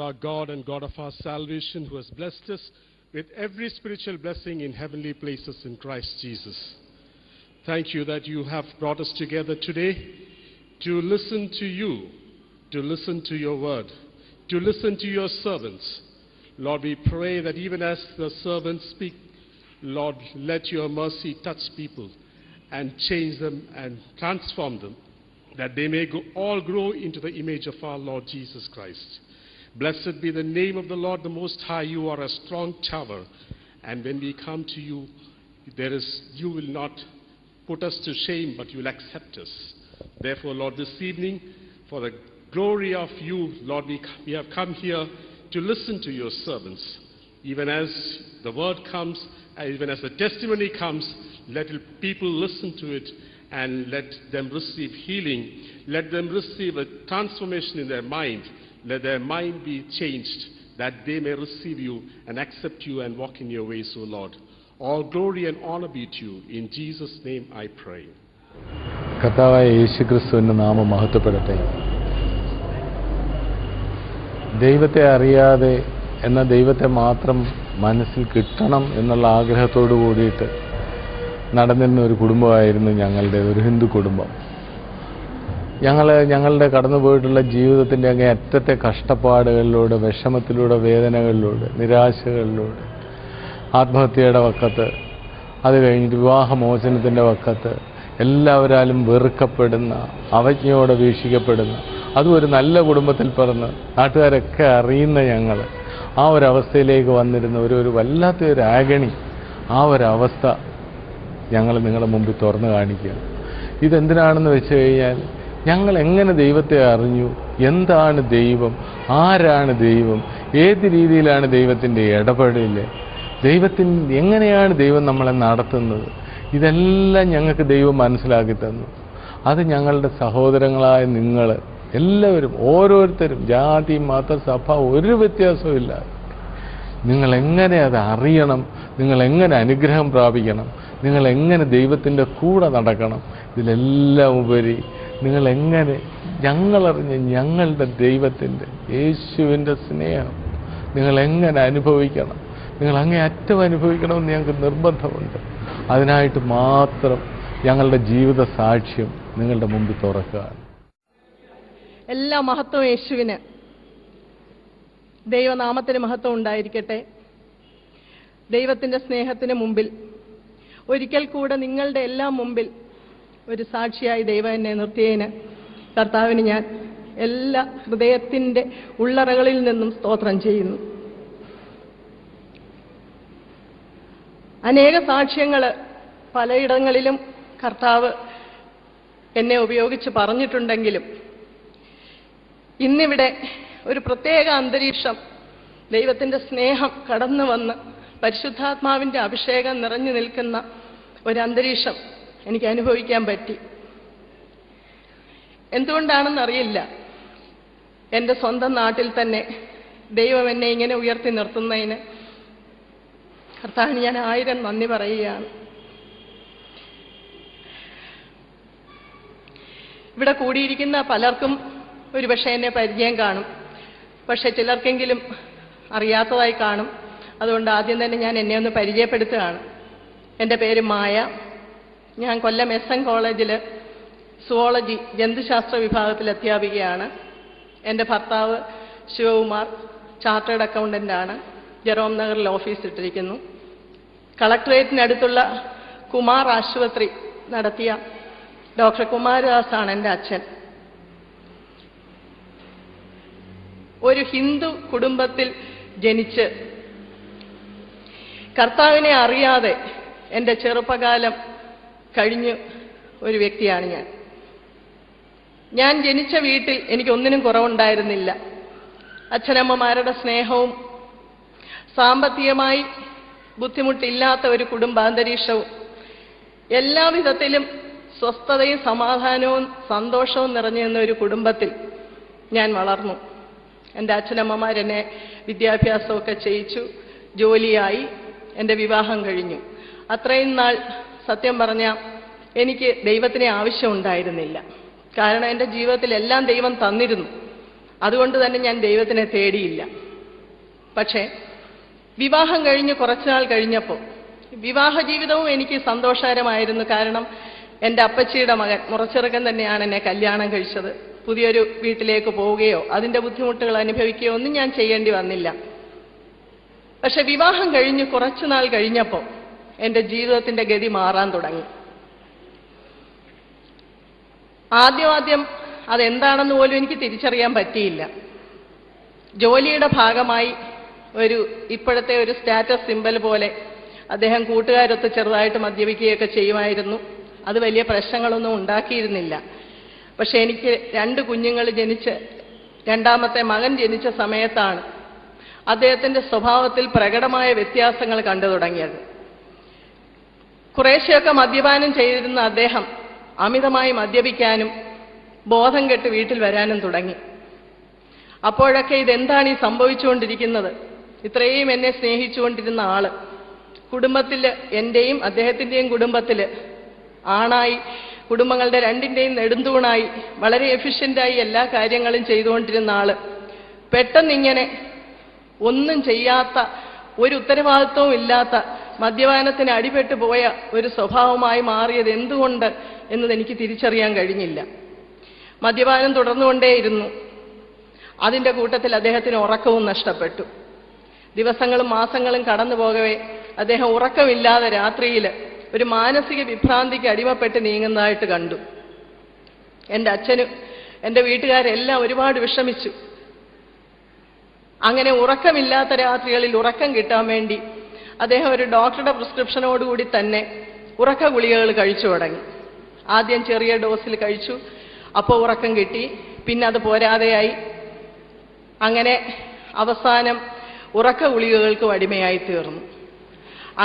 our God and God of our salvation, who has blessed us with every spiritual blessing in heavenly places in Christ Jesus. Thank you that you have brought us together today to listen to you, to listen to your word, to listen to your servants. Lord, we pray that even as the servants speak, Lord, let your mercy touch people and change them and transform them, that they may all grow into the image of our Lord Jesus Christ. Blessed be the name of the Lord the Most High. You are a strong tower, and when we come to you, you will not put us to shame, but you will accept us. Therefore, Lord, this evening, for the glory of you, Lord, we have come here to listen to your servants. Even as the word comes, even as the testimony comes, let people listen to it and let them receive healing. Let them receive a transformation in their mind. Let their mind be changed, that they may receive you and accept you and walk in your ways, O Lord. All glory and honor be to you. In Jesus' name I pray. കർത്താവായ യേശുക്രിസ്തുവിന്റെ നാമം മഹത്വപ്പെടട്ടെ. ദൈവത്തെ അറിയാതെ എന്ന ദൈവത്തെ മാത്രം മനസ്സിൽ കിട്ടണം എന്നുള്ള ആഗ്രഹത്തോടു കൂടിയിട്ട് നടന്നിരുന്ന ഒരു കുടുംബമായിരുന്നു ഞങ്ങളുടെ ഒരു ഹിന്ദു കുടുംബം. ഞങ്ങളുടെ കടന്നുപോയിട്ടുള്ള ജീവിതത്തിൻ്റെ അങ്ങേ അറ്റത്തെ കഷ്ടപ്പാടുകളിലൂടെ, വിഷമത്തിലൂടെ, വേദനകളിലൂടെ, നിരാശകളിലൂടെ, ആത്മഹത്യയുടെ വക്കത്ത്, അത് കഴിഞ്ഞിട്ട് വിവാഹമോചനത്തിൻ്റെ വക്കത്ത്, എല്ലാവരാലും വെറുക്കപ്പെടുന്ന, അവജ്ഞയോടെ വീക്ഷിക്കപ്പെടുന്ന, അതും ഒരു നല്ല കുടുംബത്തിൽ പിറന്ന് നാട്ടുകാരൊക്കെ അറിയുന്ന ഞങ്ങൾ ആ ഒരവസ്ഥയിലേക്ക് വന്നിരുന്ന ഒരു വല്ലാത്തൊരു ആഗണി, ആ ഒരവസ്ഥ ഞങ്ങൾ നിങ്ങളുടെ മുമ്പിൽ തുറന്നു കാണിക്കുകയാണ്. ഇതെന്തിനാണെന്ന് വെച്ച് കഴിഞ്ഞാൽ, ഞങ്ങൾ എങ്ങനെ ദൈവത്തെ അറിഞ്ഞു, എന്താണ് ദൈവം, ആരാണ് ദൈവം, ഏത് രീതിയിലാണ് ദൈവത്തിൻ്റെ ഇടപെടൽ, എങ്ങനെയാണ് ദൈവം നമ്മളെ നടത്തുന്നത്, ഇതെല്ലാം ഞങ്ങൾക്ക് ദൈവം മനസ്സിലാക്കി തന്നു. അത് ഞങ്ങളുടെ സഹോദരങ്ങളായ നിങ്ങൾ എല്ലാവരും, ഓരോരുത്തരും, ജാതി, മത, സഭ ഒരു വ്യത്യാസവുമില്ല, നിങ്ങളെങ്ങനെ അത് അറിയണം, നിങ്ങളെങ്ങനെ അനുഗ്രഹം പ്രാപിക്കണം, നിങ്ങളെങ്ങനെ ദൈവത്തിൻ്റെ കൂടെ നടക്കണം, ഇതിലെല്ലാം ഉപരി നിങ്ങളെങ്ങനെ ഞങ്ങളറിഞ്ഞ ഞങ്ങളുടെ ദൈവത്തിൻ്റെ, യേശുവിൻ്റെ സ്നേഹം നിങ്ങളെങ്ങനെ അനുഭവിക്കണം, നിങ്ങൾ അങ്ങേ അറ്റം അനുഭവിക്കണമെന്ന് ഞങ്ങൾക്ക് നിർബന്ധമുണ്ട്. അതിനായിട്ട് മാത്രം ഞങ്ങളുടെ ജീവിത സാക്ഷ്യം നിങ്ങളുടെ മുമ്പിൽ തുറക്കുകയാണ്. എല്ലാ മഹത്വം യേശുവിന്. ദൈവനാമത്തിന് മഹത്വം ഉണ്ടായിരിക്കട്ടെ. ദൈവത്തിൻ്റെ സ്നേഹത്തിന് മുമ്പിൽ ഒരിക്കൽ കൂടെ നിങ്ങളുടെ എല്ലാം മുമ്പിൽ ഒരു സാക്ഷിയായി ദൈവം എന്നെ നിർത്തിയതിന് കർത്താവിന് ഞാൻ എല്ലാ ഹൃദയത്തിൻ്റെ ഉള്ളറകളിൽ നിന്നും സ്തോത്രം ചെയ്യുന്നു. അനേക സാക്ഷ്യങ്ങൾ പലയിടങ്ങളിലും കർത്താവ് എന്നെ ഉപയോഗിച്ച് പറഞ്ഞിട്ടുണ്ടെങ്കിലും ഇന്നിവിടെ ഒരു പ്രത്യേക അന്തരീക്ഷം, ദൈവത്തിൻ്റെ സ്നേഹം കടന്നു വന്ന് പരിശുദ്ധാത്മാവിൻ്റെ അഭിഷേകം നിറഞ്ഞു നിൽക്കുന്ന ഒരു അന്തരീക്ഷം എനിക്ക് അനുഭവിക്കാൻ പറ്റി. എന്തുകൊണ്ടാണെന്നറിയില്ല, എൻ്റെ സ്വന്തം നാട്ടിൽ തന്നെ ദൈവം എന്നെ ഇങ്ങനെ ഉയർത്തി നിർത്തുന്നതിന് കർത്താവിന് ഞാൻ 1000 നന്ദി പറയുകയാണ്. ഇവിടെ കൂടിയിരിക്കുന്ന പലർക്കും ഒരുപക്ഷെ എന്നെ പരിചയം കാണും, പക്ഷെ ചിലർക്കെങ്കിലും അറിയാത്തതായി കാണും. അതുകൊണ്ട് ആദ്യം തന്നെ ഞാൻ എന്നെ ഒന്ന് പരിചയപ്പെടുത്തുകയാണ്. എൻ്റെ പേര് മായ. ഞാൻ കൊല്ലം SN കോളേജിൽ സുവോളജി ജന്തുശാസ്ത്ര വിഭാഗത്തിൽ അധ്യാപികയാണ്. എൻ്റെ ഭർത്താവ് ശിവകുമാർ ചാർട്ടേഡ് അക്കൗണ്ടൻ്റാണ്. ജെറോം നഗറിൽ ഓഫീസ് ഇട്ടിരിക്കുന്നു. കളക്ടറേറ്റിനടുത്തുള്ള കുമാർ ആശുപത്രി നടത്തിയ ഡോക്ടർ കുമാരദാസാണ് എൻ്റെ അച്ഛൻ. ഒരു ഹിന്ദു കുടുംബത്തിൽ ജനിച്ച് കർത്താവിനെ അറിയാതെ എൻ്റെ ചെറുപ്പകാലം കഴിഞ്ഞ ഒരു വ്യക്തിയാണ് ഞാൻ. ഞാൻ ജനിച്ച വീട്ടിൽ എനിക്കൊന്നിനും കുറവുണ്ടായിരുന്നില്ല. അച്ഛനമ്മമാരുടെ സ്നേഹവും സാമ്പത്തികമായി ബുദ്ധിമുട്ടില്ലാത്ത ഒരു കുടുംബാന്തരീക്ഷവും എല്ലാവിധത്തിലും സ്വസ്ഥതയും സമാധാനവും സന്തോഷവും നിറഞ്ഞു നിന്ന ഒരു കുടുംബത്തിൽ ഞാൻ വളർന്നു. എൻ്റെ അച്ഛനമ്മമാരെന്നെ വിദ്യാഭ്യാസമൊക്കെ ചെയ്യിച്ചു, ജോലിയായി, എൻ്റെ വിവാഹം കഴിഞ്ഞു. അത്രയും നാൾ സത്യം പറഞ്ഞാൽ എനിക്ക് ദൈവത്തിനെ ആവശ്യമുണ്ടായിരുന്നില്ല. കാരണം എൻ്റെ ജീവിതത്തിൽ എല്ലാം ദൈവം തന്നിരുന്നു. അതുകൊണ്ട് തന്നെ ഞാൻ ദൈവത്തിനെ തേടിയില്ല. പക്ഷേ വിവാഹം കഴിഞ്ഞ് കുറച്ചുനാൾ കഴിഞ്ഞപ്പോൾ വിവാഹ ജീവിതവും എനിക്ക് സന്തോഷകരമായിരുന്നു. കാരണം എൻ്റെ അപ്പച്ചിയുടെ മകൻ മുറച്ചെറുക്കൻ തന്നെയാണ് എന്നെ കല്യാണം കഴിച്ചത്. പുതിയൊരു വീട്ടിലേക്ക് പോവുകയോ അതിൻ്റെ ബുദ്ധിമുട്ടുകൾ അനുഭവിക്കുകയോ ഒന്നും ഞാൻ ചെയ്യേണ്ടി വന്നില്ല. പക്ഷെ വിവാഹം കഴിഞ്ഞ് കുറച്ചുനാൾ കഴിഞ്ഞപ്പോൾ എൻ്റെ ജീവിതത്തിൻ്റെ ഗതി മാറാൻ തുടങ്ങി. ആദ്യം അതെന്താണെന്ന് പോലും എനിക്ക് തിരിച്ചറിയാൻ പറ്റിയില്ല. ജോലിയുടെ ഭാഗമായി ഇപ്പോഴത്തെ ഒരു സ്റ്റാറ്റസ് സിമ്പൽ പോലെ അദ്ദേഹം കൂട്ടുകാരൊത്ത് ചെറുതായിട്ട് മദ്യപിക്കുകയൊക്കെ ചെയ്യുമായിരുന്നു. അത് വലിയ പ്രശ്നങ്ങളൊന്നും ഉണ്ടാക്കിയിരുന്നില്ല. പക്ഷെ എനിക്ക് 2 കുഞ്ഞുങ്ങൾ രണ്ടാമത്തെ മകൻ ജനിച്ച സമയത്താണ് അദ്ദേഹത്തിൻ്റെ സ്വഭാവത്തിൽ പ്രകടമായ വ്യത്യാസങ്ങൾ കണ്ടു തുടങ്ങിയത്. കുറേശ്ശെയൊക്കെ മദ്യപാനം ചെയ്തിരുന്ന അദ്ദേഹം അമിതമായി മദ്യപിക്കാനും ബോധം കെട്ട് വീട്ടിൽ വരാനും തുടങ്ങി. അപ്പോഴൊക്കെ ഇതെന്താണ് ഈ സംഭവിച്ചുകൊണ്ടിരിക്കുന്നത്? ഇത്രയും എന്നെ സ്നേഹിച്ചുകൊണ്ടിരുന്ന ആള് കുടുംബത്തിൽ, എൻ്റെയും അദ്ദേഹത്തിൻ്റെയും കുടുംബത്തിൽ ആണായി, കുടുംബങ്ങളുടെ 2ൻ്റെയും നെടുന്തൂണായി വളരെ എഫിഷ്യൻ്റായി എല്ലാ കാര്യങ്ങളും ചെയ്തുകൊണ്ടിരുന്ന ആള് പെട്ടെന്നിങ്ങനെ ഒന്നും ചെയ്യാത്ത, ഒരു ഉത്തരവാദിത്വവും ഇല്ലാത്ത, മദ്യപാനത്തിന് അടിപെട്ടു പോയ ഒരു സ്വഭാവമായി മാറിയത് എന്തുകൊണ്ട് എന്നത് എനിക്ക് തിരിച്ചറിയാൻ കഴിഞ്ഞില്ല. മദ്യപാനം തുടർന്നുകൊണ്ടേയിരുന്നു. അതിൻ്റെ കൂട്ടത്തിൽ അദ്ദേഹത്തിന് ഉറക്കവും നഷ്ടപ്പെട്ടു. ദിവസങ്ങളും മാസങ്ങളും കടന്നു പോകവേ അദ്ദേഹം ഉറക്കമില്ലാതെ രാത്രിയിൽ ഒരു മാനസിക വിഭ്രാന്തിക്ക് അടിമപ്പെട്ട് നീങ്ങുന്നതായിട്ട് കണ്ടു. എൻ്റെ അച്ഛനും എൻ്റെ വീട്ടുകാരെല്ലാം ഒരുപാട് വിഷമിച്ചു. അങ്ങനെ ഉറക്കമില്ലാത്ത രാത്രികളിൽ ഉറക്കം കിട്ടാൻ വേണ്ടി അദ്ദേഹം ഒരു ഡോക്ടറുടെ പ്രിസ്ക്രിപ്ഷനോടുകൂടി തന്നെ ഉറക്ക ഗുളികകൾ കഴിച്ചു തുടങ്ങി. ആദ്യം ചെറിയ ഡോസിൽ കഴിച്ചു, അപ്പോൾ ഉറക്കം കിട്ടി. പിന്നെ അത് പോരാതെയായി. അങ്ങനെ അവസാനം ഉറക്ക ഗുളികകൾക്കും അടിമയായി തീർന്നു.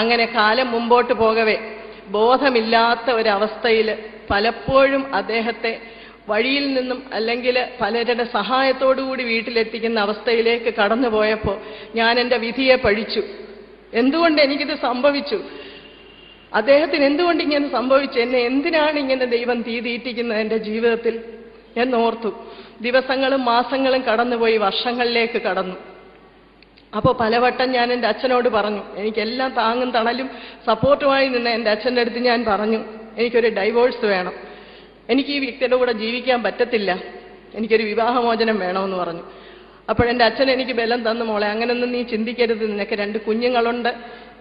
അങ്ങനെ കാലം മുമ്പോട്ട് പോകവേ ബോധമില്ലാത്ത ഒരവസ്ഥയിൽ പലപ്പോഴും അദ്ദേഹത്തെ വഴിയിൽ നിന്നും അല്ലെങ്കിൽ പലരുടെ സഹായത്തോടുകൂടി വീട്ടിലെത്തിക്കുന്ന അവസ്ഥയിലേക്ക് കടന്നുപോയപ്പോൾ ഞാൻ എൻ്റെ വിധിയെ പഴിച്ചു. എന്തുകൊണ്ട് എനിക്കിത് സംഭവിച്ചു? അദ്ദേഹത്തിന് എന്തുകൊണ്ട് ഇങ്ങനെ സംഭവിച്ചു? എന്നെ എന്തിനാണ് ഇങ്ങനെ ദൈവം തീറ്റിക്കുന്നത് എൻ്റെ ജീവിതത്തിൽ എന്നോർത്തു. ദിവസങ്ങളും മാസങ്ങളും കടന്നുപോയി, വർഷങ്ങളിലേക്ക് കടന്നു. അപ്പോൾ പലവട്ടം ഞാൻ എൻ്റെ അച്ഛനോട് പറഞ്ഞു, എനിക്കെല്ലാം താങ്ങും തണലും സപ്പോർട്ടുമായി നിന്ന് എൻ്റെ അച്ഛൻ്റെ അടുത്ത് ഞാൻ പറഞ്ഞു, എനിക്കൊരു ഡൈവോഴ്സ് വേണം, എനിക്ക് ഈ വ്യക്തിയുടെ കൂടെ ജീവിക്കാൻ പറ്റത്തില്ല, എനിക്കൊരു വിവാഹമോചനം വേണമെന്ന് പറഞ്ഞു. അപ്പോഴെൻ്റെ അച്ഛൻ എനിക്ക് ബലം തന്നു, മോളെ അങ്ങനൊന്നും നീ ചിന്തിക്കരുത്, നിനക്ക് 2 കുഞ്ഞുങ്ങളുണ്ട്,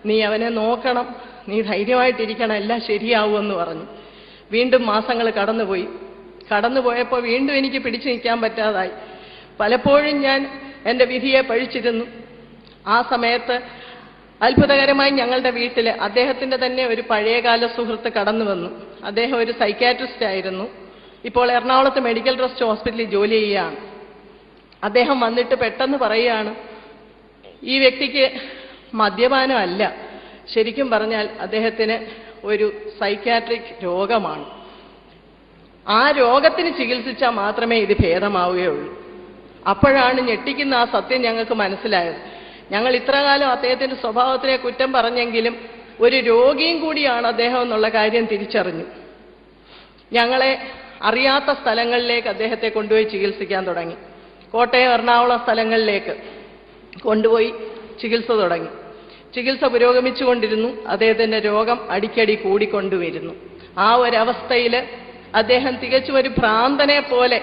നീ അവനെ നോക്കണം, നീ ധൈര്യമായിട്ടിരിക്കണം, എല്ലാം ശരിയാവുമെന്ന് പറഞ്ഞു. വീണ്ടും മാസങ്ങൾ കടന്നുപോയപ്പോൾ വീണ്ടും എനിക്ക് പിടിച്ചു നിൽക്കാൻ പറ്റാതായി. പലപ്പോഴും ഞാൻ എൻ്റെ വിധിയെ പഴിച്ചിരുന്നു. ആ സമയത്ത് അത്ഭുതകരമായി ഞങ്ങളുടെ വീട്ടിൽ അദ്ദേഹത്തിൻ്റെ തന്നെ ഒരു പഴയകാല സുഹൃത്ത് കടന്നു വന്നു. അദ്ദേഹം ഒരു സൈക്യാട്രിസ്റ്റ് ആയിരുന്നു. ഇപ്പോൾ എറണാകുളത്ത് മെഡിക്കൽ ട്രസ്റ്റ് ഹോസ്പിറ്റലിൽ ജോലി ചെയ്യുകയാണ്. അദ്ദേഹം വന്നിട്ട് പെട്ടെന്ന് പറയുകയാണ്, ഈ വ്യക്തിക്ക് മദ്യപാനമല്ല, ശരിക്കും പറഞ്ഞാൽ അദ്ദേഹത്തിന് ഒരു സൈക്യാട്രിക് രോഗമാണ്. ആ രോഗത്തിന് ചികിത്സിച്ചാൽ മാത്രമേ ഇത് ഭേദമാവുകയുള്ളൂ. അപ്പോഴാണ് ഞെട്ടിക്കുന്ന ആ സത്യം ഞങ്ങൾക്ക് മനസ്സിലായത്. ഞങ്ങൾ ഇത്രകാലം അദ്ദേഹത്തിൻ്റെ സ്വഭാവത്തിനെ കുറ്റം പറഞ്ഞെങ്കിലും ഒരു രോഗിയും കൂടിയാണ് അദ്ദേഹം എന്നുള്ള കാര്യം തിരിച്ചറിഞ്ഞു. ഞങ്ങളെ അറിയാത്ത സ്ഥലങ്ങളിലേക്ക് അദ്ദേഹത്തെ കൊണ്ടുപോയി ചികിത്സിക്കാൻ തുടങ്ങി. കോട്ടയം, എറണാകുളം സ്ഥലങ്ങളിലേക്ക് കൊണ്ടുപോയി ചികിത്സ തുടങ്ങി. ചികിത്സ പുരോഗമിച്ചുകൊണ്ടിരുന്നു. അദ്ദേഹത്തിൻ്റെ രോഗം അടിക്കടി കൂടിക്കൊണ്ടുവരുന്നു. ആ ഒരവസ്ഥയിൽ അദ്ദേഹം തികച്ചും ഒരു ഭ്രാന്തനെ പോലെ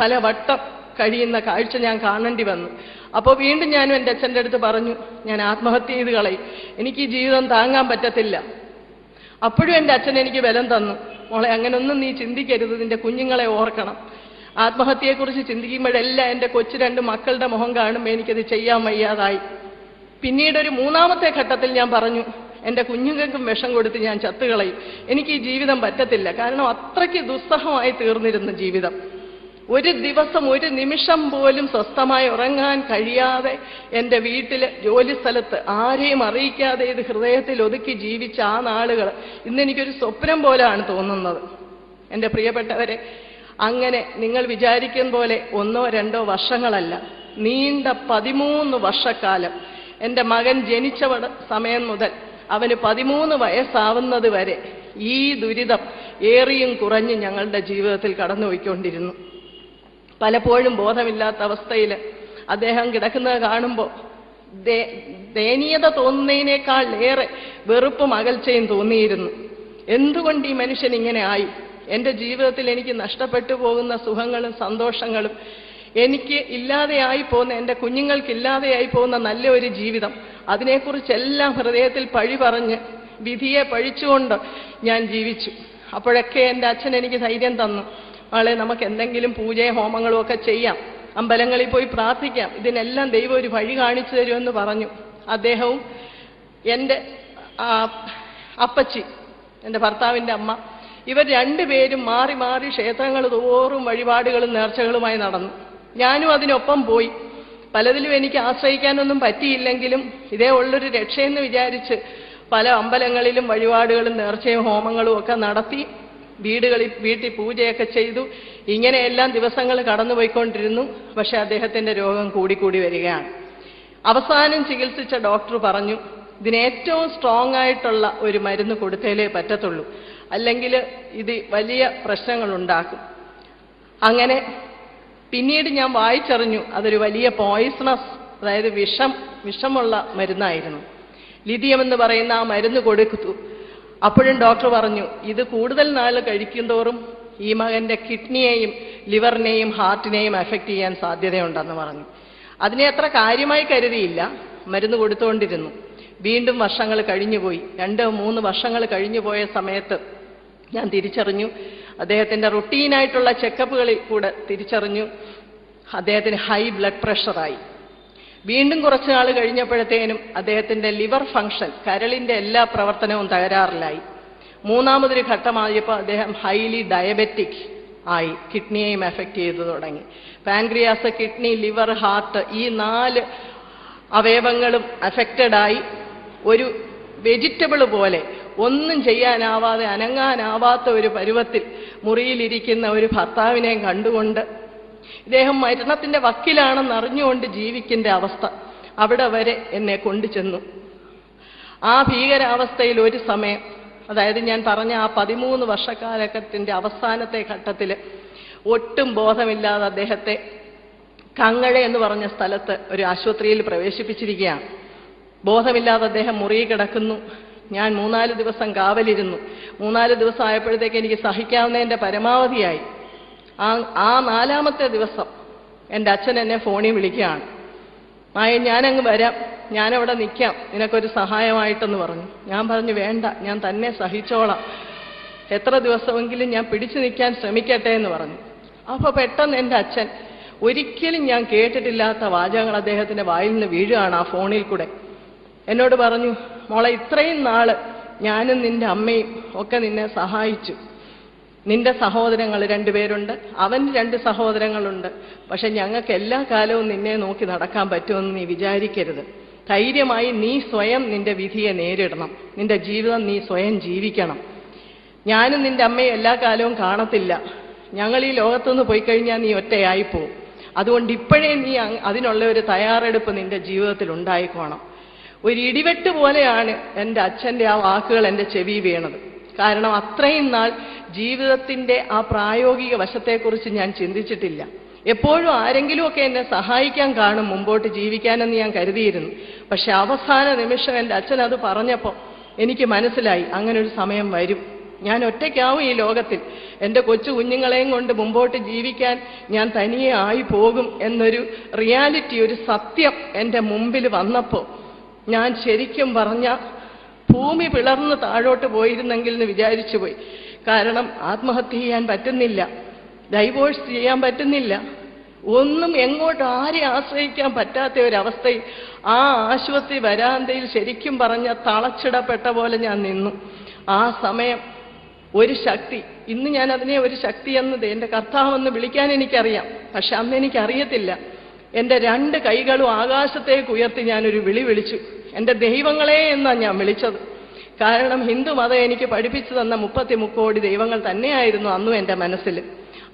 പലവട്ടം കഴിയുന്ന കാഴ്ച ഞാൻ കാണേണ്ടി വന്നു. അപ്പോൾ വീണ്ടും ഞാനും എൻ്റെ അച്ഛൻ്റെ അടുത്ത് പറഞ്ഞു, ഞാൻ ആത്മഹത്യ ചെയ്ത് കളയും, എനിക്ക് ഈ ജീവിതം താങ്ങാൻ പറ്റത്തില്ല. അപ്പോഴും എൻ്റെ അച്ഛൻ എനിക്ക് ബലം തന്നു, മോളെ അങ്ങനൊന്നും നീ ചിന്തിക്കരുത്, നിന്റെ കുഞ്ഞുങ്ങളെ ഓർക്കണം. ആത്മഹത്യയെക്കുറിച്ച് ചിന്തിക്കുമ്പോഴെല്ലാം എൻ്റെ കൊച്ചു 2 മക്കളുടെ മുഖം കാണുമ്പോൾ എനിക്കത് ചെയ്യാൻ വയ്യാതായി. പിന്നീടൊരു 3ാമത്തെ ഘട്ടത്തിൽ ഞാൻ പറഞ്ഞു, എൻ്റെ കുഞ്ഞുങ്ങൾക്കും വിഷം കൊടുത്ത് ഞാൻ ചത്തുകളയും, എനിക്ക് ഈ ജീവിതം പറ്റത്തില്ല. കാരണം അത്രയ്ക്ക് ദുസ്സഹമായി തീർന്നിരുന്ന ജീവിതം. ഒരു ദിവസം ഒരു നിമിഷം പോലും സ്വസ്ഥമായി ഉറങ്ങാൻ കഴിയാതെ എൻ്റെ വീട്ടിൽ, ജോലിസ്ഥലത്ത് ആരെയും അറിയിക്കാതെ ഇത് ഹൃദയത്തിൽ ഒതുക്കി ജീവിച്ച ആ നാളുകൾ ഇന്നെനിക്കൊരു സ്വപ്നം പോലെയാണ് തോന്നുന്നത്. എൻ്റെ പ്രിയപ്പെട്ടവരെ, അങ്ങനെ നിങ്ങൾ വിചാരിക്കുന്ന പോലെ 1-2 വർഷങ്ങളല്ല, നീണ്ട 13 വർഷക്കാലം എൻ്റെ മകൻ ജനിച്ച സമയം മുതൽ അവന് 13 വയസ്സാവുന്നത് വരെ ഈ ദുരിതം ഏറിയും കുറഞ്ഞ് ഞങ്ങളുടെ ജീവിതത്തിൽ കടന്നുപോയിക്കൊണ്ടിരുന്നു. പലപ്പോഴും ബോധമില്ലാത്ത അവസ്ഥയിൽ അദ്ദേഹം കിടക്കുന്നത് കാണുമ്പോൾ ദയനീയത തോന്നുന്നതിനേക്കാൾ ഏറെ വെറുപ്പും അകൽച്ചയും തോന്നിയിരുന്നു. എന്തുകൊണ്ട് ഈ മനുഷ്യൻ ഇങ്ങനെ ആയി? എൻ്റെ ജീവിതത്തിൽ എനിക്ക് നഷ്ടപ്പെട്ടു പോകുന്ന സുഖങ്ങളും സന്തോഷങ്ങളും, എനിക്ക് ഇല്ലാതെയായി പോകുന്ന, എൻ്റെ കുഞ്ഞുങ്ങൾക്കില്ലാതെയായി പോകുന്ന നല്ല ഒരു ജീവിതം, അതിനെക്കുറിച്ചെല്ലാം ഹൃദയത്തിൽ പഴി പറഞ്ഞ് വിധിയെ പഴിച്ചുകൊണ്ട് ഞാൻ ജീവിച്ചു. അപ്പോഴൊക്കെ എൻ്റെ അച്ഛൻ എനിക്ക് ധൈര്യം തന്നു, മകളെ നമുക്ക് എന്തെങ്കിലും പൂജയും ഹോമങ്ങളും ഒക്കെ ചെയ്യാം, അമ്പലങ്ങളിൽ പോയി പ്രാർത്ഥിക്കാം, ഇതിനെല്ലാം ദൈവം ഒരു വഴി കാണിച്ചു തരുമെന്ന് പറഞ്ഞു. അദ്ദേഹവും എൻ്റെ അപ്പച്ചി, എൻ്റെ ഭർത്താവിൻ്റെ അമ്മ, ഇവർ രണ്ടുപേരും മാറി മാറി ക്ഷേത്രങ്ങൾ തോറും വഴിപാടുകളും നേർച്ചകളുമായി നടന്നു. ഞാനും അതിനൊപ്പം പോയി. പലതിലും എനിക്ക് ആശ്രയിക്കാനൊന്നും പറ്റിയില്ലെങ്കിലും ഇതേ ഉള്ളൊരു രക്ഷയെന്ന് വിചാരിച്ച് പല അമ്പലങ്ങളിലും വഴിപാടുകളും നേർച്ചയും ഹോമങ്ങളും ഒക്കെ നടത്തി വീട്ടിൽ പൂജയൊക്കെ ചെയ്തു. ഇങ്ങനെയെല്ലാം ദിവസങ്ങൾ കടന്നുപോയിക്കൊണ്ടിരുന്നു. പക്ഷെ അദ്ദേഹത്തിൻ്റെ രോഗം കൂടിക്കൂടി വരികയാണ്. അവസാനം ചികിത്സിച്ച ഡോക്ടർ പറഞ്ഞു, ഇതിനേറ്റവും സ്ട്രോങ് ആയിട്ടുള്ള ഒരു മരുന്ന് കൊടുത്തേലേ പറ്റത്തുള്ളൂ, അല്ലെങ്കിൽ ഇത് വലിയ പ്രശ്നങ്ങളുണ്ടാക്കും. അങ്ങനെ പിന്നീട് ഞാൻ വായിച്ചറിഞ്ഞു അതൊരു വലിയ പോയിസണസ്, അതായത് വിഷമുള്ള മരുന്നായിരുന്നു. ലിഥിയം എന്ന് പറയുന്ന ആ മരുന്ന് കൊടുത്തു. അപ്പോഴും ഡോക്ടർ പറഞ്ഞു, ഇത് കൂടുതൽ നാൾ കഴിക്കും തോറും ഈ മകൻ്റെ കിഡ്നിയെയും ലിവറിനെയും ഹാർട്ടിനെയും എഫക്റ്റ് ചെയ്യാൻ സാധ്യതയുണ്ടെന്ന് പറഞ്ഞു. അതിനെ അത്ര കാര്യമായി കരുതിയില്ല, മരുന്ന് കൊടുത്തുകൊണ്ടിരുന്നു. വീണ്ടും വർഷങ്ങൾ കഴിഞ്ഞുപോയി. 2-3 വർഷങ്ങൾ കഴിഞ്ഞു പോയ സമയത്ത് ഞാൻ തിരിച്ചറിഞ്ഞു, അദ്ദേഹത്തിൻ്റെ റുട്ടീനായിട്ടുള്ള ചെക്കപ്പുകളിൽ കൂടെ തിരിച്ചറിഞ്ഞു അദ്ദേഹത്തിന് ഹൈ ബ്ലഡ് പ്രഷറായി. വീണ്ടും കുറച്ച് നാൾ കഴിഞ്ഞപ്പോഴത്തേനും അദ്ദേഹത്തിൻ്റെ ലിവർ ഫങ്ഷൻ, കരളിൻ്റെ എല്ലാ പ്രവർത്തനവും തകരാറിലായി. മൂന്നാമതൊരു ഘട്ടമായപ്പോൾ അദ്ദേഹം ഹൈലി ഡയബറ്റിക് ആയി, കിഡ്നിയെയും എഫക്റ്റ് ചെയ്തു തുടങ്ങി. പാൻക്രിയാസ്, കിഡ്നി, ലിവർ, ഹാർട്ട്, ഈ 4 അവയവങ്ങളും അഫക്റ്റഡായി ഒരു വെജിറ്റബിൾ പോലെ ഒന്നും ചെയ്യാനാവാതെ അനങ്ങാനാവാത്ത ഒരു പരുവത്തിൽ മുറിയിലിരിക്കുന്ന ഒരു ഭർത്താവിനെ കണ്ടുകൊണ്ട് ഇദ്ദേഹം മരണത്തിൻ്റെ വക്കിലാണെന്ന് അറിഞ്ഞുകൊണ്ട് ജീവിക്കേണ്ട അവസ്ഥ അവിടെ വരെ എന്നെ കൊണ്ടുചെന്നു. ആ ഭീകരാവസ്ഥയിൽ ഒരു സമയം, അതായത് ഞാൻ പറഞ്ഞ ആ 13 വർഷക്കാലത്തിൻ്റെ അവസാനത്തെ ഘട്ടത്തിൽ ഒട്ടും ബോധമില്ലാതെ അദ്ദേഹത്തെ കങ്ങഴ എന്ന് പറഞ്ഞ സ്ഥലത്ത് ഒരു ആശുപത്രിയിൽ പ്രവേശിപ്പിച്ചിരിക്കുകയാണ്. ബോധമില്ലാതെ അദ്ദേഹം മുറിയിൽ കിടക്കുന്നു. ഞാൻ 3-4 ദിവസം കാവലിരുന്നു. 3-4 ദിവസം ആയപ്പോഴത്തേക്ക് എനിക്ക് സഹിക്കാവുന്നതിൻ്റെ പരമാവധിയായി. ആ 4-ാമത്തെ ദിവസം എൻ്റെ അച്ഛൻ എന്നെ ഫോണിൽ വിളിക്കുകയാണ്. ഞാനങ്ങ് വരാം, ഞാനവിടെ നിൽക്കാം, നിനക്കൊരു സഹായമായിട്ടെന്ന് പറഞ്ഞു. ഞാൻ പറഞ്ഞു, വേണ്ട, ഞാൻ തന്നെ സഹിച്ചോളാം, എത്ര ദിവസമെങ്കിലും ഞാൻ പിടിച്ചു നിൽക്കാൻ ശ്രമിക്കട്ടെ എന്ന് പറഞ്ഞു. അപ്പോൾ പെട്ടെന്ന് എൻ്റെ അച്ഛൻ ഒരിക്കലും ഞാൻ കേട്ടിട്ടില്ലാത്ത വാചകങ്ങൾ അദ്ദേഹത്തിൻ്റെ വായിൽ നിന്ന് വീഴുകയാണ് ആ ഫോണിൽ കൂടെ. എന്നോട് പറഞ്ഞു, മോളെ, ഇത്രയും നാള് ഞാനും നിൻ്റെ അമ്മയും ഒക്കെ നിന്നെ സഹായിച്ചു. നിന്റെ സഹോദരങ്ങൾ 2 പേരുണ്ട്, അവന് 2 സഹോദരങ്ങളുണ്ട്. പക്ഷെ ഞങ്ങൾക്ക് എല്ലാ കാലവും നിന്നെ നോക്കി നടക്കാൻ പറ്റുമെന്ന് നീ വിചാരിക്കരുത്. ധൈര്യമായി നീ സ്വയം നിന്റെ വിധിയെ നേരിടണം. നിന്റെ ജീവിതം നീ സ്വയം ജീവിക്കണം. ഞാനും നിന്റെ അമ്മയും എല്ലാ കാലവും കാണത്തില്ല. ഞങ്ങൾ ഈ ലോകത്തുനിന്ന് പോയി കഴിഞ്ഞാൽ നീ ഒറ്റയായിപ്പോവും. അതുകൊണ്ട് ഇപ്പോഴേ നീ അതിനുള്ള ഒരു തയ്യാറെടുപ്പ് നിന്റെ ജീവിതത്തിൽ ഉണ്ടായിക്കോണം. ഒരു ഇടിവെട്ട് പോലെയാണ് എൻ്റെ അച്ഛൻ്റെ ആ വാക്കുകൾ എൻ്റെ ചെവി വീണത്. കാരണം അത്രയും നാൾ ജീവിതത്തിൻ്റെ ആ പ്രായോഗിക വശത്തെക്കുറിച്ച് ഞാൻ ചിന്തിച്ചിട്ടില്ല. എപ്പോഴും ആരെങ്കിലുമൊക്കെ എന്നെ സഹായിക്കാൻ കാണും മുമ്പോട്ട് ജീവിക്കാനെന്ന് ഞാൻ കരുതിയിരുന്നു. പക്ഷെ അവസാന നിമിഷം എൻ്റെ അച്ഛൻ അത് പറഞ്ഞപ്പോൾ എനിക്ക് മനസ്സിലായി, അങ്ങനൊരു സമയം വരും, ഞാൻ ഒറ്റയ്ക്കാവും ഈ ലോകത്തിൽ, എൻ്റെ കൊച്ചു കുഞ്ഞുങ്ങളെയും കൊണ്ട് മുമ്പോട്ട് ജീവിക്കാൻ ഞാൻ തനിയെ ആയി പോകും എന്നൊരു റിയാലിറ്റി, ഒരു സത്യം എൻ്റെ മുമ്പിൽ വന്നപ്പോൾ ഞാൻ ശരിക്കും പറഞ്ഞ ഭൂമി പിളർന്ന് താഴോട്ട് പോയിരുന്നെങ്കിൽ എന്ന് വിചാരിച്ചു പോയി. കാരണം ആത്മഹത്യ ചെയ്യാൻ പറ്റുന്നില്ല, ഡൈവോഴ്സ് ചെയ്യാൻ പറ്റുന്നില്ല, ഒന്നും എങ്ങോട്ട് ആരെ ആശ്രയിക്കാൻ പറ്റാത്ത ഒരവസ്ഥയിൽ ആ ആശുപത്രി വരാന്തയിൽ ശരിക്കും പറഞ്ഞ തളച്ചിടപ്പെട്ട പോലെ ഞാൻ നിന്നു. ആ സമയം ഒരു ശക്തി, ഇന്ന് ഞാൻ അതിനെ ഒരു ശക്തി എന്നത് എൻ്റെ കർത്താവെന്ന് വിളിക്കാൻ എനിക്കറിയാം, പക്ഷെ അന്ന് എനിക്കറിയത്തില്ല. എൻ്റെ 2 കൈകളും ആകാശത്തേക്ക് ഉയർത്തി ഞാനൊരു വിളി വിളിച്ചു. എൻ്റെ ദൈവങ്ങളെ എന്നാണ് ഞാൻ വിളിച്ചത്. കാരണം ഹിന്ദു മതം എനിക്ക് പഠിപ്പിച്ചു തന്ന 33 കോടി ദൈവങ്ങൾ തന്നെയായിരുന്നു അന്നും എൻ്റെ മനസ്സിൽ.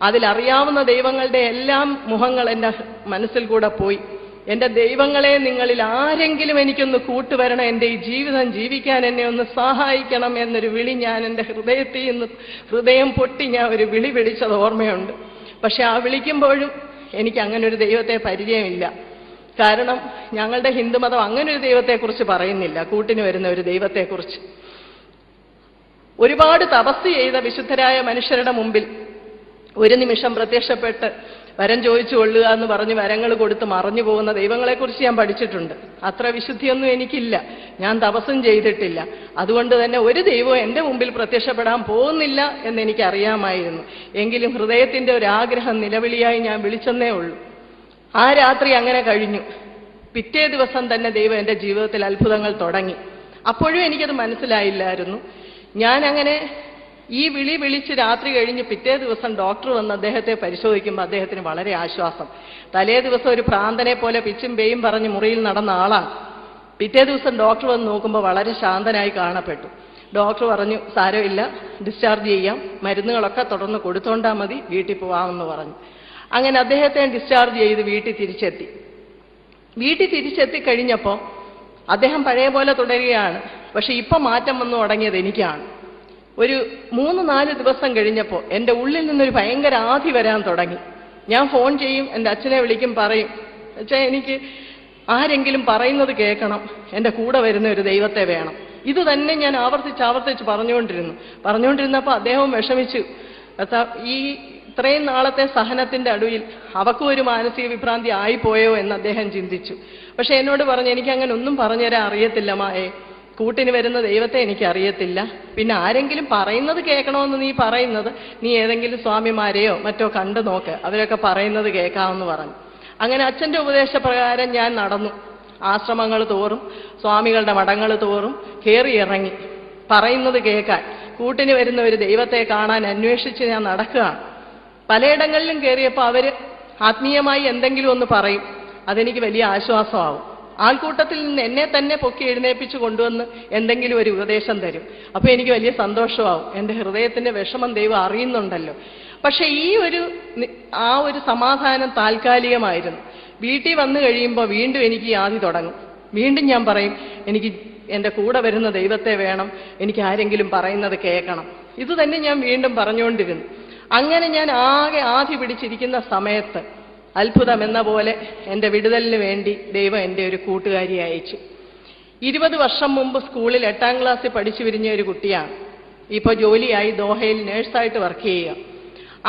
അതിലറിയാവുന്ന ദൈവങ്ങളുടെ എല്ലാം മുഖങ്ങൾ എൻ്റെ മനസ്സിൽ കൂടെ പോയി. എൻ്റെ ദൈവങ്ങളെ, നിങ്ങളിൽ ആരെങ്കിലും എനിക്കൊന്ന് കൂട്ടുവരണം, എൻ്റെ ഈ ജീവിതം ജീവിക്കാൻ എന്നെ ഒന്ന് സഹായിക്കണം എന്നൊരു വിളി ഞാൻ എൻ്റെ ഹൃദയത്തിൽ നിന്ന്, ഹൃദയം പൊട്ടി ഞാൻ ഒരു വിളി വിളിച്ചത് ഓർമ്മയുണ്ട്. പക്ഷെ ആ വിളിക്കുമ്പോഴും എനിക്ക് അങ്ങനെ ഒരു ദൈവത്തെ പരിചയമില്ല. കാരണം ഞങ്ങളുടെ ഹിന്ദുമതം അങ്ങനെ ഒരു ദൈവത്തെക്കുറിച്ച് പറയുന്നില്ല, കൂട്ടിന് വരുന്ന ഒരു ദൈവത്തെക്കുറിച്ച്. ഒരുപാട് തപസ് ചെയ്ത വിശുദ്ധരായ മനുഷ്യരുടെ മുമ്പിൽ ഒരു നിമിഷം പ്രത്യക്ഷപ്പെട്ട് വരം ചോദിച്ചു കൊള്ളുക എന്ന് പറഞ്ഞ് വരങ്ങൾ കൊടുത്ത് മറഞ്ഞു പോകുന്ന ദൈവങ്ങളെക്കുറിച്ച് ഞാൻ പഠിച്ചിട്ടുണ്ട്. അത്ര വിശുദ്ധിയൊന്നും എനിക്കില്ല, ഞാൻ തപസ്സും ചെയ്തിട്ടില്ല. അതുകൊണ്ട് തന്നെ ഒരു ദൈവവും എൻ്റെ മുമ്പിൽ പ്രത്യക്ഷപ്പെടാൻ പോകുന്നില്ല എന്നെനിക്കറിയാമായിരുന്നു. എങ്കിലും ഹൃദയത്തിൻ്റെ ഒരാഗ്രഹം നിലവിളിയായി ഞാൻ വിളിച്ചെന്നേ ഉള്ളൂ. ആ രാത്രി അങ്ങനെ കഴിഞ്ഞു. പിറ്റേ ദിവസം തന്നെ ദൈവം എൻ്റെ ജീവിതത്തിൽ അത്ഭുതങ്ങൾ തുടങ്ങി. അപ്പോഴും എനിക്കത് മനസ്സിലായില്ലായിരുന്നു. ഞാനങ്ങനെ ഈ വിളിച്ച് രാത്രി കഴിഞ്ഞ് പിറ്റേ ദിവസം ഡോക്ടർ വന്ന് അദ്ദേഹത്തെ പരിശോധിക്കുമ്പോൾ അദ്ദേഹത്തിന് വളരെ ആശ്വാസം. തലേ ദിവസം ഒരു ഭ്രാന്തനെ പോലെ പിച്ചും പേയും പറഞ്ഞ് മുറിയിൽ നടന്ന ആളാണ്. പിറ്റേ ദിവസം ഡോക്ടർ വന്ന് നോക്കുമ്പോൾ വളരെ ശാന്തനായി കാണപ്പെട്ടു. ഡോക്ടർ പറഞ്ഞു, സാരമില്ല, ഡിസ്ചാർജ് ചെയ്യാം, മരുന്നുകളൊക്കെ തുടർന്ന് കൊടുത്തോണ്ടാൽ മതി, വീട്ടിൽ പോകാമെന്ന് പറഞ്ഞു. അങ്ങനെ അദ്ദേഹത്തെ ഡിസ്ചാർജ് ചെയ്ത് വീട്ടിൽ തിരിച്ചെത്തി കഴിഞ്ഞപ്പോൾ അദ്ദേഹം പഴയ പോലെ തുടരുകയാണ്. പക്ഷെ ഇപ്പം മാറ്റം വന്നു തുടങ്ങിയത് എനിക്കാണ്. ഒരു 3-4 ദിവസം കഴിഞ്ഞപ്പോൾ എൻ്റെ ഉള്ളിൽ നിന്നൊരു ഭയങ്കര ആധി വരാൻ തുടങ്ങി. ഞാൻ ഫോൺ ചെയ്യും, എൻ്റെ അച്ഛനെ വിളിക്കും, പറയും, അച്ഛാ എനിക്ക് ആരെങ്കിലും പറയുന്നത് കേൾക്കണം, എൻ്റെ കൂടെ വരുന്ന ഒരു ദൈവത്തെ വേണം. ഇത് തന്നെ ഞാൻ ആവർത്തിച്ച് പറഞ്ഞുകൊണ്ടിരുന്നപ്പോൾ അദ്ദേഹം വിഷമിച്ചു. ഈ ഇത്രയും നാളത്തെ സഹനത്തിൻ്റെ അടുവിൽ അവക്കും ഒരു മാനസിക വിഭ്രാന്തി ആയിപ്പോയോ എന്ന് അദ്ദേഹം ചിന്തിച്ചു. പക്ഷെ എന്നോട് പറഞ്ഞു, എനിക്കങ്ങനെ ഒന്നും പറഞ്ഞുതരാൻ അറിയത്തില്ല മായേ, കൂട്ടിന് വരുന്ന ദൈവത്തെ എനിക്കറിയത്തില്ല. പിന്നെ ആരെങ്കിലും പറയുന്നത് കേൾക്കണമെന്ന് നീ പറയുന്നത്, നീ ഏതെങ്കിലും സ്വാമിമാരെയോ മറ്റോ കണ്ടു നോക്ക്, അവരൊക്കെ പറയുന്നത് കേൾക്കാമെന്ന് പറഞ്ഞു. അങ്ങനെ അച്ഛൻ്റെ ഉപദേശപ്രകാരം ഞാൻ നടന്നു. ആശ്രമങ്ങൾ തോറും സ്വാമികളുടെ മഠങ്ങൾ തോറും കയറി ഇറങ്ങി പറയുന്നത് കേൾക്കാൻ, കൂട്ടിന് വരുന്ന ഒരു ദൈവത്തെ കാണാൻ അന്വേഷിച്ച് ഞാൻ നടക്കുകയാണ്. പലയിടങ്ങളിലും കയറിയപ്പോൾ അവർ ആത്മീയമായി എന്തെങ്കിലും ഒന്ന് പറയും, അതെനിക്ക് വലിയ ആശ്വാസമാവും. ആൾക്കൂട്ടത്തിൽ നിന്ന് എന്നെ തന്നെ പൊക്കി എഴുന്നേൽപ്പിച്ച് കൊണ്ടുവന്ന് എന്തെങ്കിലും ഒരു ഉപദേശം തരും. അപ്പോൾ എനിക്ക് വലിയ സന്തോഷമാവും. എൻ്റെ ഹൃദയത്തിൻ്റെ വിഷമം ദൈവം അറിയുന്നുണ്ടല്ലോ. പക്ഷെ ആ ഒരു സമാധാനം താൽക്കാലികമായിരുന്നു. വീട്ടിൽ വന്നു കഴിയുമ്പോൾ വീണ്ടും എനിക്ക് ഈ ആദി തുടങ്ങും. വീണ്ടും ഞാൻ പറയും, എനിക്ക് എൻ്റെ കൂടെ വരുന്ന ദൈവത്തെ വേണം, എനിക്ക് ആരെങ്കിലും പറയുന്നത് കേൾക്കണം. ഇത് തന്നെ ഞാൻ വീണ്ടും പറഞ്ഞുകൊണ്ടിരുന്നു. അങ്ങനെ ഞാൻ ആകെ ആധി പിടിച്ചിരിക്കുന്ന സമയത്ത് അത്ഭുതം എന്ന പോലെ എൻ്റെ വിടുതലിന് വേണ്ടി ദൈവം എൻ്റെ ഒരു കൂട്ടുകാരി അയച്ചു. 20 വർഷം മുമ്പ് സ്കൂളിൽ 8ാം ക്ലാസ്സിൽ പഠിച്ചു വിരിഞ്ഞ ഒരു കുട്ടിയാണ്. ഇപ്പോൾ ജോലിയായി ദോഹയിൽ നേഴ്സായിട്ട് വർക്ക് ചെയ്യുക.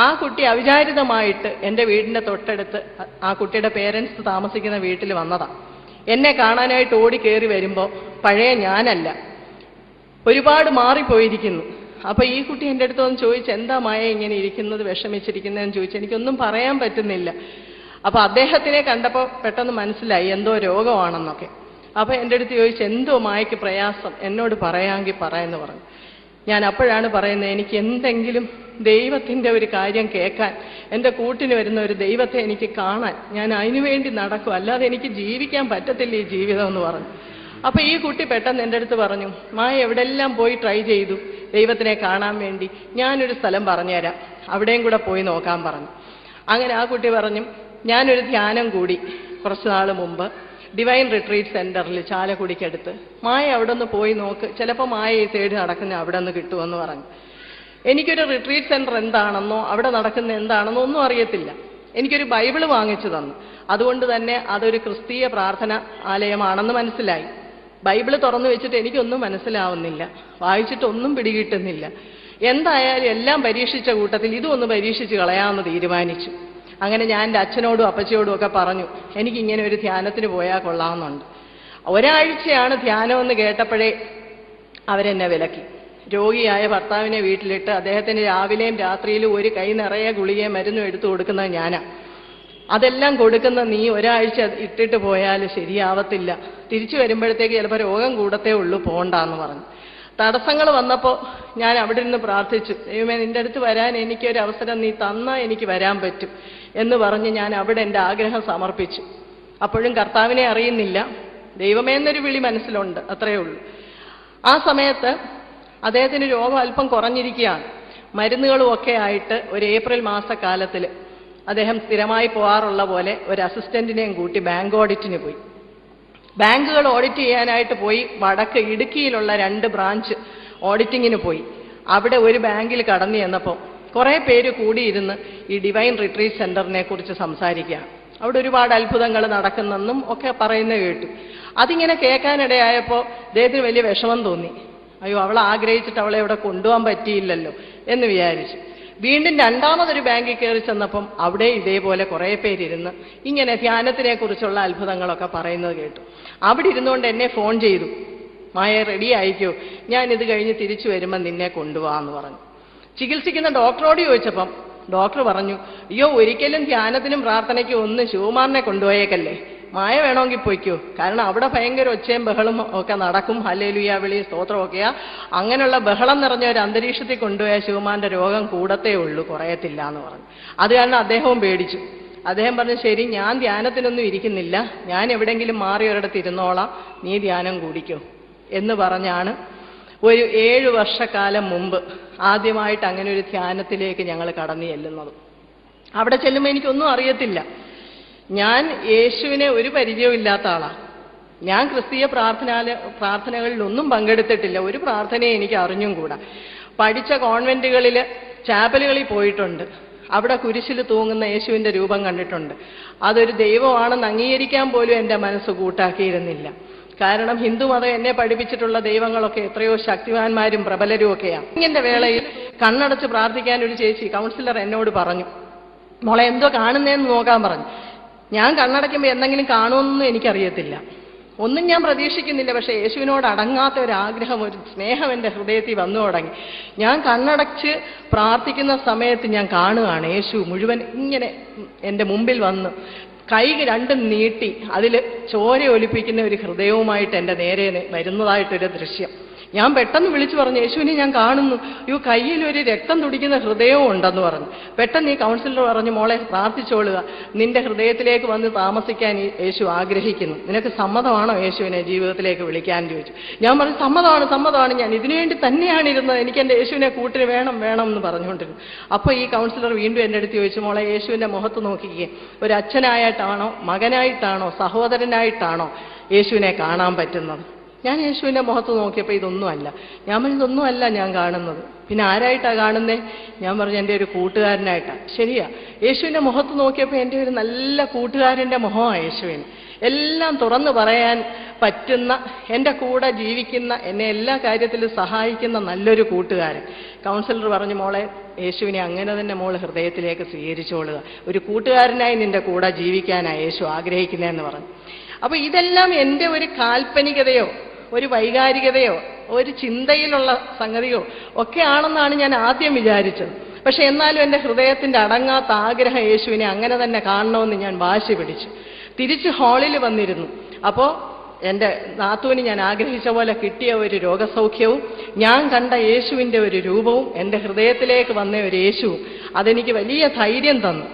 ആ കുട്ടി അവിചാരിതമായിട്ട് എൻ്റെ വീടിൻ്റെ തൊട്ടടുത്ത് ആ കുട്ടിയുടെ പേരൻസ് താമസിക്കുന്ന വീട്ടിൽ വന്നതാണ്. എന്നെ കാണാനായിട്ട് ഓടി കയറി വരുമ്പോൾ പഴയ ഞാനല്ല, ഒരുപാട് മാറിപ്പോയിരിക്കുന്നു. അപ്പോൾ ഈ കുട്ടി എൻ്റെ അടുത്ത് വന്ന് ചോദിച്ചു, എന്താ മായ ഇങ്ങനെ ഇരിക്കുന്നത്, വിഷമിച്ചിരിക്കുന്നതെന്ന് ചോദിച്ചു. എനിക്കൊന്നും പറയാൻ പറ്റുന്നില്ല. അപ്പോൾ അദ്ദേഹത്തിനെ കണ്ടപ്പോൾ പെട്ടെന്ന് മനസ്സിലായി എന്തോ രോഗമാണെന്നൊക്കെ. അപ്പോൾ എൻ്റെ അടുത്ത് ചോദിച്ചു, എന്തോ മായയ്ക്ക് പ്രയാസം, എന്നോട് പറയാമെങ്കിൽ പറയാമെന്ന് പറഞ്ഞു. ഞാൻ അപ്പോഴാണ് പറയുന്നത്, എനിക്ക് എന്തെങ്കിലും ദൈവത്തിൻ്റെ ഒരു കാര്യം കേൾക്കാൻ, എൻ്റെ കൂട്ടിന് വരുന്ന ഒരു ദൈവത്തെ എനിക്ക് കാണാൻ, ഞാൻ അതിനുവേണ്ടി നടക്കും, അല്ലാതെ എനിക്ക് ജീവിക്കാൻ പറ്റത്തില്ല ഈ ജീവിതം എന്ന് പറഞ്ഞു. അപ്പോൾ ഈ കുട്ടി പെട്ടെന്ന് എൻ്റെ അടുത്ത് പറഞ്ഞു, മായ എവിടെല്ലാം പോയി ട്രൈ ചെയ്തു ദൈവത്തിനെ കാണാൻ വേണ്ടി, ഞാനൊരു സ്ഥലം പറഞ്ഞുതരാം, അവിടെയും കൂടെ പോയി നോക്കാൻ പറഞ്ഞു. അങ്ങനെ ആ കുട്ടി പറഞ്ഞു, ഞാനൊരു ധ്യാനം കൂടി കുറച്ച് നാൾ മുമ്പ് ഡിവൈൻ റിട്രീറ്റ് സെൻറ്ററിൽ ചാലക്കുടിക്കടുത്ത്, മായ അവിടെ ഒന്ന് പോയി നോക്ക്, ചിലപ്പോൾ മായ ഈ സൈഡ് നടക്കുന്ന അവിടെ നിന്ന് കിട്ടുമെന്ന് പറഞ്ഞു. എനിക്കൊരു റിട്രീറ്റ് സെൻറ്റർ എന്താണെന്നോ അവിടെ നടക്കുന്ന എന്താണെന്നോ ഒന്നും അറിയത്തില്ല. എനിക്കൊരു ബൈബിള് വാങ്ങിച്ചു തന്നു. അതുകൊണ്ട് തന്നെ അതൊരു ക്രിസ്തീയ പ്രാർത്ഥന ആലയമാണെന്ന് മനസ്സിലായി. ബൈബിള് തുറന്നു വെച്ചിട്ട് എനിക്കൊന്നും മനസ്സിലാവുന്നില്ല, വായിച്ചിട്ടൊന്നും പിടികിട്ടുന്നില്ല. എന്തായാലും എല്ലാം പരീക്ഷിച്ച കൂട്ടത്തിൽ ഇതും ഒന്ന് പരീക്ഷിച്ച് കളയാമെന്ന് തീരുമാനിച്ചു. അങ്ങനെ ഞാൻ എൻ്റെ അച്ഛനോടും അപ്പച്ചിയോടും ഒക്കെ പറഞ്ഞു, എനിക്കിങ്ങനെ ഒരു ധ്യാനത്തിന് പോയാൽ കൊള്ളാമെന്നുണ്ട്. ഒരാഴ്ചയാണ് ധ്യാനമെന്ന് കേട്ടപ്പോഴേ അവരെന്നെ വിലക്കി. രോഗിയായ ഭർത്താവിനെ വീട്ടിലിട്ട് അദ്ദേഹത്തിന് രാവിലെയും രാത്രിയിലും ഒരു കൈ നിറയെ ഗുളികയും മരുന്നും എടുത്തു കൊടുക്കുന്നത് ഞാനാ. അതെല്ലാം കൊടുക്കുന്ന നീ ഒരാഴ്ച ഇട്ടിട്ട് പോയാൽ ശരിയാവത്തില്ല, തിരിച്ചു വരുമ്പോഴത്തേക്ക് ചിലപ്പോൾ രോഗം കൂടത്തേ ഉള്ളൂ, പോകണ്ടെന്ന് പറഞ്ഞു. തടസ്സങ്ങൾ വന്നപ്പോൾ ഞാൻ അവിടെ നിന്ന് പ്രാർത്ഥിച്ചു, ദൈവമേ നിൻ്റെ അടുത്ത് വരാൻ എനിക്കൊരു അവസരം നീ തന്നാൽ എനിക്ക് വരാൻ പറ്റും എന്ന് പറഞ്ഞ് ഞാൻ അവിടെ എൻ്റെ ആഗ്രഹം സമർപ്പിച്ചു. അപ്പോഴും കർത്താവിനെ അറിയുന്നില്ല, ദൈവമേ എന്നൊരു വിളി മനസ്സിലുണ്ട്, അത്രയേ ഉള്ളൂ. ആ സമയത്ത് അദ്ദേഹത്തിന് രോഗം അല്പം കുറഞ്ഞിരിക്കുകയാണ്. മരുന്നുകളും ഒക്കെ ആയിട്ട് ഒരു ഏപ്രിൽ മാസക്കാലത്തിൽ അദ്ദേഹം സ്ഥിരമായി പോകാറുള്ള പോലെ ഒരു അസിസ്റ്റന്റിനെയും കൂട്ടി ബാങ്ക് ഓഡിറ്റിന് പോയി. ബാങ്കുകൾ ഓഡിറ്റ് ചെയ്യാനായിട്ട് പോയി. വടക്ക് ഇടുക്കിയിലുള്ള 2 ബ്രാഞ്ച് ഓഡിറ്റിങ്ങിന് പോയി. അവിടെ ഒരു ബാങ്കിൽ കടന്നു ചെന്നപ്പോൾ കുറേ പേര് കൂടിയിരുന്ന് ഈ ഡിവൈൻ റിട്രീറ്റ് സെന്ററിനെ കുറിച്ച് സംസാരിക്കുകയാണ്. അവിടെ ഒരുപാട് അത്ഭുതങ്ങൾ നടക്കുന്നെന്നും ഒക്കെ പറയുന്നത് കേട്ടു. അതിങ്ങനെ കേൾക്കാനിടയായപ്പോൾ അദ്ദേഹത്തിന് വലിയ വിഷമം തോന്നി. അയ്യോ, അവളെ ആഗ്രഹിച്ചിട്ട് അവളെ ഇവിടെ കൊണ്ടുപോകാൻ പറ്റിയില്ലല്ലോ എന്ന് വിചാരിച്ചു. വീണ്ടും രണ്ടാമതൊരു ബാങ്കിൽ കയറി ചെന്നപ്പം അവിടെ ഇതേപോലെ കുറേ പേരിരുന്ന് ഇങ്ങനെ ധ്യാനത്തിനെ കുറിച്ചുള്ള അത്ഭുതങ്ങളൊക്കെ പറയുന്നത് കേട്ടു. അവിടെ ഇരുന്നുകൊണ്ട് എന്നെ ഫോൺ ചെയ്തു, മായ റെഡി ആയിക്കോ, ഞാനിത് കഴിഞ്ഞ് തിരിച്ചു വരുമ്പോൾ നിന്നെ കൊണ്ടുപോകാമെന്ന് പറഞ്ഞു. ചികിത്സിക്കുന്ന ഡോക്ടറോട് ചോദിച്ചപ്പം ഡോക്ടർ പറഞ്ഞു, അയ്യോ ഒരിക്കലും ധ്യാനത്തിനും പ്രാർത്ഥനയ്ക്കും ഒന്നും ശിവകുമാറിനെ കൊണ്ടുപോയേക്കല്ലേ, മായ വേണമെങ്കിൽ പോയിക്കോ, കാരണം അവിടെ ഭയങ്കര ഒച്ചയും ബഹളം ഒക്കെ നടക്കും, ഹല്ലേലൂയ വിളി സ്തോത്രമൊക്കെയാ. അങ്ങനെയുള്ള ബഹളം നിറഞ്ഞ ഒരു അന്തരീക്ഷത്തിൽ കൊണ്ടുപോയാൽ ശിവകുമാറിന്റെ രോഗം കൂടത്തേ ഉള്ളൂ, കുറയത്തില്ല എന്ന് പറഞ്ഞു. അത് കാരണം അദ്ദേഹവും പേടിച്ചു. അദ്ദേഹം പറഞ്ഞു, ശരി, ഞാൻ ധ്യാനത്തിനൊന്നും ഇരിക്കുന്നില്ല, ഞാൻ എവിടെയെങ്കിലും മാറി ഒരിടത്ത് ഇരുന്നോളാം, നീ ധ്യാനം കൂടിക്കോ എന്ന് പറഞ്ഞാണ് ഒരു 7 വർഷക്കാലം മുമ്പ് ആദ്യമായിട്ട് അങ്ങനെ ഒരു ധ്യാനത്തിലേക്ക് ഞങ്ങൾ കടന്നു ചെല്ലുന്നത്. അവിടെ ചെല്ലുമ്പോൾ എനിക്കൊന്നും അറിയത്തില്ല. ഞാൻ യേശുവിനെ ഒരു പരിചയവും ഇല്ലാത്ത ആളാണ്. ഞാൻ ക്രിസ്തീയ പ്രാർത്ഥനകളിലൊന്നും പങ്കെടുത്തിട്ടില്ല, ഒരു പ്രാർത്ഥനയെ എനിക്ക് അറിഞ്ഞും കൂടാ. പഠിച്ച കോൺവെന്റുകളിൽ ചാപ്പലുകളിൽ പോയിട്ടുണ്ട്, അവിടെ കുരിശിൽ തൂങ്ങുന്ന യേശുവിൻ്റെ രൂപം കണ്ടിട്ടുണ്ട്. അതൊരു ദൈവമാണെന്ന് അംഗീകരിക്കാൻ പോലും എൻ്റെ മനസ്സ് കൂട്ടാക്കിയിരുന്നില്ല. കാരണം ഹിന്ദു മതം എന്നെ പഠിപ്പിച്ചിട്ടുള്ള ദൈവങ്ങളൊക്കെ എത്രയോ ശക്തിവാന്മാരും പ്രബലരും ഒക്കെയാണ്. ഇങ്ങനെ വേളയിൽ കണ്ണടച്ച് പ്രാർത്ഥിക്കാൻ ഒരു ചേച്ചി കൗൺസിലർ എന്നോട് പറഞ്ഞു, മോളെ എന്തോ കാണുന്നതെന്ന് നോക്കാൻ പറഞ്ഞു. ഞാൻ കണ്ണടയ്ക്കുമ്പോൾ എന്തെങ്കിലും കാണുമെന്നൊന്നും എനിക്കറിയത്തില്ല, ഒന്നും ഞാൻ പ്രതീക്ഷിക്കുന്നില്ല. പക്ഷേ യേശുവിനോട് അടങ്ങാത്ത ഒരു ആഗ്രഹം, ഒരു സ്നേഹം എൻ്റെ ഹൃദയത്തിൽ വന്നു തുടങ്ങി. ഞാൻ കണ്ണടച്ച് പ്രാർത്ഥിക്കുന്ന സമയത്ത് ഞാൻ കാണുകയാണ് യേശു മുഴുവൻ ഇങ്ങനെ എൻ്റെ മുമ്പിൽ വന്ന് കൈ രണ്ടും നീട്ടി അതിൽ ചോര ഒലിപ്പിക്കുന്ന ഒരു ഹൃദയവുമായിട്ട് എൻ്റെ നേരെ വരുന്നതായിട്ടൊരു ദൃശ്യം. ഞാൻ പെട്ടെന്ന് വിളിച്ചു പറഞ്ഞു, യേശുവിനെ ഞാൻ കാണുന്നു, അയ്യോ കയ്യിൽ ഒരു രക്തം തുടിക്കുന്ന ഹൃദയവും ഉണ്ടെന്ന് പറഞ്ഞു. പെട്ടെന്ന് ഈ കൗൺസിലർ പറഞ്ഞു, മോളെ പ്രാർത്ഥിച്ചോളുക, നിന്റെ ഹൃദയത്തിലേക്ക് വന്ന് താമസിക്കാൻ യേശു ആഗ്രഹിക്കുന്നു, നിനക്ക് സമ്മതമാണോ യേശുവിനെ ജീവിതത്തിലേക്ക് വിളിക്കാൻ ചോദിച്ചു. ഞാൻ പറഞ്ഞു, സമ്മതമാണ്, ഞാൻ ഇതിനുവേണ്ടി തന്നെയാണ് ഇരുന്നത്, എനിക്ക് എൻ്റെ യേശുവിനെ കൂട്ടിന് വേണം എന്ന് പറഞ്ഞുകൊണ്ടിരുന്നു. അപ്പോൾ ഈ കൗൺസിലർ വീണ്ടും എൻ്റെ അടുത്ത് ചോദിച്ചു, മോളെ യേശുവിൻ്റെ മുഖത്ത് നോക്കിക്കേ, ഒരു അച്ഛനായിട്ടാണോ മകനായിട്ടാണോ സഹോദരനായിട്ടാണോ യേശുവിനെ കാണാൻ പറ്റുന്നത്? ഞാൻ യേശുവിൻ്റെ മുഖത്ത് നോക്കിയപ്പോൾ ഇതൊന്നുമല്ല. ഞാൻ പറഞ്ഞു, ഇതൊന്നുമല്ല ഞാൻ കാണുന്നത്, പിന്നെ ആരായിട്ടാണ് കാണുന്നേ? ഞാൻ പറഞ്ഞു, എൻ്റെ ഒരു കൂട്ടുകാരനായിട്ടാണ്. ശരിയാ, യേശുവിൻ്റെ മുഖത്ത് നോക്കിയപ്പോൾ എൻ്റെ ഒരു നല്ല കൂട്ടുകാരൻ്റെ മുഖമാണ് യേശുവിന്. എല്ലാം തുറന്നു പറയാൻ പറ്റുന്ന, എൻ്റെ കൂടെ ജീവിക്കുന്ന, എന്നെ എല്ലാ കാര്യത്തിലും സഹായിക്കുന്ന നല്ലൊരു കൂട്ടുകാരൻ. കൗൺസിലർ പറഞ്ഞു, മോളെ യേശുവിനെ അങ്ങനെ തന്നെ മോൾ ഹൃദയത്തിലേക്ക് സ്വീകരിച്ചോളുക, ഒരു കൂട്ടുകാരനായി നിൻ്റെ കൂടെ ജീവിക്കാനാണ് യേശു ആഗ്രഹിക്കുന്നതെന്ന് പറഞ്ഞു. അപ്പോൾ ഇതെല്ലാം എൻ്റെ ഒരു കാൽപ്പനികതയോ ഒരു വൈകാരികതയോ ഒരു ചിന്തയിലുള്ള സംഗതിയോ ഒക്കെ ആണെന്നാണ് ഞാൻ ആദ്യം വിചാരിച്ചത്. പക്ഷെ എന്നാലും എൻ്റെ ഹൃദയത്തിൻ്റെ അടങ്ങാത്ത ആഗ്രഹം യേശുവിനെ അങ്ങനെ തന്നെ കാണണമെന്ന് ഞാൻ വാശി പിടിച്ചു. തിരിച്ച് ഹാളിൽ വന്നിരുന്നു. അപ്പോൾ എൻ്റെ നാത്തൂന് ഞാൻ ആഗ്രഹിച്ച പോലെ കിട്ടിയ ഒരു രോഗസൗഖ്യവും ഞാൻ കണ്ട യേശുവിൻ്റെ ഒരു രൂപവും എൻ്റെ ഹൃദയത്തിലേക്ക് വന്ന ഒരു യേശുവും അതെനിക്ക് വലിയ ധൈര്യം തന്നു.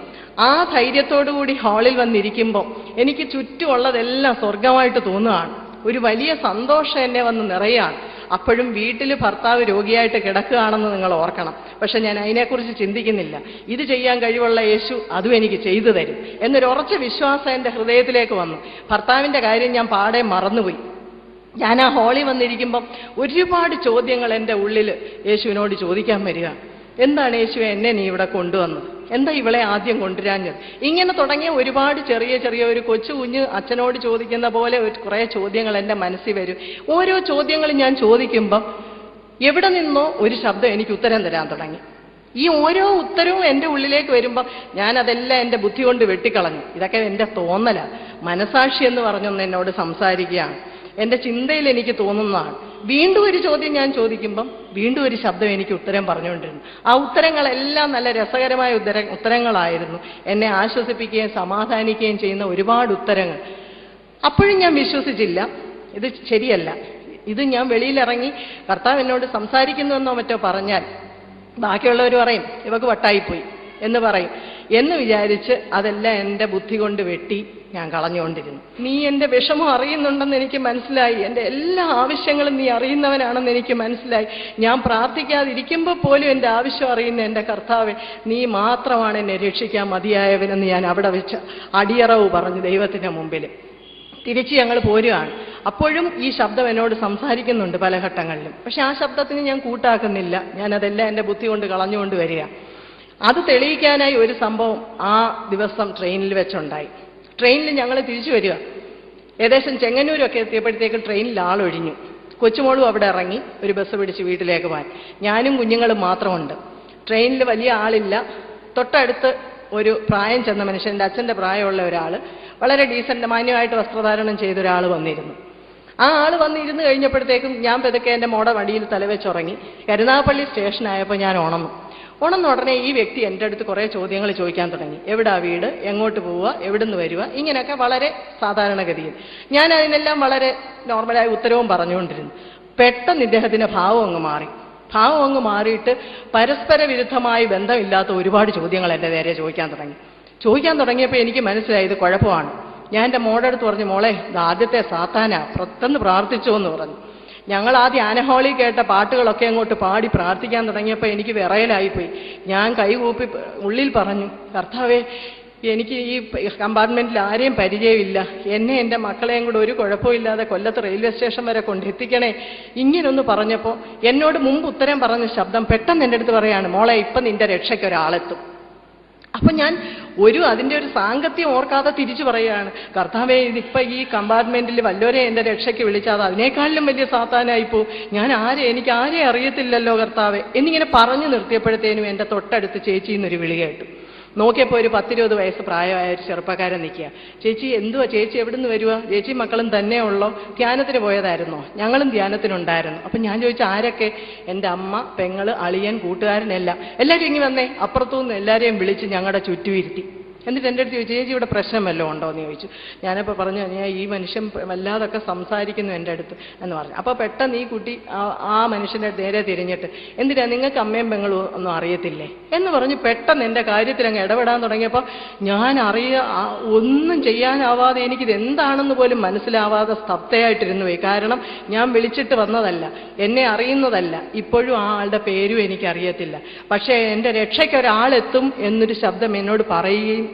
ആ ധൈര്യത്തോടുകൂടി ഹാളിൽ വന്നിരിക്കുമ്പോൾ എനിക്ക് ചുറ്റുമുള്ളതെല്ലാം സ്വർഗമായിട്ട് തോന്നുകയാണ്. ഒരു വലിയ സന്തോഷം എന്നെ വന്ന് നിറയാണ്. അപ്പോഴും വീട്ടിൽ ഭർത്താവ് രോഗിയായിട്ട് കിടക്കുകയാണെന്ന് നിങ്ങൾ ഓർക്കണം. പക്ഷെ ഞാൻ അതിനെക്കുറിച്ച് ചിന്തിക്കുന്നില്ല. ഇത് ചെയ്യാൻ കഴിവുള്ള യേശു അതും എനിക്ക് ചെയ്തു തരും എന്നൊരു ഉറച്ച വിശ്വാസം എൻ്റെ ഹൃദയത്തിലേക്ക് വന്നു. ഭർത്താവിൻ്റെ കാര്യം ഞാൻ പാടെ മറന്നുപോയി. ഞാൻ ആ ഹാളിൽ വന്നിരിക്കുമ്പം ഒരുപാട് ചോദ്യങ്ങൾ എൻ്റെ ഉള്ളിൽ യേശുവിനോട് ചോദിക്കാൻ വരിക. എന്താണ് യേശുവെ എന്നെ നീ ഇവിടെ കൊണ്ടുവന്നത്? എന്താ ഇവളെ ആദ്യം കൊണ്ടുവരാഞ്ഞത്? ഇങ്ങനെ തുടങ്ങിയ ഒരുപാട് ചെറിയ ഒരു കൊച്ചു കുഞ്ഞ് അച്ഛനോട് ചോദിക്കുന്ന പോലെ കുറേ ചോദ്യങ്ങൾ എൻ്റെ മനസ്സിൽ വരും. ഓരോ ചോദ്യങ്ങളും ഞാൻ ചോദിക്കുമ്പം എവിടെ നിന്നോ ഒരു ശബ്ദം എനിക്ക് ഉത്തരം തരാൻ തുടങ്ങി. ഈ ഓരോ ഉത്തരവും എൻ്റെ ഉള്ളിലേക്ക് വരുമ്പോൾ ഞാനതെല്ലാം എൻ്റെ ബുദ്ധി കൊണ്ട് വെട്ടിക്കളഞ്ഞു. ഇതൊക്കെ എൻ്റെ തോന്നലാണ്. മനസാക്ഷി എന്ന് പറഞ്ഞൊന്ന് എന്നോട് സംസാരിക്കുകയാണ്. എൻ്റെ ചിന്തയിൽ എനിക്ക് തോന്നുന്നതാണ്. വീണ്ടും ഒരു ചോദ്യം ഞാൻ ചോദിക്കുമ്പം വീണ്ടും ഒരു ശബ്ദം എനിക്ക് ഉത്തരം പറഞ്ഞുകൊണ്ടിരുന്നു. ആ ഉത്തരങ്ങളെല്ലാം നല്ല രസകരമായ ഉത്തരങ്ങളായിരുന്നു. എന്നെ ആശ്വസിപ്പിക്കുകയും സമാധാനിക്കുകയും ചെയ്യുന്ന ഒരുപാട് ഉത്തരങ്ങൾ. അപ്പോഴും ഞാൻ വിശ്വസിച്ചില്ല, ഇത് ശരിയല്ല, ഇത് ഞാൻ വെളിയിലിറങ്ങി കർത്താവ് എന്നോട് സംസാരിക്കുന്നുവെന്നോ മറ്റോ പറഞ്ഞാൽ ബാക്കിയുള്ളവർ പറയും ഇവക്ക് വട്ടായിപ്പോയി എന്ന് പറയും എന്ന് വിചാരിച്ച് അതെല്ലാം എൻ്റെ ബുദ്ധി കൊണ്ട് വെട്ടി ഞാൻ കളഞ്ഞുകൊണ്ടിരുന്നു. നീ എൻ്റെ വിഷമം അറിയുന്നുണ്ടെന്ന് എനിക്ക് മനസ്സിലായി. എൻ്റെ എല്ലാ ആവശ്യങ്ങളും നീ അറിയുന്നവനാണെന്ന് എനിക്ക് മനസ്സിലായി. ഞാൻ പ്രാർത്ഥിക്കാതിരിക്കുമ്പോൾ പോലും എൻ്റെ ആവശ്യം അറിയുന്ന എൻ്റെ കർത്താവെ, നീ മാത്രമാണ് എന്നെ രക്ഷിക്കാൻ മതിയായവനെന്ന് ഞാൻ അവിടെ വെച്ച് അടിയറവ് പറഞ്ഞു ദൈവത്തിൻ്റെ മുമ്പിൽ. തിരിച്ച് ഞങ്ങൾ പോരുകയാണ്. അപ്പോഴും ഈ ശബ്ദം എന്നോട് സംസാരിക്കുന്നുണ്ട് പല ഘട്ടങ്ങളിലും. പക്ഷെ ആ ശബ്ദത്തിന് ഞാൻ കൂട്ടാക്കുന്നില്ല. ഞാനതെല്ലാം എൻ്റെ ബുദ്ധി കൊണ്ട് കളഞ്ഞുകൊണ്ട് വരിക. അത് തെളിയിക്കാനായി ഒരു സംഭവം ആ ദിവസം ട്രെയിനിൽ വെച്ചുണ്ടായി. ട്രെയിനിൽ ഞങ്ങൾ തിരിച്ചു വരിക, ഏകദേശം ചെങ്ങന്നൂരൊക്കെ എത്തിയപ്പോഴത്തേക്ക് ട്രെയിനിൽ ആളൊഴിഞ്ഞു. കൊച്ചുമോളും അവിടെ ഇറങ്ങി ഒരു ബസ് പിടിച്ച് വീട്ടിലേക്ക് പോകാൻ. ഞാനും കുഞ്ഞുങ്ങളും മാത്രമുണ്ട്. ട്രെയിനിൽ വലിയ ആളില്ല. തൊട്ടടുത്ത് ഒരു പ്രായം ചെന്ന മനുഷ്യൻ, എൻ്റെ അച്ഛൻ്റെ പ്രായമുള്ള ഒരാൾ, വളരെ ഡീസൻ്റ് മാന്യമായിട്ട് വസ്ത്രധാരണം ചെയ്ത ഒരാൾ വന്നിരുന്നു. ആ ആൾ വന്നിരുന്ന് കഴിഞ്ഞപ്പോഴത്തേക്കും ഞാൻ പതുക്കെ എൻ്റെ മോടെ വടിയിൽ തലവെച്ചുറങ്ങി. കരുനാഗപ്പള്ളി സ്റ്റേഷനായപ്പോൾ ഞാൻ ഉണർന്ന ഉടനെ ഈ വ്യക്തി എൻ്റെ അടുത്ത് കുറേ ചോദ്യങ്ങൾ ചോദിക്കാൻ തുടങ്ങി. എവിടാ വീട്, എങ്ങോട്ട് പോവുക, എവിടുന്ന് വരിക, ഇങ്ങനെയൊക്കെ വളരെ സാധാരണഗതിയിൽ. ഞാൻ അതിനെല്ലാം വളരെ നോർമലായ ഉത്തരവും പറഞ്ഞുകൊണ്ടിരുന്നു. പെട്ടെന്ന് ഇദ്ദേഹത്തിൻ്റെ ഭാവം അങ്ങ് മാറിയിട്ട് പരസ്പര വിരുദ്ധമായി ബന്ധമില്ലാത്ത ഒരുപാട് ചോദ്യങ്ങൾ എൻ്റെ നേരെ ചോദിക്കാൻ തുടങ്ങിയപ്പോൾ എനിക്ക് മനസ്സിലായി ഇത് കുഴപ്പമാണ്. ഞാൻ എൻ്റെ മോടെ അടുത്ത് പറഞ്ഞു, മോളെ ഇത് ആദ്യത്തെ സാത്താനാ, പെട്ടെന്ന് പ്രാർത്ഥിച്ചോ എന്ന് പറഞ്ഞു. ഞങ്ങൾ ആദ്യം ആനഹോളി കേട്ട പാട്ടുകളൊക്കെ അങ്ങോട്ട് പാടി പ്രാർത്ഥിക്കാൻ തുടങ്ങിയപ്പോൾ എനിക്ക് വിറയലായിപ്പോയി. ഞാൻ കൈകൂപ്പി ഉള്ളിൽ പറഞ്ഞു, കർത്താവേ, എനിക്ക് ഈ കമ്പാർട്ട്മെൻറ്റിൽ ആരെയും പരിചയമില്ല, എന്നെ എൻ്റെ മക്കളെയും കൂടെ ഒരു കുഴപ്പമില്ലാതെ കൊല്ലത്ത് റെയിൽവേ സ്റ്റേഷൻ വരെ കൊണ്ടെത്തിക്കണേ. ഇങ്ങനൊന്ന് പറഞ്ഞപ്പോൾ എന്നോട് മുമ്പ് ഉത്തരം പറഞ്ഞ ശബ്ദം പെട്ടെന്ന് എൻ്റെ അടുത്ത് പറയാണ്, മോളെ ഇപ്പം നിൻ്റെ രക്ഷയ്ക്ക് ഒരാളെത്തും. അപ്പം ഞാൻ അതിൻ്റെ ഒരു സാങ്കത്യം ഓർക്കാതെ തിരിച്ചു പറയുകയാണ്, കർത്താവേ, ഇതിപ്പോൾ ഈ കമ്പാർട്ട്മെൻറ്റിൽ വല്ലോരെ എൻ്റെ രക്ഷയ്ക്ക് വിളിച്ചാൽ അതിനേക്കാളിലും വലിയ സാത്താനായിപ്പോ, എനിക്ക് ആരെ അറിയത്തില്ലല്ലോ കർത്താവേ എന്നിങ്ങനെ പറഞ്ഞു നിർത്തിയപ്പോഴത്തേനും എൻ്റെ തൊട്ടടുത്ത് ചേച്ചിന്നൊരു വിളി കേട്ടു. നോക്കിയപ്പോൾ ഒരു 10-20 വയസ്സ് പ്രായമായ ഒരു ചെറുപ്പക്കാരൻ നിൽക്കുക. ചേച്ചി എന്തുവാ, ചേച്ചി എവിടുന്ന് വരുക, ചേച്ചി മക്കളും തന്നെ ഉള്ളോ, ധ്യാനത്തിന് പോയതായിരുന്നോ? ഞങ്ങളും ധ്യാനത്തിനുണ്ടായിരുന്നു. അപ്പം ഞാൻ ചോദിച്ചു, ആരൊക്കെ? എൻ്റെ അമ്മ, പെങ്ങള്, അളിയൻ, കൂട്ടുകാരനെല്ലാം. എല്ലാവരും ഇങ്ങനെ വന്നേ. അപ്പുറത്തുനിന്ന് എല്ലാവരെയും വിളിച്ച് ഞങ്ങളുടെ ചുറ്റുമിരുത്തി. എന്നിട്ട് എൻ്റെ അടുത്ത് ചോദിച്ചു, ചേച്ചി ഇവിടെ പ്രശ്നം വല്ലതും ഉണ്ടോ എന്ന് ചോദിച്ചു. ഞാനപ്പോൾ പറഞ്ഞു, ഞാൻ ഈ മനുഷ്യൻ വല്ലാതൊക്കെ സംസാരിക്കുന്നു എൻ്റെ അടുത്ത് എന്ന് പറഞ്ഞു. അപ്പോൾ പെട്ടെന്ന് ഈ കുട്ടി ആ മനുഷ്യൻ്റെ നേരെ തിരിഞ്ഞിട്ട്, എന്തിനാ നിങ്ങൾക്ക് അമ്മയും പെങ്ങളും ഒന്നും അറിയത്തില്ലേ എന്ന് പറഞ്ഞ് പെട്ടെന്ന് എൻ്റെ കാര്യത്തിൽ അങ്ങ് ഇടപെടാൻ തുടങ്ങിയപ്പോൾ ഞാൻ ഒന്നും ചെയ്യാനാവാതെ, എനിക്കിത് എന്താണെന്ന് പോലും മനസ്സിലാവാതെ സ്തബ്ധയായിട്ടിരുന്നു പോയി. കാരണം ഞാൻ വിളിച്ചിട്ട് വന്നതല്ല, എന്നെ അറിയുന്നതല്ല, ഇപ്പോഴും ആ ആളുടെ പേരും എനിക്കറിയത്തില്ല. പക്ഷേ എൻ്റെ രക്ഷയ്ക്ക് ഒരാളെത്തും എന്നൊരു ശബ്ദം എന്നോട് പറയുകയും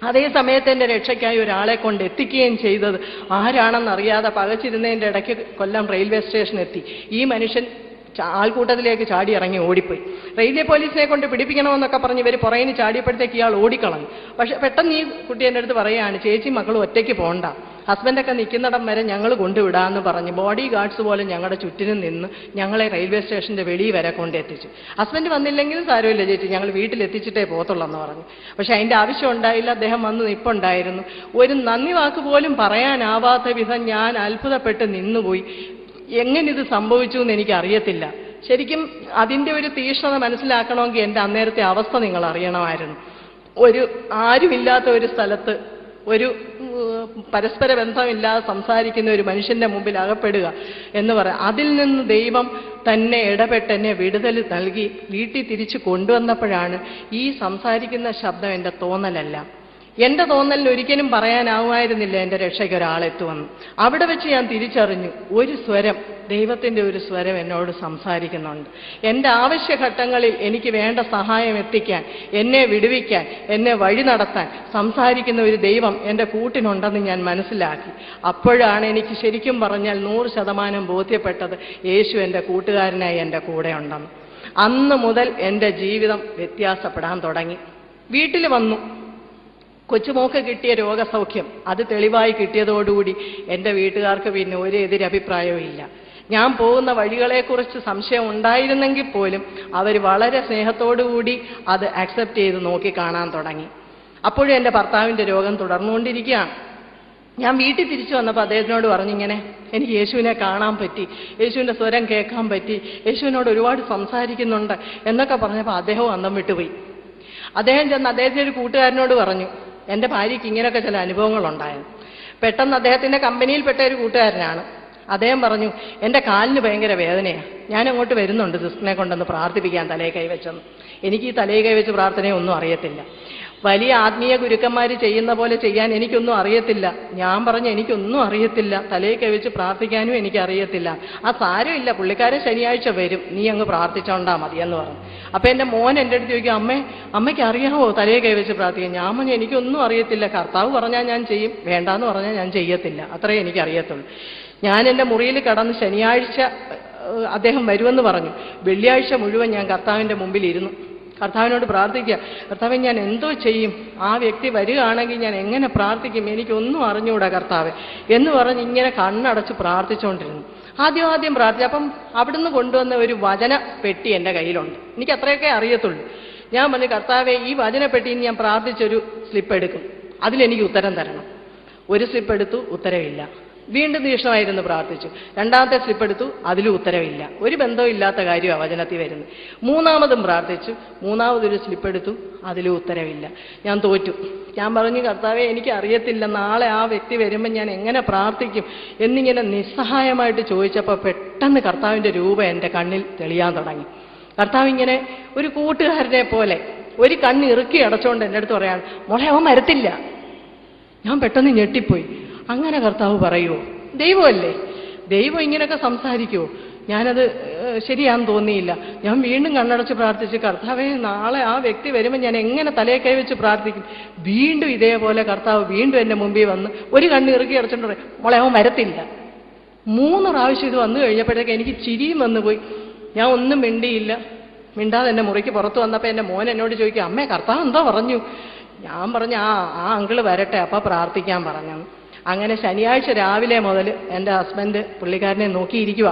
അതേ സമയത്ത് എൻ്റെ രക്ഷയ്ക്കായി ഒരാളെ കൊണ്ട് എത്തിക്കുകയും ചെയ്തത് ആരാണെന്നറിയാതെ പകച്ചിരുന്നതിൻ്റെ ഇടയ്ക്ക് കൊല്ലം റെയിൽവേ സ്റ്റേഷൻ എത്തി. ഈ മനുഷ്യൻ ആൾക്കൂട്ടത്തിലേക്ക് ചാടി ഇറങ്ങി ഓടിപ്പോയി. റെയിൽവേ പോലീസിനെ കൊണ്ട് പിടിപ്പിക്കണമെന്നൊക്കെ പറഞ്ഞ് ഇവർ പുറകിന് ചാടിയപ്പോഴത്തേക്ക് ഇയാൾ ഓടിക്കളഞ്ഞു. പക്ഷെ പെട്ടെന്ന് ഈ കുട്ടി എൻ്റെ അടുത്ത് പറയുകയാണ്, ചേച്ചി മക്കളും ഒറ്റയ്ക്ക് പോകണ്ട, ഹസ്ബൻഡൊക്കെ നിൽക്കുന്നിടം വരെ ഞങ്ങൾ കൊണ്ടുവിടാമെന്ന് പറഞ്ഞ് ബോഡി ഗാർഡ്സ് പോലെ ഞങ്ങളുടെ ചുറ്റിനും നിന്ന് ഞങ്ങളെ റെയിൽവേ സ്റ്റേഷൻ്റെ വെളിയിൽ വരെ കൊണ്ടെത്തിച്ചു. ഹസ്ബൻഡ് വന്നില്ലെങ്കിലും സാരമില്ല ചേച്ചി, ഞങ്ങൾ വീട്ടിലെത്തിച്ചിട്ടേ പോകത്തുള്ളൂ പറഞ്ഞു. പക്ഷെ അതിൻ്റെ ആവശ്യം ഉണ്ടായില്ല. അദ്ദേഹം വന്ന് നിൽപ്പുണ്ടായിരുന്നു. ഒരു നന്ദി വാക്ക് പോലും പറയാനാവാത്ത വിധം ഞാൻ അത്ഭുതപ്പെട്ട് നിന്നുപോയി. എങ്ങനെ ഇത് സംഭവിച്ചു എന്ന് എനിക്കറിയത്തില്ല. ശരിക്കും അതിൻ്റെ ഒരു തീക്ഷ്ണത മനസ്സിലാക്കണമെങ്കിൽ എൻ്റെ അന്നേരത്തെ അവസ്ഥ നിങ്ങൾ അറിയണമായിരുന്നു. ആരുമില്ലാത്ത ഒരു സ്ഥലത്ത് ഒരു പരസ്പര ബന്ധമില്ലാതെ സംസാരിക്കുന്ന ഒരു മനുഷ്യൻ്റെ മുമ്പിൽ അകപ്പെടുക എന്ന് പറയാം. അതിൽ നിന്ന് ദൈവം തന്നെ ഇടപെട്ട് എന്നെ വിടുതൽ നൽകി വീട്ടിൽ തിരിച്ചു കൊണ്ടുവന്നപ്പോഴാണ് ഈ സംസാരിക്കുന്ന ശബ്ദം എൻ്റെ തോന്നലല്ല. എൻ്റെ തോന്നലിന് ഒരിക്കലും പറയാനാവുമായിരുന്നില്ല എൻ്റെ രക്ഷയ്ക്ക് ഒരാളെത്തുമെന്ന്. അവിടെ വെച്ച് ഞാൻ തിരിച്ചറിഞ്ഞു, ഒരു സ്വരം, ദൈവത്തിൻ്റെ ഒരു സ്വരം എന്നോട് സംസാരിക്കുന്നുണ്ട്. എൻ്റെ ആവശ്യഘട്ടങ്ങളിൽ എനിക്ക് വേണ്ട സഹായം എത്തിക്കാൻ, എന്നെ വിടുവിക്കാൻ, എന്നെ വഴി നടത്താൻ സംസാരിക്കുന്ന ഒരു ദൈവം എൻ്റെ കൂട്ടിനുണ്ടെന്ന് ഞാൻ മനസ്സിലാക്കി. അപ്പോഴാണ് എനിക്ക് ശരിക്കും പറഞ്ഞാൽ 100% ബോധ്യപ്പെട്ടത് യേശു എൻ്റെ കൂട്ടുകാരനായി എൻ്റെ കൂടെ ഉണ്ടെന്ന്. അന്ന് മുതൽ എൻ്റെ ജീവിതം വ്യത്യാസപ്പെടാൻ തുടങ്ങി. വീട്ടിൽ വന്നു. കൊച്ചുമോക്ക് കിട്ടിയ രോഗസൗഖ്യം അത് തെളിവായി കിട്ടിയതോടുകൂടി എൻ്റെ വീട്ടുകാർക്ക് പിന്നെ ഒരു എതിരഭിപ്രായവും ഇല്ല. ഞാൻ പോകുന്ന വഴികളെക്കുറിച്ച് സംശയം ഉണ്ടായിരുന്നെങ്കിൽ പോലും അവർ വളരെ സ്നേഹത്തോടുകൂടി അത് അക്സെപ്റ്റ് ചെയ്ത് നോക്കി കാണാൻ തുടങ്ങി. അപ്പോഴും എൻ്റെ ഭർത്താവിൻ്റെ രോഗം തുടർന്നുകൊണ്ടിരിക്കുകയാണ്. ഞാൻ വീട്ടിൽ തിരിച്ചു വന്നപ്പോൾ അദ്ദേഹത്തിനോട് പറഞ്ഞിങ്ങനെ, എനിക്ക് യേശുവിനെ കാണാൻ പറ്റി, യേശുവിൻ്റെ സ്വരം കേൾക്കാൻ പറ്റി, യേശുവിനോട് ഒരുപാട് സംസാരിക്കുന്നുണ്ട് എന്നൊക്കെ പറഞ്ഞപ്പോൾ അദ്ദേഹവും അന്തം വിട്ടുപോയി. അദ്ദേഹം ചെന്ന് അദ്ദേഹത്തിൻ്റെ ഒരു കൂട്ടുകാരനോട് പറഞ്ഞു, എൻ്റെ ഭാര്യയ്ക്ക് ഇങ്ങനെയൊക്കെ ചില അനുഭവങ്ങളുണ്ടായിരുന്നു. പെട്ടെന്ന് അദ്ദേഹത്തിൻ്റെ കമ്പനിയിൽപ്പെട്ട ഒരു കൂട്ടുകാരനാണ്. അദ്ദേഹം പറഞ്ഞു, എൻ്റെ കാലിന് ഭയങ്കര വേദനയാണ്, ഞാൻ അങ്ങോട്ട് വരുന്നുണ്ട് സിസ്റ്ററിനെ കൊണ്ടൊന്ന് പ്രാർത്ഥിപ്പിക്കാൻ തലയിൽ കൈവച്ചെന്ന്. എനിക്ക് ഈ തലയിൽ കൈവച്ച് പ്രാർത്ഥനയൊന്നും അറിയത്തില്ല. വലിയ ആത്മീയ ഗുരുക്കന്മാർ ചെയ്യുന്ന പോലെ ചെയ്യാൻ എനിക്കൊന്നും അറിയത്തില്ല. ഞാൻ പറഞ്ഞു, എനിക്കൊന്നും അറിയത്തില്ല, തലയിൽ കൈവച്ച് പ്രാർത്ഥിക്കാനും എനിക്കറിയത്തില്ല. ആ സാരമില്ല, പുള്ളിക്കാരൻ ശനിയാഴ്ച വരും, നീ അങ്ങ് പ്രാർത്ഥിച്ചോണ്ടാ മതി എന്ന് പറഞ്ഞു. അപ്പം എൻ്റെ മോൻ എൻ്റെ അടുത്ത് ചോദിക്കും, അമ്മയ്ക്ക് അറിയാമോ തലയിൽ കൈവച്ച് പ്രാർത്ഥിക്കാൻ? ഞാൻ പറഞ്ഞു, എനിക്കൊന്നും അറിയത്തില്ല, കർത്താവ് പറഞ്ഞാൽ ഞാൻ ചെയ്യും, വേണ്ടാന്ന് പറഞ്ഞാൽ ഞാൻ ചെയ്യത്തില്ല, അത്രേ എനിക്കറിയത്തുള്ളൂ. ഞാൻ എൻ്റെ മുറിയിൽ കടന്ന് ശനിയാഴ്ച അദ്ദേഹം വരുമെന്ന് പറഞ്ഞു. വെള്ളിയാഴ്ച മുഴുവൻ ഞാൻ കർത്താവിൻ്റെ മുമ്പിൽ ഇരുന്നു. കർത്താവിനോട് പ്രാർത്ഥിക്കുക, കർത്താവെ ഞാൻ എന്തോ ചെയ്യും, ആ വ്യക്തി വരികയാണെങ്കിൽ ഞാൻ എങ്ങനെ പ്രാർത്ഥിക്കും, എനിക്കൊന്നും അറിഞ്ഞുകൂടാ കർത്താവെ എന്ന് പറഞ്ഞ് ഇങ്ങനെ കണ്ണടച്ച് പ്രാർത്ഥിച്ചുകൊണ്ടിരുന്നു. ആദ്യം പ്രാർത്ഥിച്ചു. അപ്പം അവിടുന്ന് കൊണ്ടുവന്ന ഒരു വചന പെട്ടി എൻ്റെ കയ്യിലുണ്ട്. എനിക്ക് അത്രയൊക്കെ അറിയത്തുള്ളൂ. ഞാൻ പറഞ്ഞു, കർത്താവെ ഈ വചനപ്പെട്ടിയിൽ ഞാൻ പ്രാർത്ഥിച്ചൊരു സ്ലിപ്പ് എടുക്കും, അതിലെനിക്ക് ഉത്തരം തരണം. ഒരു സ്ലിപ്പ് എടുത്തു, ഉത്തരവില്ല. വീണ്ടും തീക്ഷ്ണമായിരുന്നു പ്രാർത്ഥിച്ചു. രണ്ടാമത്തെ സ്ലിപ്പ് എടുത്തു, അതിലും ഉത്തരവില്ല. ഒരു ബന്ധവും ഇല്ലാത്ത കാര്യമാണ് വചനത്തിൽ വരുന്നത്. മൂന്നാമതും പ്രാർത്ഥിച്ചു, മൂന്നാമതൊരു സ്ലിപ്പ് എടുത്തു, അതിലും ഉത്തരവില്ല. ഞാൻ തോറ്റു. ഞാൻ പറഞ്ഞു, കർത്താവെ എനിക്ക് അറിയത്തില്ല, നാളെ ആ വ്യക്തി വരുമ്പോൾ ഞാൻ എങ്ങനെ പ്രാർത്ഥിക്കും എന്നിങ്ങനെ നിസ്സഹായമായിട്ട് ചോദിച്ചപ്പോൾ പെട്ടെന്ന് കർത്താവിൻ്റെ രൂപം എൻ്റെ കണ്ണിൽ തെളിയാൻ തുടങ്ങി. കർത്താവ് ഇങ്ങനെ ഒരു കൂട്ടുകാരനെ പോലെ ഒരു കണ്ണ് ഇറുക്കി അടച്ചുകൊണ്ട് എൻ്റെ അടുത്ത് പറയാണ്, മോളെ അവൻ വരത്തില്ല. ഞാൻ പെട്ടെന്ന് ഞെട്ടിപ്പോയി. അങ്ങനെ കർത്താവ് പറയുമോ? ദൈവമല്ലേ, ദൈവം ഇങ്ങനെയൊക്കെ സംസാരിക്കുമോ? ഞാനത് ശരിയാണെന്ന് തോന്നിയില്ല. ഞാൻ വീണ്ടും കണ്ണടച്ച് പ്രാർത്ഥിച്ചു, കർത്താവേ നാളെ ആ വ്യക്തി വരുമ്പോൾ ഞാൻ എങ്ങനെ തലയെ കൈവച്ച് പ്രാർത്ഥിക്കും? വീണ്ടും ഇതേപോലെ കർത്താവ് വീണ്ടും എൻ്റെ മുമ്പിൽ വന്ന് ഒരു കണ്ണ് ഇറുക്കി അടച്ചോണ്ട് പറയും, മോളെ അവൻ വരത്തില്ല. 3 പ്രാവശ്യം ഇത് വന്നു കഴിഞ്ഞപ്പോഴേക്ക് എനിക്ക് ചിരിയും വന്നു പോയി. ഞാൻ ഒന്നും മിണ്ടിയില്ല. മിണ്ടാതെ എൻ്റെ മുറിക്ക് പുറത്ത് വന്നപ്പോൾ എൻ്റെ മോൻ എന്നോട് ചോദിക്കും, അമ്മേ കർത്താവ് എന്തോ പറഞ്ഞു? ഞാൻ പറഞ്ഞു, ആ അങ്കിള് വരട്ടെ, അപ്പം പ്രാർത്ഥിക്കാൻ പറഞ്ഞു. അങ്ങനെ ശനിയാഴ്ച രാവിലെ മുതൽ എൻ്റെ ഹസ്ബൻഡ് പുള്ളിക്കാരനെ നോക്കിയിരിക്കുക.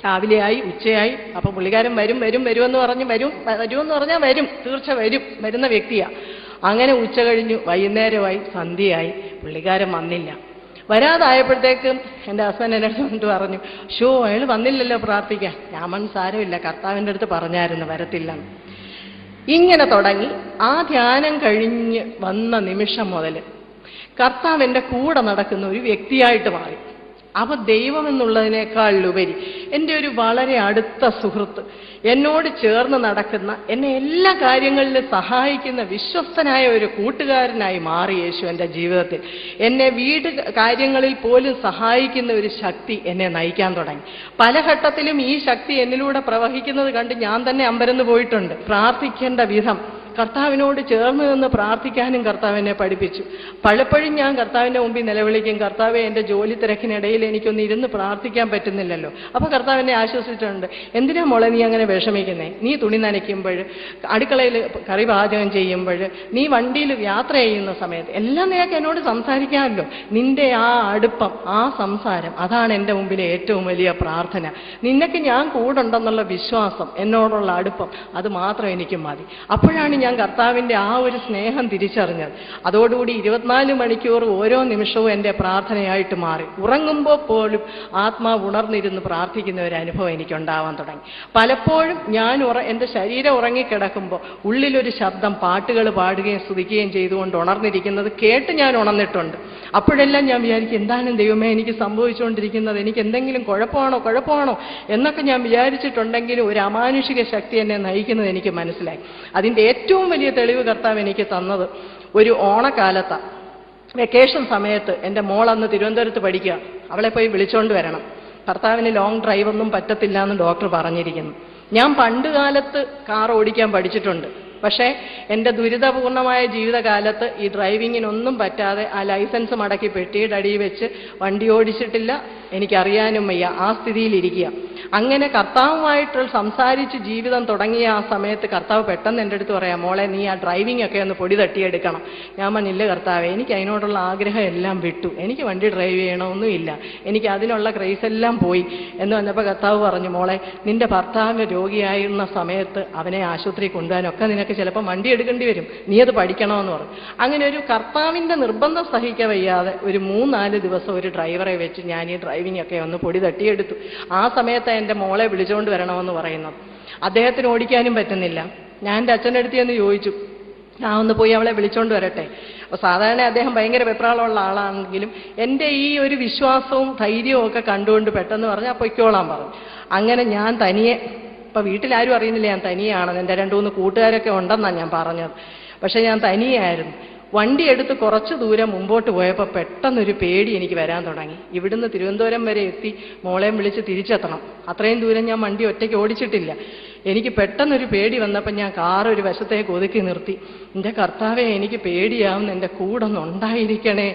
രാവിലെയായി, ഉച്ചയായി. അപ്പം പുള്ളിക്കാരൻ വരുമെന്ന് പറഞ്ഞാൽ വരും, തീർച്ച വരുന്ന വ്യക്തിയാണ്. അങ്ങനെ ഉച്ച കഴിഞ്ഞു, വൈകുന്നേരമായി, സന്ധ്യയായി, പുള്ളിക്കാരൻ വന്നില്ല. വരാതായപ്പോഴത്തേക്കും എൻ്റെ ഹസ്ബൻഡ് എൻ്റെ അടുത്ത് വന്നിട്ട് പറഞ്ഞു, അയാൾ വന്നില്ലല്ലോ പ്രാർത്ഥിക്കാൻ. ഞാൻ സാരമില്ല, കർത്താവിൻ്റെ അടുത്ത് പറഞ്ഞായിരുന്നു വരത്തില്ലെന്ന്. ഇങ്ങനെ തുടങ്ങി. ആ ധ്യാനം കഴിഞ്ഞ് വന്ന നിമിഷം മുതൽ കർത്താവ് എൻ്റെ കൂടെ നടക്കുന്ന ഒരു വ്യക്തിയായിട്ട് മാറി. അവ ദൈവം എന്നുള്ളതിനേക്കാളുപരി എൻ്റെ ഒരു വളരെ അടുത്ത സുഹൃത്ത്, എന്നോട് ചേർന്ന് നടക്കുന്ന, എന്നെ എല്ലാ കാര്യങ്ങളിലും സഹായിക്കുന്ന വിശ്വസ്തനായ ഒരു കൂട്ടുകാരനായി മാറി യേശു എൻ്റെ ജീവിതത്തിൽ. എന്നെ വീട് കാര്യങ്ങളിൽ പോലും സഹായിക്കുന്ന ഒരു ശക്തി എന്നെ നയിക്കാൻ തുടങ്ങി. പല ഘട്ടത്തിലും ഈ ശക്തി എന്നിലൂടെ പ്രവഹിക്കുന്നത് കണ്ട് ഞാൻ തന്നെ അമ്പരന്ന് പോയിട്ടുണ്ട്. പ്രാർത്ഥിക്കേണ്ട വിധം, കർത്താവിനോട് ചേർന്ന് നിന്ന് പ്രാർത്ഥിക്കാനും കർത്താവ് എന്നെ പഠിപ്പിച്ചു. പലപ്പോഴും ഞാൻ കർത്താവിൻ്റെ മുമ്പിൽ നിലവിളിക്കും, കർത്താവെ എൻ്റെ ജോലി തിരക്കിനിടയിൽ എനിക്കൊന്ന് ഇരുന്ന് പ്രാർത്ഥിക്കാൻ പറ്റുന്നില്ലല്ലോ. അപ്പോൾ കർത്താവ് എന്നെ ആശ്വസിച്ചിട്ടുണ്ട്, എന്തിനാ മോളെ നീ അങ്ങനെ വിഷമിക്കുന്നേ? നീ തുണി നനയ്ക്കുമ്പോൾ, അടുക്കളയിൽ കറി പാചകം ചെയ്യുമ്പോൾ, നീ വണ്ടിയിൽ യാത്ര ചെയ്യുന്ന സമയത്ത് എല്ലാം നിനക്ക് എന്നോട് സംസാരിക്കാമല്ലോ. നിന്റെ ആ അടുപ്പം, ആ സംസാരം, അതാണ് എൻ്റെ മുമ്പിലെ ഏറ്റവും വലിയ പ്രാർത്ഥന. നിനക്ക് ഞാൻ കൂടുണ്ടെന്നുള്ള വിശ്വാസം, എന്നോടുള്ള അടുപ്പം, അത് മാത്രം എനിക്ക് മതി. അപ്പോഴാണ് ഞാൻ കർത്താവിൻ്റെ ആ ഒരു സ്നേഹം തിരിച്ചറിഞ്ഞത്. അതോടുകൂടി 24 മണിക്കൂർ ഓരോ നിമിഷവും എൻ്റെ പ്രാർത്ഥനയായിട്ട് മാറി. ഉറങ്ങുമ്പോൾ പോലും ആത്മാവ് ഉണർന്നിരുന്ന് പ്രാർത്ഥിക്കുന്ന ഒരു അനുഭവം എനിക്കുണ്ടാവാൻ തുടങ്ങി. പലപ്പോഴും ഞാൻ എൻ്റെ ശരീരം ഉറങ്ങിക്കിടക്കുമ്പോൾ ഉള്ളിലൊരു ശബ്ദം പാട്ടുകൾ പാടുകയും സ്തുതിക്കുകയും ചെയ്തുകൊണ്ട് ഉണർന്നിരിക്കുന്നത് കേട്ട് ഞാൻ ഉണർന്നിട്ടുണ്ട്. അപ്പോഴെല്ലാം ഞാൻ വിചാരിക്കും, എന്താണ് ദൈവമേ എനിക്ക് സംഭവിച്ചുകൊണ്ടിരിക്കുന്നത്? എനിക്ക് എന്തെങ്കിലും കുഴപ്പമാണോ എന്നൊക്കെ ഞാൻ വിചാരിച്ചിട്ടുണ്ടെങ്കിലും ഒരു അമാനുഷിക ശക്തി എന്നെ നയിക്കുന്നത് എനിക്ക് മനസ്സിലായി. അതിൻ്റെ ഏറ്റവും വലിയ തെളിവ് കർത്താവ് എനിക്ക് തന്നത് ഒരു ഓണക്കാലത്താണ്. വെക്കേഷൻ സമയത്ത് എൻ്റെ മോൾ അന്ന് തിരുവനന്തപുരത്ത് പഠിക്കുക. അവളെ പോയി വിളിച്ചോണ്ട് വരണം. ഭർത്താവിന് ലോങ് ഡ്രൈവൊന്നും പറ്റത്തില്ല എന്ന് ഡോക്ടർ പറഞ്ഞിരിക്കുന്നു. ഞാൻ പണ്ടുകാലത്ത് കാർ ഓടിക്കാൻ പഠിച്ചിട്ടുണ്ട്. പക്ഷേ എൻ്റെ ദുരിതപൂർണമായ ജീവിതകാലത്ത് ഈ ഡ്രൈവിങ്ങിനൊന്നും പറ്റാതെ ആ ലൈസൻസ് മടക്കി പെട്ടിയുടെ അടിയിൽ വെച്ച് വണ്ടി ഓടിച്ചിട്ടില്ല. എനിക്കറിയാനും വയ്യ, ആ സ്ഥിതിയിലിരിക്കുക. അങ്ങനെ കർത്താവുമായിട്ട് സംസാരിച്ച് ജീവിതം തുടങ്ങിയ ആ സമയത്ത് കർത്താവ് പെട്ടെന്ന് എൻ്റെ അടുത്ത് പറയാം, മോളെ നീ ആ ഡ്രൈവിംഗ് ഒക്കെ ഒന്ന് പൊടി തട്ടിയെടുക്കണം. ഞാൻ പറഞ്ഞില്ല കർത്താവേ, എനിക്ക് അതിനോടുള്ള ആഗ്രഹം എല്ലാം വിട്ടു, എനിക്ക് വണ്ടി ഡ്രൈവ് ചെയ്യണമെന്നുമില്ല, എനിക്ക് അതിനുള്ള ക്രൈസ് എല്ലാം പോയി എന്ന് പറഞ്ഞപ്പോൾ കർത്താവ് പറഞ്ഞു, മോളെ നിന്റെ ഭർത്താവ് രോഗിയായിരുന്ന സമയത്ത് അവനെ ആശുപത്രി കൊണ്ടുപോകാനൊക്കെ നിനക്ക് ചിലപ്പോൾ വണ്ടി എടുക്കേണ്ടി വരും, നീ അത് പഠിക്കണമെന്ന് പറഞ്ഞു. അങ്ങനെ ഒരു കർത്താവിൻ്റെ നിർബന്ധം സഹിക്കാൻ വയ്യാതെ ഒരു 3-4 ദിവസം ഒരു ഡ്രൈവറെ വെച്ച് ഞാൻ ഈ ഡ്രൈവിംഗ് ഒക്കെ ഒന്ന് പൊടി തട്ടിയെടുത്തു. ആ സമയത്ത് എൻ്റെ മോളെ വിളിച്ചുകൊണ്ട് വരണമെന്ന് പറയുന്നത്. അദ്ദേഹത്തിന് ഓടിക്കാനും പറ്റുന്നില്ല. ഞാൻ എൻ്റെ അച്ഛൻ്റെ അടുത്ത് എന്ന് ചോദിച്ചു, ഞാൻ ഒന്ന് പോയി അവളെ വിളിച്ചോണ്ട് വരട്ടെ. അപ്പോൾ സാധാരണ അദ്ദേഹം ഭയങ്കര വെപ്രാളമുള്ള ആളാണെങ്കിലും എൻ്റെ ഈ ഒരു വിശ്വാസവും ധൈര്യവും ഒക്കെ കണ്ടുകൊണ്ട് പെട്ടെന്ന് പറഞ്ഞാൽ പൊയ്ക്കോളാൻ പറഞ്ഞു. അങ്ങനെ ഞാൻ തനിയെ, ഇപ്പം വീട്ടിലാരും അറിയുന്നില്ല ഞാൻ തനിയാണെന്ന്, എൻ്റെ 2-3 കൂട്ടുകാരൊക്കെ ഉണ്ടെന്നാണ് ഞാൻ പറഞ്ഞത്. പക്ഷേ ഞാൻ തനിയായിരുന്നു. വണ്ടി എടുത്ത് കുറച്ച് ദൂരം മുമ്പോട്ട് പോയപ്പോൾ പെട്ടെന്നൊരു പേടി എനിക്ക് വരാൻ തുടങ്ങി. ഇവിടുന്ന് തിരുവനന്തപുരം വരെ എത്തി മോളെയും വിളിച്ച് തിരിച്ചെത്തണം. അത്രയും ദൂരം ഞാൻ വണ്ടി ഒറ്റയ്ക്ക് ഓടിച്ചിട്ടില്ല. എനിക്ക് പെട്ടെന്നൊരു പേടി വന്നപ്പോൾ ഞാൻ കാർ ഒരു വശത്തേക്ക് ഒതുക്കി നിർത്തി. എൻ്റെ കർത്താവെ എനിക്ക് പേടിയാവുന്ന, എൻ്റെ കൂടെ ഒന്നുണ്ടായിരിക്കണേ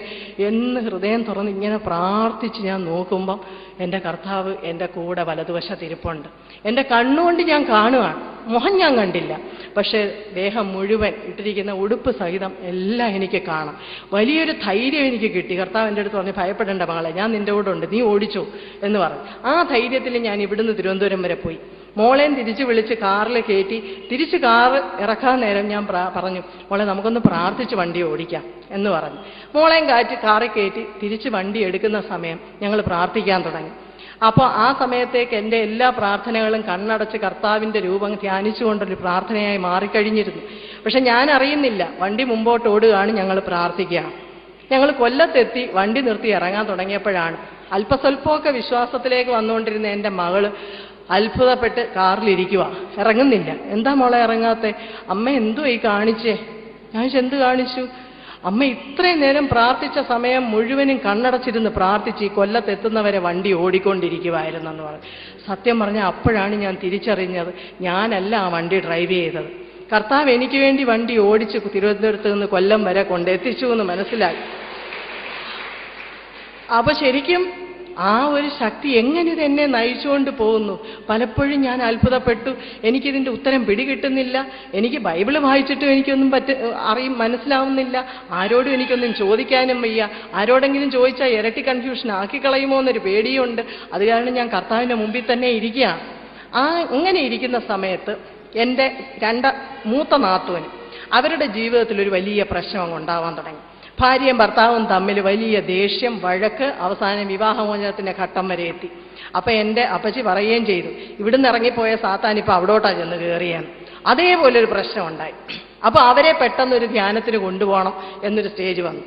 എന്ന് ഹൃദയം തുറന്ന് ഇങ്ങനെ പ്രാർത്ഥിച്ച് ഞാൻ നോക്കുമ്പം എൻ്റെ കർത്താവ് എൻ്റെ കൂടെ വലതുവശത്തിരിപ്പുണ്ട്. എൻ്റെ കണ്ണുകൊണ്ട് ഞാൻ കാണുകയാണ്, മുഖം ഞാൻ കണ്ടില്ല. പക്ഷേ ദേഹം മുഴുവൻ ഇട്ടിരിക്കുന്ന ഉടുപ്പ് സഹിതം എല്ലാം എനിക്ക് കാണാം. വലിയൊരു ധൈര്യം എനിക്ക് കിട്ടി. കർത്താവ് എൻ്റെ അടുത്ത് പറഞ്ഞു, ഭയപ്പെടേണ്ട മകളെ, ഞാൻ നിൻ്റെ കൂടെ ഉണ്ട്, നീ ഓടിച്ചോ എന്ന് പറഞ്ഞു. ആ ധൈര്യത്തിൽ ഞാൻ ഇവിടുന്ന് തിരുവനന്തപുരം വരെ പോയി. മോളെയും തിരിച്ച് വിളിച്ച് കാറിൽ കയറ്റി തിരിച്ച് കാറ് ഇറക്കാൻ നേരം ഞാൻ പറഞ്ഞു, മോളെ നമുക്കൊന്ന് പ്രാർത്ഥിച്ച് വണ്ടി ഓടിക്കാം എന്ന് പറഞ്ഞു. മോളെയും കാറിൽ കയറ്റി തിരിച്ച് വണ്ടി എടുക്കുന്ന സമയം ഞങ്ങൾ പ്രാർത്ഥിക്കാൻ തുടങ്ങി. അപ്പോൾ ആ സമയത്തേക്ക് എൻ്റെ എല്ലാ പ്രാർത്ഥനകളും കണ്ണടച്ച് കർത്താവിൻ്റെ രൂപം ധ്യാനിച്ചുകൊണ്ടൊരു പ്രാർത്ഥനയായി മാറിക്കഴിഞ്ഞിരുന്നു. പക്ഷെ ഞാൻ അറിയുന്നില്ല, വണ്ടി മുമ്പോട്ട് ഓടുകയാണ്, ഞങ്ങൾ പ്രാർത്ഥിക്കുകയാണ്. ഞങ്ങൾ കൊല്ലത്തെത്തി വണ്ടി നിർത്തി ഇറങ്ങാൻ തുടങ്ങിയപ്പോഴാണ് അല്പസ്വല്പമൊക്കെ വിശ്വാസത്തിലേക്ക് വന്നുകൊണ്ടിരുന്ന എൻ്റെ മകള് അത്ഭുതപ്പെട്ട് കാറിലിരിക്കുക, ഇറങ്ങുന്നില്ല. എന്താ മോളെ ഇറങ്ങാത്തെ? അമ്മ എന്തുവാ ഈ കാണിച്ചേ? ഞാൻ എന്ത് കാണിച്ചു? അമ്മ ഇത്രയും നേരം പ്രാർത്ഥിച്ച സമയം മുഴുവനും കണ്ണടച്ചിരുന്ന് പ്രാർത്ഥിച്ച് ഈ കൊല്ലത്തെത്തുന്നവരെ വണ്ടി ഓടിക്കൊണ്ടിരിക്കുമായിരുന്നെന്ന് പറഞ്ഞു. സത്യം പറഞ്ഞാൽ അപ്പോഴാണ് ഞാൻ തിരിച്ചറിഞ്ഞത്, ഞാനല്ല ആ വണ്ടി ഡ്രൈവ് ചെയ്തത്. കർത്താവ് എനിക്ക് വേണ്ടി വണ്ടി ഓടിച്ച് തിരുവനന്തപുരത്ത് നിന്ന് കൊല്ലം വരെ കൊണ്ടെത്തിച്ചു എന്ന് മനസ്സിലായി. അപ്പൊ ശരിക്കും ആ ഒരു ശക്തി എങ്ങനെ ഇത് എന്നെ നയിച്ചുകൊണ്ട് പോകുന്നു. പലപ്പോഴും ഞാൻ അത്ഭുതപ്പെട്ടു. എനിക്കിതിൻ്റെ ഉത്തരം പിടികിട്ടുന്നില്ല. എനിക്ക് ബൈബിള് വായിച്ചിട്ടും എനിക്കൊന്നും മനസ്സിലാവുന്നില്ല. ആരോടും എനിക്കൊന്നും ചോദിക്കാനും വയ്യ. ആരോടെങ്കിലും ചോദിച്ചാൽ ഇരട്ടി കൺഫ്യൂഷൻ ആക്കിക്കളയുമോ എന്നൊരു പേടിയുണ്ട്. അത് കാരണം ഞാൻ കർത്താവിൻ്റെ മുമ്പിൽ തന്നെ ഇരിക്കുകയാണ്. അങ്ങനെ ഇരിക്കുന്ന സമയത്ത് എൻ്റെ മൂത്ത നാത്തൂന് അവരുടെ ജീവിതത്തിൽ ഒരു വലിയ പ്രശ്നം അങ്ങ് ഉണ്ടാവാൻ തുടങ്ങി. ഭാര്യയും ഭർത്താവും തമ്മിൽ വലിയ ദേഷ്യം, വഴക്ക്, അവസാനം വിവാഹമോചനത്തിൻ്റെ ഘട്ടം വരെ എത്തി. അപ്പം എൻ്റെ അപ്പച്ചി പറയുകയും ചെയ്തു, ഇവിടുന്ന് ഇറങ്ങിപ്പോയ സാത്താൻ ഇപ്പം അവിടോട്ടാണ് ചെന്ന് കയറിയാണ്. അതേപോലെ ഒരു പ്രശ്നം ഉണ്ടായി. അപ്പോൾ അവരെ പെട്ടെന്നൊരു ധ്യാനത്തിന് കൊണ്ടുപോകണം എന്നൊരു സ്റ്റേജ് വന്നു.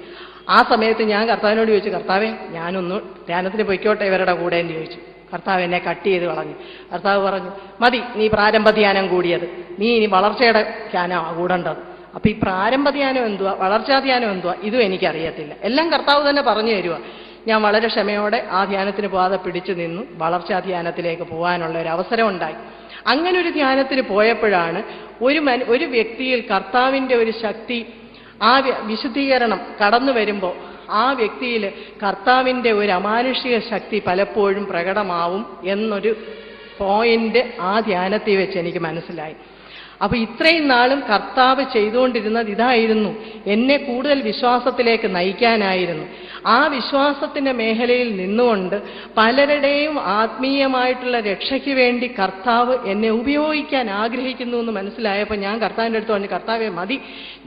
ആ സമയത്ത് ഞാൻ കർത്താവിനോട് ചോദിച്ചു, കർത്താവേ ഞാനൊന്ന് ധ്യാനത്തിന് പൊയ്ക്കോട്ടെ ഇവരുടെ കൂടെ എന്ന് ചോദിച്ചു. കർത്താവ് എന്നെ കട്ട് ചെയ്ത് കളഞ്ഞു. കർത്താവ് പറഞ്ഞു, മതി, നീ പ്രാരംഭ ധ്യാനം കൂടിയത്, നീ ഇനി വളർച്ചയുടെ ധ്യാനമാണ് കൂടേണ്ടത്. അപ്പൊ ഈ പ്രാരംഭ ധ്യാനം എന്തുവാ, വളർച്ചാ ധ്യാനം എന്തുവാ, ഇതും എനിക്കറിയത്തില്ല. എല്ലാം കർത്താവ് തന്നെ പറഞ്ഞു തരുക. ഞാൻ വളരെ ക്ഷമയോടെ ആ ധ്യാനത്തിന് പോകാതെ പിടിച്ചു നിന്നു. വളർച്ചാ ധ്യാനത്തിലേക്ക് പോകാനുള്ള ഒരു അവസരം ഉണ്ടായി. അങ്ങനെ ഒരു ധ്യാനത്തിന് പോയപ്പോഴാണ് ഒരു വ്യക്തിയിൽ കർത്താവിൻ്റെ ഒരു ശക്തി, ആ വിശുദ്ധീകരണം കടന്നു വരുമ്പോൾ ആ വ്യക്തിയിൽ കർത്താവിൻ്റെ ഒരു അമാനുഷിക ശക്തി പലപ്പോഴും പ്രകടമാവും എന്നൊരു പോയിന്റ് ആ ധ്യാനത്തിൽ വെച്ച് എനിക്ക് മനസ്സിലായി. അപ്പൊ ഇത്രയും നാളും കർത്താവ് ചെയ്തുകൊണ്ടിരുന്നത് ഇതായിരുന്നു, എന്നെ കൂടുതൽ വിശ്വാസത്തിലേക്ക് നയിക്കാനായിരുന്നു. ആ വിശ്വാസത്തിന്റെ മേഖലയിൽ നിന്നുകൊണ്ട് പലരുടെയും ആത്മീയമായിട്ടുള്ള രക്ഷയ്ക്ക് വേണ്ടി കർത്താവ് എന്നെ ഉപയോഗിക്കാൻ ആഗ്രഹിക്കുന്നു എന്ന് മനസ്സിലായപ്പോൾ ഞാൻ കർത്താവിൻ്റെ അടുത്ത് പറഞ്ഞു, കർത്താവേ മതി,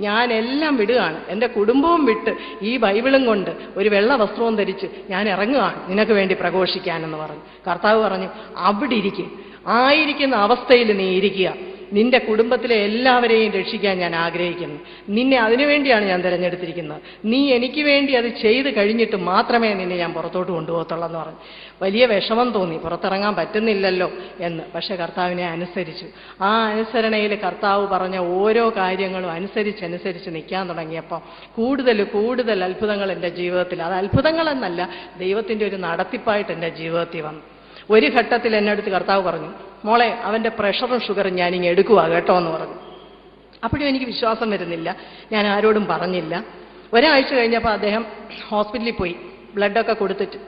ഞാൻ എല്ലാം വിടുകയാണ്, എൻ്റെ കുടുംബവും വിട്ട് ഈ ബൈബിളും കൊണ്ട് ഒരു വെള്ള വസ്ത്രവും ധരിച്ച് ഞാൻ ഇറങ്ങുകയാണ് നിനക്ക് വേണ്ടി പ്രഘോഷിക്കാനെന്ന് പറഞ്ഞു. കർത്താവ് പറഞ്ഞു, അവിടെ ഇരിക്കുക, ആയിരിക്കുന്ന അവസ്ഥയിൽ നീ ഇരിക്കുക, നിന്റെ കുടുംബത്തിലെ എല്ലാവരെയും രക്ഷിക്കാൻ ഞാൻ ആഗ്രഹിക്കുന്നു, നിന്നെ അതിനുവേണ്ടിയാണ് ഞാൻ തിരഞ്ഞെടുത്തിരിക്കുന്നത്, നീ എനിക്ക് വേണ്ടി അത് ചെയ്ത് കഴിഞ്ഞിട്ട് മാത്രമേ നിന്നെ ഞാൻ പുറത്തോട്ട് കൊണ്ടുപോകത്തുള്ളൂ എന്ന് പറഞ്ഞു. വലിയ വിഷമം തോന്നി, പുറത്തിറങ്ങാൻ പറ്റുന്നില്ലല്ലോ എന്ന്. പക്ഷെ കർത്താവിനെ അനുസരിച്ചു. ആ അനുസരണയിൽ കർത്താവ് പറഞ്ഞ ഓരോ കാര്യങ്ങളും അനുസരിച്ച് നിൽക്കാൻ തുടങ്ങിയപ്പോൾ കൂടുതൽ അത്ഭുതങ്ങൾ എൻ്റെ ജീവിതത്തിൽ, അത് അത്ഭുതങ്ങളെന്നല്ല, ദൈവത്തിൻ്റെ ഒരു നടത്തിപ്പായിട്ട് എൻ്റെ ജീവിതത്തിൽ വന്നു. ഒരു ഘട്ടത്തിൽ എന്നെ അടുത്ത് കർത്താവ് പറഞ്ഞു, മോളെ അവൻ്റെ പ്രഷറും ഷുഗറും ഞാനിങ്ങ് എടുക്കുക കേട്ടോ എന്ന് പറഞ്ഞു. അപ്പോഴും എനിക്ക് വിശ്വാസം വരുന്നില്ല. ഞാൻ ആരോടും പറഞ്ഞില്ല. ഒരാഴ്ച കഴിഞ്ഞപ്പോൾ അദ്ദേഹം ഹോസ്പിറ്റലിൽ പോയി. ബ്ലഡൊക്കെ കൊടുത്തിട്ട്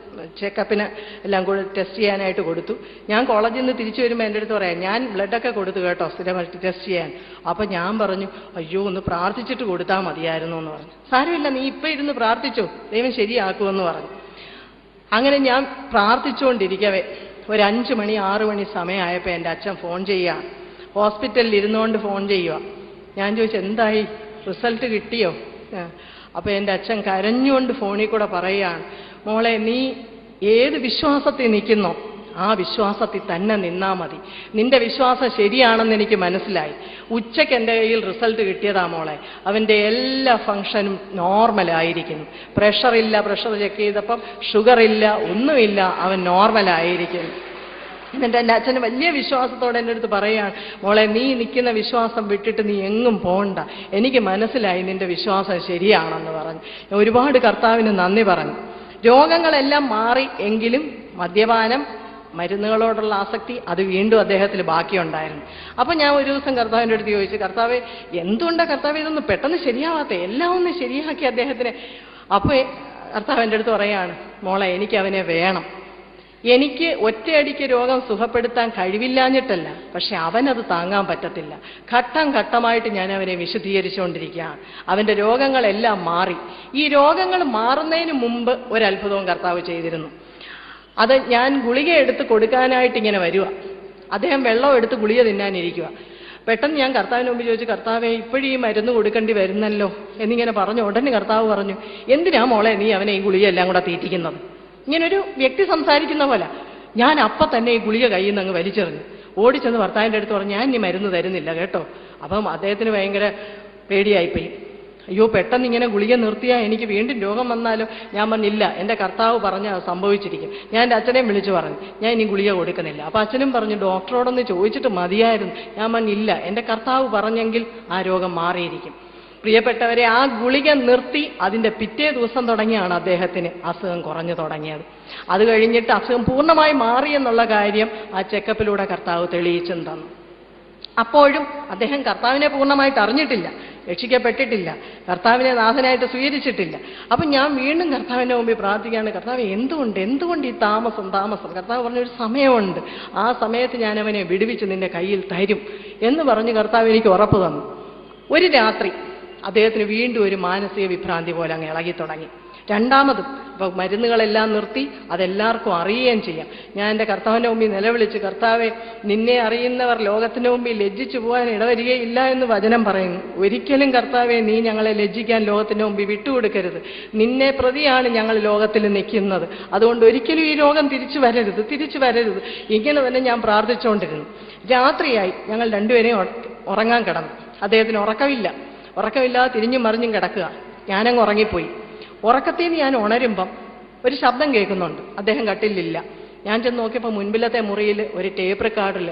ചെക്കപ്പിന് എല്ലാം ടെസ്റ്റ് ചെയ്യാനായിട്ട് കൊടുത്തു. ഞാൻ കോളേജിൽ നിന്ന് തിരിച്ചു വരുമ്പോൾ എൻ്റെ അടുത്ത് പറയാം, ഞാൻ ബ്ലഡൊക്കെ കൊടുത്തു കേട്ടോ സ്ഥിരമായിട്ട് ടെസ്റ്റ് ചെയ്യാൻ. അപ്പം ഞാൻ പറഞ്ഞു, അയ്യോ ഒന്ന് പ്രാർത്ഥിച്ചിട്ട് കൊടുത്താൽ മതിയായിരുന്നു എന്ന് പറഞ്ഞു. സാരമില്ല, നീ ഇപ്പം ഇരുന്ന് പ്രാർത്ഥിച്ചോ, ദൈവം ശരിയാക്കുമെന്ന് പറഞ്ഞു. അങ്ങനെ ഞാൻ പ്രാർത്ഥിച്ചുകൊണ്ടിരിക്കവേ ഒരു 5 മണി 6 മണി സമയമായപ്പോൾ എൻ്റെ അച്ഛൻ ഫോൺ ചെയ്യുക, ഹോസ്പിറ്റലിൽ ഇരുന്നുകൊണ്ട് ഫോൺ ചെയ്യുക. ഞാൻ ചോദിച്ചു, എന്തായി, റിസൾട്ട് കിട്ടിയോ? അപ്പോൾ എൻ്റെ അച്ഛൻ കരഞ്ഞുകൊണ്ട് ഫോണിൽ കൂടെ പറയുകയാണ്, മോളെ നീ ഏത് വിശ്വാസത്തിൽ നിൽക്കുന്നോ ആ വിശ്വാസത്തിൽ തന്നെ നിന്നാ മതി, നിന്റെ വിശ്വാസം ശരിയാണെന്ന് എനിക്ക് മനസ്സിലായി. ഉച്ചയ്ക്ക് എൻ്റെ കയ്യിൽ റിസൾട്ട് കിട്ടിയതാ മോളെ, അവൻ്റെ എല്ലാ ഫങ്ഷനും നോർമലായിരിക്കുന്നു, പ്രഷറില്ല, പ്രഷർ ചെക്ക് ചെയ്തപ്പം ഷുഗറില്ല, ഒന്നുമില്ല, അവൻ നോർമലായിരിക്കുന്നു. എന്നിട്ട് എൻ്റെ അച്ഛന് വലിയ വിശ്വാസത്തോടെ എൻ്റെ അടുത്ത് പറയുകയാണ്, മോളെ നീ നിൽക്കുന്ന വിശ്വാസം വിട്ടിട്ട് നീ എങ്ങും പോകണ്ട, എനിക്ക് മനസ്സിലായി നിന്റെ വിശ്വാസം ശരിയാണെന്ന് പറഞ്ഞു. ഞാൻ ഒരുപാട് കർത്താവിന് നന്ദി പറഞ്ഞു. രോഗങ്ങളെല്ലാം മാറി, എങ്കിലും മദ്യപാനം, മരുന്നുകളോടുള്ള ആസക്തി അത് വീണ്ടും അദ്ദേഹത്തിൽ ബാക്കിയുണ്ടായിരുന്നു. അപ്പം ഞാൻ ഒരു ദിവസം കർത്താവിൻ്റെ അടുത്ത് ചോദിച്ചു, കർത്താവേ എന്തുകൊണ്ടാണ് കർത്താവ് ഇതൊന്നും പെട്ടെന്ന് ശരിയാവാത്ത, എല്ലാം ഒന്ന് ശരിയാക്കി അദ്ദേഹത്തിന്. അപ്പോൾ കർത്താവ് എൻ്റെ അടുത്ത് പറയുകയാണ്, മോളെ എനിക്ക് അവനെ വേണം, എനിക്ക് ഒറ്റയടിക്ക് രോഗം സുഖപ്പെടുത്താൻ കഴിവില്ലാഞ്ഞിട്ടല്ല, പക്ഷെ അവനത് താങ്ങാൻ പറ്റത്തില്ല. ഘട്ടം ഘട്ടമായിട്ട് ഞാൻ അവനെ വിശദീകരിച്ചുകൊണ്ടിരിക്കുകയാണ്. അവൻ്റെ രോഗങ്ങളെല്ലാം മാറി. ഈ രോഗങ്ങൾ മാറുന്നതിന് മുമ്പ് ഒരത്ഭുതവും കർത്താവ് ചെയ്തിരുന്നു. അത് ഞാൻ ഗുളിക എടുത്ത് കൊടുക്കാനായിട്ട് ഇങ്ങനെ വരിക, അദ്ദേഹം വെള്ളം എടുത്ത് ഗുളിക തിന്നാനിരിക്കുക. പെട്ടെന്ന് ഞാൻ കർത്താവിന് മുമ്പ് ചോദിച്ചു, കർത്താവെ ഇപ്പോഴും ഈ മരുന്ന് കൊടുക്കേണ്ടി വരുന്നല്ലോ എന്നിങ്ങനെ പറഞ്ഞു. ഉടനെ കർത്താവ് പറഞ്ഞു, എന്തിനാ മോളെ നീ അവനെ ഈ ഗുളിക എല്ലാം കൂടെ തീറ്റിക്കുന്നത്? ഇങ്ങനൊരു വ്യക്തി സംസാരിക്കുന്ന പോലെ. ഞാൻ അപ്പം തന്നെ ഈ ഗുളിക കയ്യിൽ നിന്ന് അങ്ങ് വലിച്ചെറിഞ്ഞു. ഓടിച്ചെന്ന് ഭർത്താവിൻ്റെ അടുത്ത് പറഞ്ഞു, ഞാൻ ഇനി മരുന്ന് തരുന്നില്ല കേട്ടോ. അപ്പം അദ്ദേഹത്തിന് ഭയങ്കര പേടിയായിപ്പോയി. അയ്യോ, പെട്ടെന്ന് ഇങ്ങനെ ഗുളിക നിർത്തിയാൽ എനിക്ക് വീണ്ടും രോഗം വന്നാലോ? ഞാൻ പറഞ്ഞില്ല, എൻ്റെ കർത്താവ് പറഞ്ഞ് അത് സംഭവിച്ചിരിക്കും. ഞാൻ എൻ്റെ അച്ഛനെയും വിളിച്ചു പറഞ്ഞു, ഞാൻ ഇനി ഗുളിക കൊടുക്കുന്നില്ല. അപ്പോൾ അച്ഛനും പറഞ്ഞു, ഡോക്ടറോടൊന്ന് ചോദിച്ചിട്ട് മതിയായിരുന്നു. ഞാൻ പറഞ്ഞില്ല, എൻ്റെ കർത്താവ് പറഞ്ഞെങ്കിൽ ആ രോഗം മാറിയിരിക്കും. പ്രിയപ്പെട്ടവരെ, ആ ഗുളിക നിർത്തി അതിൻ്റെ പിറ്റേ ദിവസം തുടങ്ങിയാണ് അദ്ദേഹത്തിന് അസുഖം കുറഞ്ഞു തുടങ്ങിയത്. അത് കഴിഞ്ഞിട്ട് അസുഖം പൂർണ്ണമായി മാറിയെന്നുള്ള കാര്യം ആ ചെക്കപ്പിലൂടെ കർത്താവ് തെളിയിച്ചും തന്നു. അപ്പോഴും അദ്ദേഹം കർത്താവിനെ പൂർണ്ണമായിട്ട് അറിഞ്ഞിട്ടില്ല, രക്ഷിക്കപ്പെട്ടിട്ടില്ല, കർത്താവിനെ നാഥനായിട്ട് സ്വീകരിച്ചിട്ടില്ല. അപ്പം ഞാൻ വീണ്ടും കർത്താവിൻ്റെ മുമ്പിൽ പ്രാർത്ഥിക്കുകയാണ്, കർത്താവ് എന്തുകൊണ്ട് ഈ താമസം? കർത്താവ് പറഞ്ഞൊരു സമയമുണ്ട്, ആ സമയത്ത് ഞാൻ അവനെ വിടുവിച്ച് നിന്റെ കയ്യിൽ തരും എന്ന് പറഞ്ഞ് കർത്താവ് എനിക്ക് ഉറപ്പ് തന്നു. ഒരു രാത്രി അദ്ദേഹത്തിന് വീണ്ടും ഒരു മാനസിക വിഭ്രാന്തി പോലെ അങ്ങ് ഇളകി തുടങ്ങി. രണ്ടാമതും അപ്പോൾ മരുന്നുകളെല്ലാം നിർത്തി, അതെല്ലാവർക്കും അറിയുകയും ചെയ്യാം. ഞാൻ എൻ്റെ കർത്താവിൻ്റെ മുമ്പിൽ നിലവിളിച്ച്, കർത്താവെ, നിന്നെ അറിയുന്നവർ ലോകത്തിൻ്റെ മുമ്പിൽ ലജ്ജിച്ചു പോകാൻ ഇടവരികയില്ല എന്ന് വചനം പറയുന്നു. ഒരിക്കലും കർത്താവെ, നീ ഞങ്ങളെ ലജ്ജിക്കാൻ ലോകത്തിൻ്റെ മുമ്പിൽ വിട്ടുകൊടുക്കരുത്. നിന്നെ പ്രതിയാണ് ഞങ്ങൾ ലോകത്തിൽ നിൽക്കുന്നത്. അതുകൊണ്ട് ഒരിക്കലും ഈ രോഗം തിരിച്ചു വരരുത്. ഇങ്ങനെ തന്നെ ഞാൻ പ്രാർത്ഥിച്ചുകൊണ്ടിരുന്നു. രാത്രിയായി, ഞങ്ങൾ രണ്ടുപേരെയും ഉറങ്ങാൻ കിടന്നു. അദ്ദേഹത്തിന് ഉറക്കമില്ലാതെ തിരിഞ്ഞും മറിഞ്ഞും കിടക്കുക. ഞാനങ്ങ് ഉറങ്ങിപ്പോയി. ഉറക്കത്തിൽ നിന്ന് ഞാൻ ഉണരുമ്പം ഒരു ശബ്ദം കേൾക്കുന്നുണ്ട്. അദ്ദേഹം കട്ടിലില്ല. ഞാൻ ചെന്ന് നോക്കിയപ്പോൾ മുൻപിലത്തെ മുറിയിൽ ഒരു ടേപ്പ് റെക്കോർഡിൽ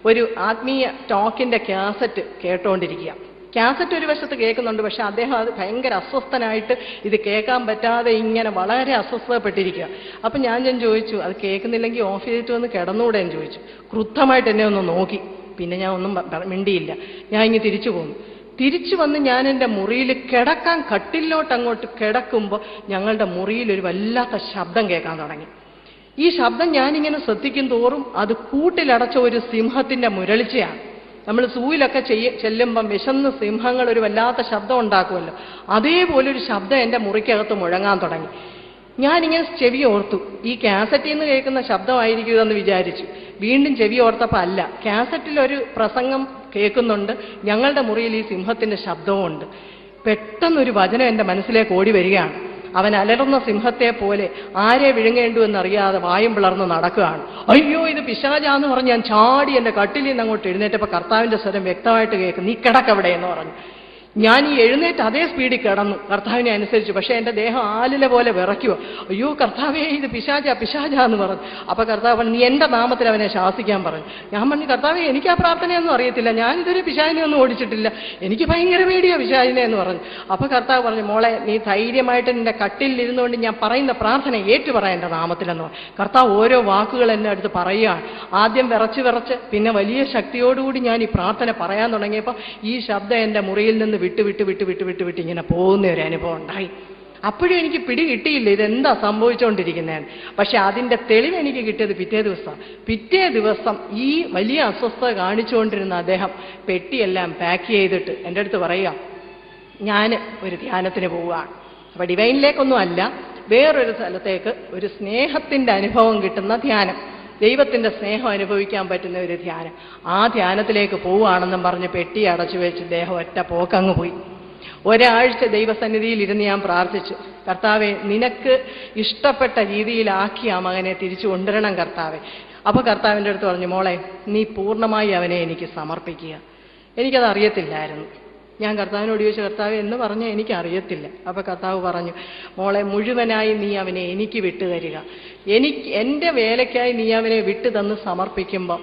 ഒരു ആത്മീയ ടോക്കിൻ്റെ കാസറ്റ് കേട്ടുകൊണ്ടിരിക്കുക. കാസറ്റ് ഒരു വശത്ത് കേൾക്കുന്നുണ്ട്, പക്ഷെ അദ്ദേഹം അത് ഭയങ്കര അസ്വസ്ഥനായിട്ട് ഇത് കേൾക്കാൻ പറ്റാതെ ഇങ്ങനെ വളരെ അസ്വസ്ഥപ്പെട്ടിരിക്കുക. അപ്പം ഞാൻ ചോദിച്ചു, അത് കേൾക്കുന്നില്ലെങ്കിൽ ഓഫ് ചെയ്തിട്ട് വന്ന് കിടന്നുകൂടെ എന്ന് ചോദിച്ചു. ക്രുദ്ധമായിട്ട് എന്നെ ഒന്ന് നോക്കി. പിന്നെ ഞാൻ ഒന്നും മിണ്ടിയില്ല. ഞാൻ ഇങ്ങനെ തിരിച്ചു വന്ന് ഞാൻ എൻ്റെ മുറിയിൽ കിടക്കാൻ കട്ടിലോട്ട് അങ്ങോട്ട് കിടക്കുമ്പോൾ ഞങ്ങളുടെ മുറിയിൽ ഒരു വല്ലാത്ത ശബ്ദം കേൾക്കാൻ തുടങ്ങി. ഈ ശബ്ദം ഞാനിങ്ങനെ ശ്രദ്ധിക്കും തോറും അത് കൂട്ടിലടച്ച ഒരു സിംഹത്തിൻ്റെ മുരളിച്ചയാണ്. നമ്മൾ സൂയിലൊക്കെ ചെല്ലുമ്പം വിശന്ന് സിംഹങ്ങൾ ഒരു വല്ലാത്ത ശബ്ദം ഉണ്ടാക്കുമല്ലോ, അതേപോലെ ഒരു ശബ്ദം എൻ്റെ മുറിക്കകത്ത് മുഴങ്ങാൻ തുടങ്ങി. ഞാനിങ്ങനെ ചെവി ഓർത്തു, ഈ കാസറ്റിൽ നിന്ന് കേൾക്കുന്ന ശബ്ദമായിരിക്കുമെന്ന് വിചാരിച്ചു. വീണ്ടും ചെവി ഓർത്തപ്പോൾ അല്ല, കാസറ്റിലൊരു പ്രസംഗം കേൾക്കുന്നുണ്ട്, ഞങ്ങളുടെ മുറിയിൽ ഈ സിംഹത്തിൻ്റെ ശബ്ദവും ഉണ്ട്. പെട്ടെന്നൊരു വചനം എൻ്റെ മനസ്സിലേക്ക് ഓടി വരികയാണ്. അവൻ അലറുന്ന സിംഹത്തെ പോലെ ആരെ വിഴുങ്ങേണ്ടു എന്നറിയാതെ വായും പിളർന്ന് നടക്കുകയാണ്. അയ്യോ, ഇത് പിശാചാന്ന് പറഞ്ഞ് ഞാൻ ചാടി എൻ്റെ കട്ടിലിൽ നിന്ന് അങ്ങോട്ട് എഴുന്നേറ്റപ്പോൾ കർത്താവിൻ്റെ സ്വരം വ്യക്തമായിട്ട് കേൾക്കും, നീ കിടക്കവിടെ എന്ന് പറഞ്ഞു. ഞാൻ ഈ എഴുന്നേറ്റ് അതേ സ്പീഡിൽ കിടന്നു കർത്താവിനെ അനുസരിച്ചു. പക്ഷെ എൻ്റെ ദേഹം ആലിലെ പോലെ വിറയ്ക്കുക. അയ്യോ കർത്താവേ, ഇത് പിശാചാന്ന് പറഞ്ഞു. അപ്പോൾ കർത്താവ് പറഞ്ഞു, നീ എൻ്റെ നാമത്തിൽ അവനെ ശാസിക്കാൻ പറഞ്ഞു. ഞാൻ പറഞ്ഞു, കർത്താവേ, എനിക്ക് ആ പ്രാർത്ഥനയൊന്നും അറിയത്തില്ല, ഞാനിതൊരു പിശാചിനെ ഒന്നും ഓടിച്ചിട്ടില്ല, എനിക്ക് ഭയങ്കര പേടിയാണ് പിശാചിനെ എന്ന് പറഞ്ഞു. അപ്പോൾ കർത്താവ് പറഞ്ഞു, മോളെ, നീ ധൈര്യമായിട്ട് നിൻ്റെ കട്ടിലിൽ ഇരുന്നുകൊണ്ട് ഞാൻ പറയുന്ന പ്രാർത്ഥന ഏറ്റുപറയാൻ എൻ്റെ നാമത്തിലെന്ന് പറഞ്ഞു. കർത്താവ് ഓരോ വാക്കുകൾ എന്നെ അടുത്ത് പറയുകയാണ്. ആദ്യം വിറച്ച് പിന്നെ വലിയ ശക്തിയോടുകൂടി ഞാൻ ഈ പ്രാർത്ഥന പറയാൻ തുടങ്ങിയപ്പോൾ ഈ ശബ്ദം എൻ്റെ മുറിയിൽ നിന്ന് വിട്ട് ഇങ്ങനെ പോകുന്ന ഒരു അനുഭവം ഉണ്ടായി. അപ്പോഴും എനിക്ക് പിടി കിട്ടിയില്ല ഇതെന്താ സംഭവിച്ചുകൊണ്ടിരിക്കുന്നതെന്ന്. പക്ഷെ അതിൻ്റെ തെളിവ് എനിക്ക് കിട്ടിയത് പിറ്റേ ദിവസം ഈ വലിയ അസ്വസ്ഥത കാണിച്ചുകൊണ്ടിരുന്ന അദ്ദേഹം പെട്ടിയെല്ലാം പാക്ക് ചെയ്തിട്ട് എൻ്റെ അടുത്ത് പറയുക, ഞാൻ ഒരു ധ്യാനത്തിന് പോവുകയാണ്. അപ്പോൾ ഡിവൈനിലേക്കൊന്നും അല്ല, വേറൊരു സ്ഥലത്തേക്ക് ഒരു സ്നേഹത്തിൻ്റെ അനുഭവം കിട്ടുന്ന ധ്യാനം, ദൈവത്തിൻ്റെ സ്നേഹം അനുഭവിക്കാൻ പറ്റുന്ന ഒരു ധ്യാനം. ആ ധ്യാനത്തിലേക്ക് പോവുകയാണെന്നും പറഞ്ഞ് പെട്ടി അടച്ചു വെച്ച് ദേഹം ഒറ്റ പോക്കങ്ങ് പോയി. ഒരാഴ്ച ദൈവസന്നിധിയിൽ ഇരുന്ന് ഞാൻ പ്രാർത്ഥിച്ചു, കർത്താവെ, നിനക്ക് ഇഷ്ടപ്പെട്ട രീതിയിലാക്കി ആ മകനെ തിരിച്ചു കൊണ്ടുവരണം കർത്താവെ. അപ്പോൾ കർത്താവിൻ്റെ അടുത്ത് പറഞ്ഞു, മോളെ, നീ പൂർണ്ണമായി അവനെ എനിക്ക് സമർപ്പിക്കുക. എനിക്കത് അറിയത്തില്ലായിരുന്നു. ഞാൻ കർത്താവിനോട് ചോദിച്ചു, കർത്താവ് എന്ന് പറഞ്ഞാൽ എനിക്കറിയത്തില്ല. അപ്പോൾ കർത്താവ് പറഞ്ഞു, മോളെ, മുഴുവനായി നീ അവനെ എനിക്ക് വിട്ടുതരിക. എൻ്റെ വേലയ്ക്കായി നീ അവനെ വിട്ടു തന്ന് സമർപ്പിക്കുമ്പോൾ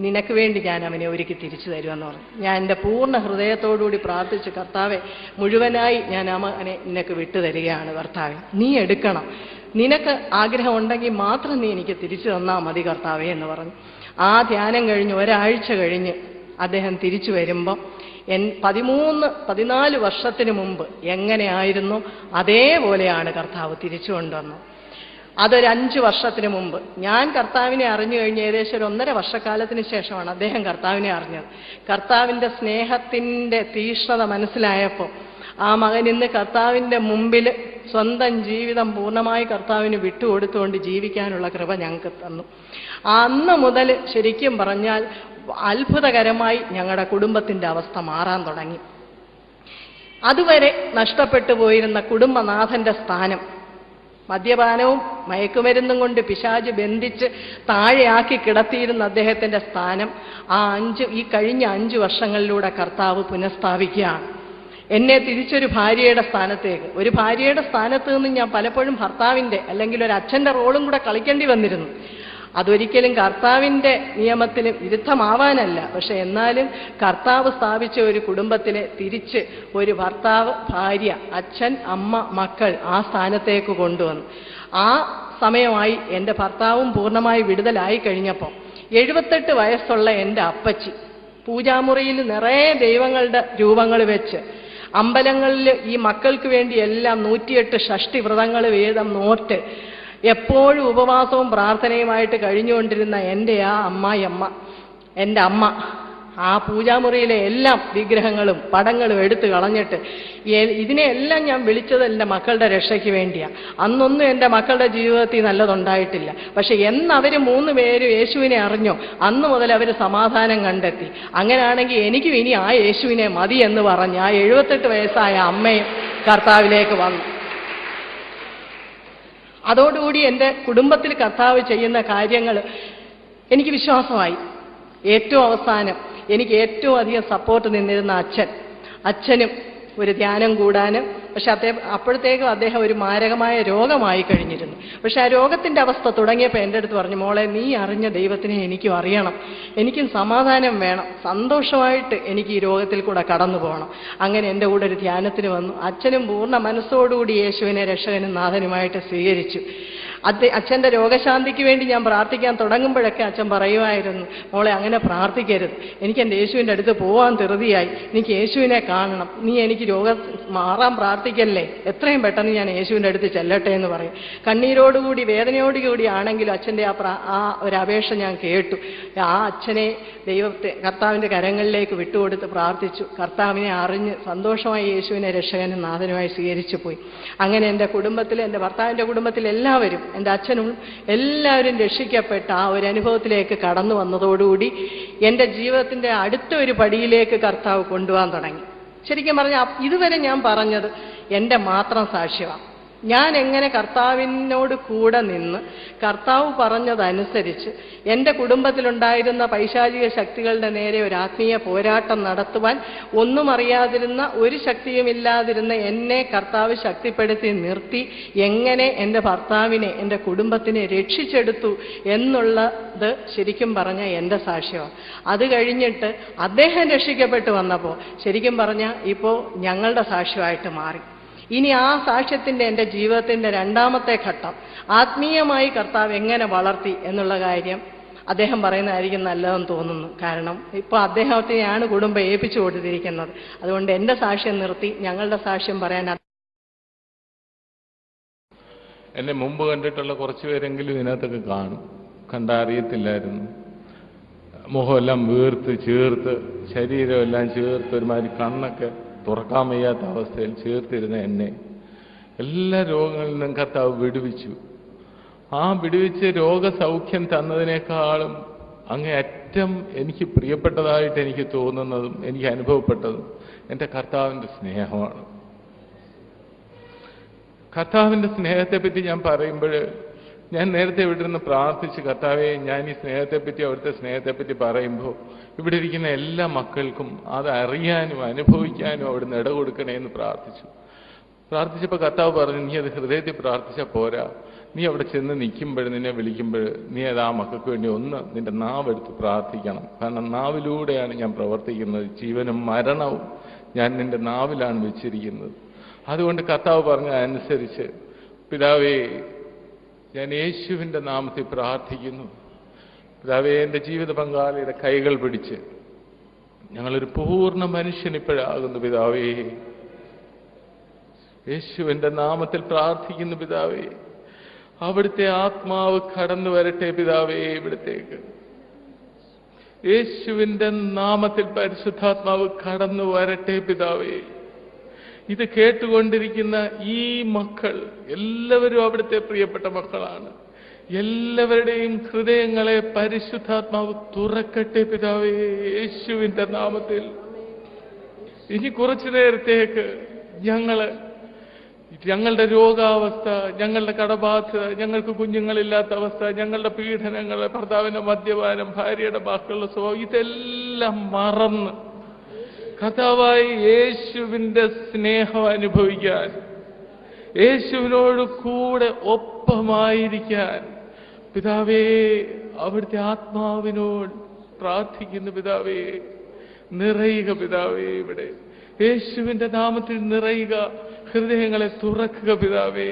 നിനക്ക് വേണ്ടി ഞാൻ അവനെ ഒരുക്കി തിരിച്ചു തരുമെന്ന് പറഞ്ഞു. ഞാൻ എൻ്റെ പൂർണ്ണ ഹൃദയത്തോടുകൂടി പ്രാർത്ഥിച്ചു, കർത്താവെ, മുഴുവനായി ഞാൻ അവനെ നിനക്ക് വിട്ടുതരികയാണ് കർത്താവെ, നീ എടുക്കണം, നിനക്ക് ആഗ്രഹമുണ്ടെങ്കിൽ മാത്രം നീ എനിക്ക് തിരിച്ചു തന്നാൽ മതി കർത്താവെ എന്ന് പറഞ്ഞു. ആ ധ്യാനം കഴിഞ്ഞ് ഒരാഴ്ച കഴിഞ്ഞ് അദ്ദേഹം തിരിച്ചു വരുമ്പോൾ 13-14 വർഷത്തിന് മുമ്പ് എങ്ങനെയായിരുന്നു അതേപോലെയാണ് കർത്താവ് തിരിച്ചു കൊണ്ടുവന്നത്. അതൊരു 5 വർഷത്തിന് മുമ്പ്. ഞാൻ കർത്താവിനെ അറിഞ്ഞു കഴിഞ്ഞ് ഏകദേശം ഒരു 1.5 വർഷക്കാലത്തിന് ശേഷമാണ് അദ്ദേഹം കർത്താവിനെ അറിഞ്ഞത്. കർത്താവിൻ്റെ സ്നേഹത്തിൻ്റെ തീക്ഷ്ണത മനസ്സിലായപ്പോൾ ആ മകൻ ഇന്ന് കർത്താവിൻ്റെ മുമ്പിൽ സ്വന്തം ജീവിതം പൂർണ്ണമായി കർത്താവിന് വിട്ടുകൊടുത്തുകൊണ്ട് ജീവിക്കാനുള്ള കൃപ ഞങ്ങൾക്ക് തന്നു. അന്ന് മുതൽ ശരിക്കും പറഞ്ഞാൽ അത്ഭുതകരമായി ഞങ്ങളുടെ കുടുംബത്തിൻ്റെ അവസ്ഥ മാറാൻ തുടങ്ങി. അതുവരെ നഷ്ടപ്പെട്ടു പോയിരുന്ന കുടുംബനാഥൻ്റെ സ്ഥാനം, മദ്യപാനവും മയക്കുമരുന്നും കൊണ്ട് പിശാച് ബന്ധിച്ച് താഴെയാക്കി കിടത്തിയിരുന്ന അദ്ദേഹത്തിൻ്റെ സ്ഥാനം ഈ കഴിഞ്ഞ 5 വർഷങ്ങളിലൂടെ കർത്താവ് പുനഃസ്ഥാപിക്കുകയാണ്. എന്നെ തിരിച്ചൊരു ഭാര്യയുടെ സ്ഥാനത്തേക്ക്, ഒരു ഭാര്യയുടെ സ്ഥാനത്ത് നിന്ന് ഞാൻ പലപ്പോഴും ഭർത്താവിൻ്റെ അല്ലെങ്കിൽ ഒരു അച്ഛൻ്റെ റോളും കൂടെ കളിക്കേണ്ടി വന്നിരുന്നു. അതൊരിക്കലും കർത്താവിൻ്റെ നിയമത്തിന് വിരുദ്ധമാവാനല്ല, പക്ഷെ എന്നാലും കർത്താവ് സ്ഥാപിച്ച ഒരു കുടുംബത്തിലെ തിരിച്ച് ഒരു ഭർത്താവ്, ഭാര്യ, അച്ഛൻ, അമ്മ, മക്കൾ ആ സ്ഥാനത്തേക്ക് കൊണ്ടുവന്നു. ആ സമയമായി എൻ്റെ ഭർത്താവും പൂർണ്ണമായി വിടുതലായി കഴിഞ്ഞപ്പോൾ 78 വയസ്സുള്ള എൻ്റെ അപ്പച്ചി പൂജാമുറിയിൽ നിറയെ ദൈവങ്ങളുടെ രൂപങ്ങൾ വെച്ച് അമ്പലങ്ങളിൽ ഈ മക്കൾക്ക് വേണ്ടി എല്ലാം 108 ഷഷ്ടി വ്രതങ്ങൾ വേദം നോറ്റ് എപ്പോഴും ഉപവാസവും പ്രാർത്ഥനയുമായിട്ട് കഴിഞ്ഞുകൊണ്ടിരുന്ന എൻ്റെ ആ അമ്മായിയമ്മ, എൻ്റെ അമ്മ, ആ പൂജാമുറിയിലെ എല്ലാം വിഗ്രഹങ്ങളും പടങ്ങളും എടുത്തു കളഞ്ഞിട്ട് ഇതിനെയെല്ലാം ഞാൻ വിളിച്ചത് എൻ്റെ മക്കളുടെ രക്ഷയ്ക്ക് വേണ്ടിയാണ്. അന്നൊന്നും എൻ്റെ മക്കളുടെ ജീവിതത്തിൽ നല്ലതുണ്ടായിട്ടില്ല. പക്ഷെ എന്നവർ 3 പേരും യേശുവിനെ അറിഞ്ഞോ അന്ന് മുതൽ അവർ സമാധാനം കണ്ടെത്തി. അങ്ങനെയാണെങ്കിൽ എനിക്കും ഇനി ആ യേശുവിനെ മതി എന്ന് പറഞ്ഞ് ആ 78 വയസ്സായ അമ്മയും കർത്താവിലേക്ക് വന്നു. അതോടുകൂടി എൻ്റെ കുടുംബത്തിൽ കർത്താവ് ചെയ്യുന്ന കാര്യങ്ങൾ എനിക്ക് വിശ്വാസമായി. ഏറ്റവും അവസാനം എനിക്ക് ഏറ്റവും അധികം സപ്പോർട്ട് നിന്നിരുന്ന അച്ഛനും ഒരു ധ്യാനം കൂടാനും, പക്ഷെ അപ്പോഴത്തേക്കും അദ്ദേഹം ഒരു മാരകമായ രോഗമായി കഴിഞ്ഞിരുന്നു. പക്ഷെ ആ രോഗത്തിൻ്റെ അവസ്ഥ തുടങ്ങിയപ്പോൾ എൻ്റെ അടുത്ത് പറഞ്ഞു, മോളെ നീ അറിഞ്ഞ ദൈവത്തിനെ എനിക്കും അറിയണം, എനിക്കും സമാധാനം വേണം, സന്തോഷമായിട്ട് എനിക്ക് ഈ രോഗത്തിൽ കൂടെ കടന്നു പോകണം. അങ്ങനെ എൻ്റെ കൂടെ ഒരു ധ്യാനത്തിന് വന്നു. അച്ഛനും പൂർണ്ണ മനസ്സോടുകൂടി യേശുവിനെ രക്ഷകനും നാഥനുമായിട്ട് സ്വീകരിച്ചു. അച്ഛൻ്റെ രോഗശാന്തിക്ക് വേണ്ടി ഞാൻ പ്രാർത്ഥിക്കാൻ തുടങ്ങുമ്പോഴൊക്കെ അച്ഛൻ പറയുമായിരുന്നു, മോളെ അങ്ങനെ പ്രാർത്ഥിക്കരുത്, എനിക്ക് എൻ്റെ യേശുവിൻ്റെ അടുത്ത് പോകാൻ ധൃതിയായി, എനിക്ക് യേശുവിനെ കാണണം, നീ എനിക്ക് രോഗം മാറാൻ പ്രാർത്ഥിക്കല്ലേ, എത്രയും പെട്ടെന്ന് ഞാൻ യേശുവിൻ്റെ അടുത്ത് ചെല്ലട്ടെ എന്ന് പറയും. കണ്ണീരോടുകൂടി വേദനയോടുകൂടി ആണെങ്കിലും അച്ഛൻ്റെ ആ ഒരു അപേക്ഷ ഞാൻ കേട്ടു. ആ അച്ഛനെ കർത്താവിൻ്റെ കരങ്ങളിലേക്ക് വിട്ടുകൊടുത്ത് പ്രാർത്ഥിച്ചു. കർത്താവിനെ അറിഞ്ഞ് സന്തോഷമായി യേശുവിനെ രക്ഷകനും നാഥനുമായി സ്വീകരിച്ചു പോയി. അങ്ങനെ എൻ്റെ കുടുംബത്തിൽ, എൻ്റെ ഭർത്താവിൻ്റെ കുടുംബത്തിൽ എല്ലാവരും, എൻ്റെ അച്ഛനും എല്ലാവരും രക്ഷിക്കപ്പെട്ട ആ ഒരു അനുഭവത്തിലേക്ക് കടന്നു വന്നതോടുകൂടി എൻ്റെ ജീവിതത്തിൻ്റെ അടുത്ത ഒരു പടിയിലേക്ക് കർത്താവ് കൊണ്ടുപോകാൻ തുടങ്ങി. ശരിക്കും പറഞ്ഞാൽ ഇതുവരെ ഞാൻ പറഞ്ഞത് എൻ്റെ മാത്രം സാക്ഷ്യമാണ്. ഞാൻ എങ്ങനെ കർത്താവിനോട് കൂടെ നിന്ന് കർത്താവ് പറഞ്ഞതനുസരിച്ച് എൻ്റെ കുടുംബത്തിലുണ്ടായിരുന്ന പൈശാചിക ശക്തികളുടെ നേരെ ഒരു ആത്മീയ പോരാട്ടം നടത്തുവാൻ ഒന്നും അറിയാതിരുന്ന, ഒരു ശക്തിയുമില്ലാതിരുന്ന എന്നെ കർത്താവ് ശക്തിപ്പെടുത്തി നിർത്തി എങ്ങനെ എൻ്റെ ഭർത്താവിനെ, എൻ്റെ കുടുംബത്തിനെ രക്ഷിച്ചെടുത്തു എന്നുള്ളത് ശരിക്കും പറഞ്ഞാൽ എൻ്റെ സാക്ഷ്യമാണ്. അത് കഴിഞ്ഞിട്ട് അദ്ദേഹം രക്ഷിക്കപ്പെട്ടു വന്നപ്പോൾ ശരിക്കും പറഞ്ഞാൽ ഇപ്പോൾ ഞങ്ങളുടെ സാക്ഷ്യമായിട്ട് മാറി. ഇനി ആ സാക്ഷ്യത്തിൻ്റെ എൻ്റെ ജീവിതത്തിൻ്റെ 2ാമത്തെ ഘട്ടം ആത്മീയമായി കർത്താവ് എങ്ങനെ വളർത്തി എന്നുള്ള കാര്യം അദ്ദേഹം പറയുന്നതായിരിക്കും നല്ലതെന്ന് തോന്നുന്നു. കാരണം ഇപ്പോൾ അദ്ദേഹത്തെയാണ് കുടുംബം ഏൽപ്പിച്ചു കൊടുത്തിരിക്കുന്നത്. അതുകൊണ്ട് എൻ്റെ സാക്ഷ്യം നിർത്തി ഞങ്ങളുടെ സാക്ഷ്യം പറയാൻ. എന്നെ മുമ്പ് കണ്ടിട്ടുള്ള കുറച്ച് പേരെങ്കിലും ഇതിനകത്തൊക്കെ കാണും. കണ്ടറിയത്തില്ലായിരുന്നു. മുഖമെല്ലാം വീർത്ത് ചേർത്ത്, ശരീരമെല്ലാം ചേർത്ത്, ഒരുമാതിരി കണ്ണൊക്കെ തുറക്കാൻ വയ്യാത്ത അവസ്ഥയിൽ ചേർത്തിരുന്ന എന്നെ എല്ലാ രോഗങ്ങളിൽ നിന്നും കർത്താവ് വിടുവിച്ചു. ആ വിടുവിച്ച് രോഗസൗഖ്യം തന്നതിനേക്കാളും അങ്ങേയറ്റം എനിക്ക് പ്രിയപ്പെട്ടതായിട്ട് എനിക്ക് തോന്നുന്നതും എനിക്ക് അനുഭവപ്പെട്ടതും എൻ്റെ കർത്താവിൻ്റെ സ്നേഹമാണ്. കർത്താവിൻ്റെ സ്നേഹത്തെപ്പറ്റി ഞാൻ പറയുമ്പോൾ ഞാൻ നേരത്തെ ഇവിടെ നിന്ന് പ്രാർത്ഥിച്ച്, കർത്താവെ ഞാൻ ഈ സ്നേഹത്തെപ്പറ്റി, അവിടുത്തെ സ്നേഹത്തെപ്പറ്റി പറയുമ്പോൾ ഇവിടെ ഇരിക്കുന്ന എല്ലാ മക്കൾക്കും അത് അറിയാനും അനുഭവിക്കാനും അവിടുന്ന് ഇടകൊടുക്കണേ എന്ന് പ്രാർത്ഥിച്ചപ്പോൾ കർത്താവ് പറഞ്ഞു, നീ അത് ഹൃദയത്തിൽ പ്രാർത്ഥിച്ചാൽ പോരാ, നീ അവിടെ ചെന്ന് നിൽക്കുമ്പോൾ, നിന്നെ വിളിക്കുമ്പോൾ നീ അത് ആ മക്കൾക്ക് വേണ്ടി ഒന്ന് നിന്റെ നാവെടുത്ത് പ്രാർത്ഥിക്കണം. കാരണം നാവിലൂടെയാണ് ഞാൻ പ്രവർത്തിക്കുന്നത്, ജീവനും മരണവും ഞാൻ നിന്റെ നാവിലാണ് വെച്ചിരിക്കുന്നത്. അതുകൊണ്ട് കർത്താവ് പറഞ്ഞതനുസരിച്ച്, പിതാവേ ഞാൻ യേശുവിൻ്റെ നാമത്തിൽ പ്രാർത്ഥിക്കുന്നു. പിതാവേ എൻ്റെ ജീവിത പങ്കാളിയുടെ കൈകൾ പിടിച്ച് ഞങ്ങളൊരു പൂർണ്ണ മനുഷ്യൻ ഇപ്പോഴാകുന്നു പിതാവേ. യേശുവിൻ്റെ നാമത്തിൽ പ്രാർത്ഥിക്കുന്നു പിതാവേ. അവിടുത്തെ ആത്മാവ് കടന്നു വരട്ടെ പിതാവേ ഇവിടത്തേക്ക്. യേശുവിന്റെ നാമത്തിൽ പരിശുദ്ധാത്മാവ് കടന്നു വരട്ടെ പിതാവേ. ഇത് കേട്ടുകൊണ്ടിരിക്കുന്ന ഈ മക്കൾ എല്ലാവരും അവിടുത്തെ പ്രിയപ്പെട്ട മക്കളാണ്. എല്ലാവരുടെയും ഹൃദയങ്ങളെ പരിശുദ്ധാത്മാവ് തുറക്കട്ടെ പിതാവേ യേശുവിന്റെ നാമത്തിൽ. ഇനി കുറച്ചു നേരത്തേക്ക് ഞങ്ങളുടെ രോഗാവസ്ഥ, ഞങ്ങളുടെ കടബാധ്യത, ഞങ്ങൾക്ക് കുഞ്ഞുങ്ങളില്ലാത്ത അവസ്ഥ, ഞങ്ങളുടെ പീഡനങ്ങൾ, ഭർത്താവിന്റെ മദ്യപാനം, ഭാര്യയുടെ ബാക്കിയുള്ള സ്വഭാവം, ഇതെല്ലാം മറന്ന് കർത്താവായി യേശുവിന്റെ സ്നേഹം അനുഭവിക്കാൻ, യേശുവിനോട് കൂടെ ഒപ്പമായിരിക്കാൻ പിതാവേ അവിടുത്തെ ആത്മാവിനോട് പ്രാർത്ഥിക്കുന്നു. പിതാവേ നിറയുക പിതാവേ, ഇവിടെ യേശുവിന്റെ നാമത്തിൽ നിറയുക, ഹൃദയങ്ങളെ തുറക്കുക പിതാവേ.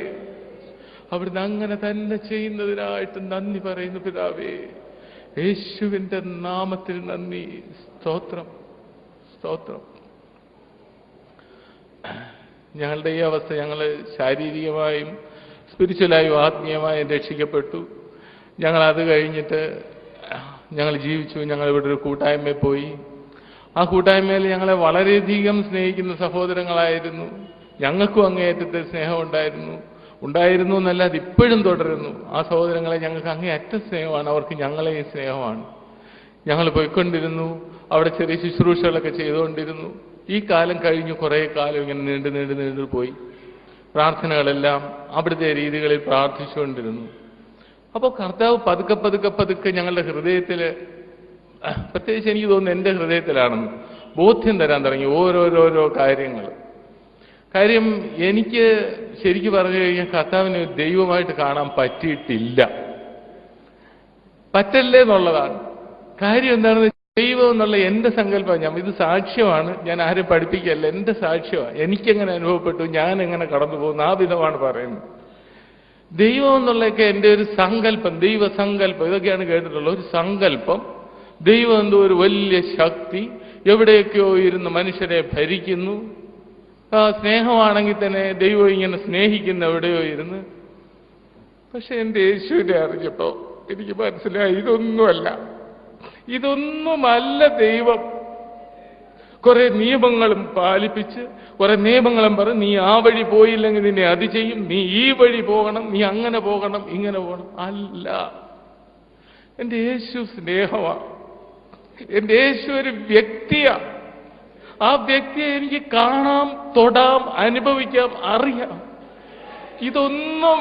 അവിടുന്ന് അങ്ങനെ തന്നെ ചെയ്യുന്നതിനായിട്ട് നന്ദി പറയുന്നു പിതാവേ. യേശുവിന്റെ നാമത്തിൽ നന്ദി. സ്തോത്രം, സ്തോത്രം. ഞങ്ങളുടെ ഈ അവസ്ഥ, ഞങ്ങൾ ശാരീരികമായും സ്പിരിച്വലായും ആത്മീയമായും രക്ഷിക്കപ്പെട്ടു. ഞങ്ങളത് കഴിഞ്ഞിട്ട് ഞങ്ങൾ ജീവിച്ചു. ഞങ്ങൾ ഇവിടെ ഒരു കൂട്ടായ്മയിൽ പോയി. ആ കൂട്ടായ്മയിൽ ഞങ്ങളെ വളരെയധികം സ്നേഹിക്കുന്ന സഹോദരങ്ങളായിരുന്നു. ഞങ്ങൾക്കും അങ്ങേയറ്റത്തെ സ്നേഹം ഉണ്ടായിരുന്നു എന്നല്ല, അത് ഇപ്പോഴും തുടരുന്നു. ആ സഹോദരങ്ങളെ ഞങ്ങൾക്ക് അങ്ങേയറ്റ സ്നേഹമാണ്, അവർക്ക് ഞങ്ങളെയും സ്നേഹമാണ്. ഞങ്ങൾ പോയിക്കൊണ്ടിരുന്നു, അവിടെ ചെറിയ ശുശ്രൂഷകളൊക്കെ ചെയ്തുകൊണ്ടിരുന്നു. ഈ കാലം കഴിഞ്ഞു കുറേ കാലം ഇങ്ങനെ നീണ്ടു പോയി. പ്രാർത്ഥനകളെല്ലാം അവിടുത്തെ രീതികളിൽ പ്രാർത്ഥിച്ചുകൊണ്ടിരുന്നു. അപ്പോൾ കർത്താവ് പതുക്കെ ഞങ്ങളുടെ ഹൃദയത്തിൽ, പ്രത്യേകിച്ച് എനിക്ക് തോന്നുന്നു എൻ്റെ ഹൃദയത്തിലാണെന്ന് ബോധ്യം തരാൻ തുടങ്ങി ഓരോരോ കാര്യങ്ങൾ. കാര്യം എനിക്ക് ശരിക്കും പറഞ്ഞു കഴിഞ്ഞാൽ കർത്താവിനെ ദൈവമായിട്ട് കാണാൻ പറ്റിയിട്ടില്ല. പറ്റല്ലേ എന്നുള്ളതാണ് കാര്യം. എന്താണെന്ന് ദൈവം എന്നുള്ള എൻ്റെ സങ്കല്പം, ഇത് സാക്ഷ്യമാണ്, ഞാൻ ആരും പഠിപ്പിക്കല്ല, എൻ്റെ സാക്ഷ്യമാണ്. എനിക്കെങ്ങനെ അനുഭവപ്പെട്ടു, ഞാൻ എങ്ങനെ കടന്നു പോകുന്നു, ആ വിധമാണ് പറയുന്നത്. ദൈവം എന്നുള്ളതൊക്കെ എൻ്റെ ഒരു സങ്കല്പം, ദൈവസങ്കല്പം, ഇതൊക്കെയാണ് കേട്ടിട്ടുള്ളത്. ഒരു സങ്കല്പം, ദൈവം എന്തോ ഒരു വലിയ ശക്തി എവിടെയൊക്കെയോ ഇരുന്ന് മനുഷ്യരെ ഭരിക്കുന്നു. സ്നേഹമാണെങ്കിൽ തന്നെ ദൈവം ഇങ്ങനെ സ്നേഹിക്കുന്ന എവിടെയോ ഇരുന്ന്. പക്ഷെ എൻ്റെ യേശുവിനെ അറിഞ്ഞപ്പോ എനിക്ക് മനസ്സിലായി, ഇതൊന്നുമല്ല ദൈവം. കുറെ നിയമങ്ങളും പാലിപ്പിച്ച്, കുറെ നിയമങ്ങളും പറഞ്ഞ്, നീ ആ വഴി പോയില്ലെങ്കിൽ നിന്നെ അത് ചെയ്യും, നീ ഈ വഴി പോകണം, നീ അങ്ങനെ പോകണം, ഇങ്ങനെ പോകണം. അല്ല, എൻ്റെ യേശു സ്നേഹമാണ്. എൻ്റെ യേശു ഒരു വ്യക്തിയാണ്. ആ വ്യക്തിയെ എനിക്ക് കാണാം, തൊടാം, അനുഭവിക്കാം, അറിയാം. ഇതൊന്നും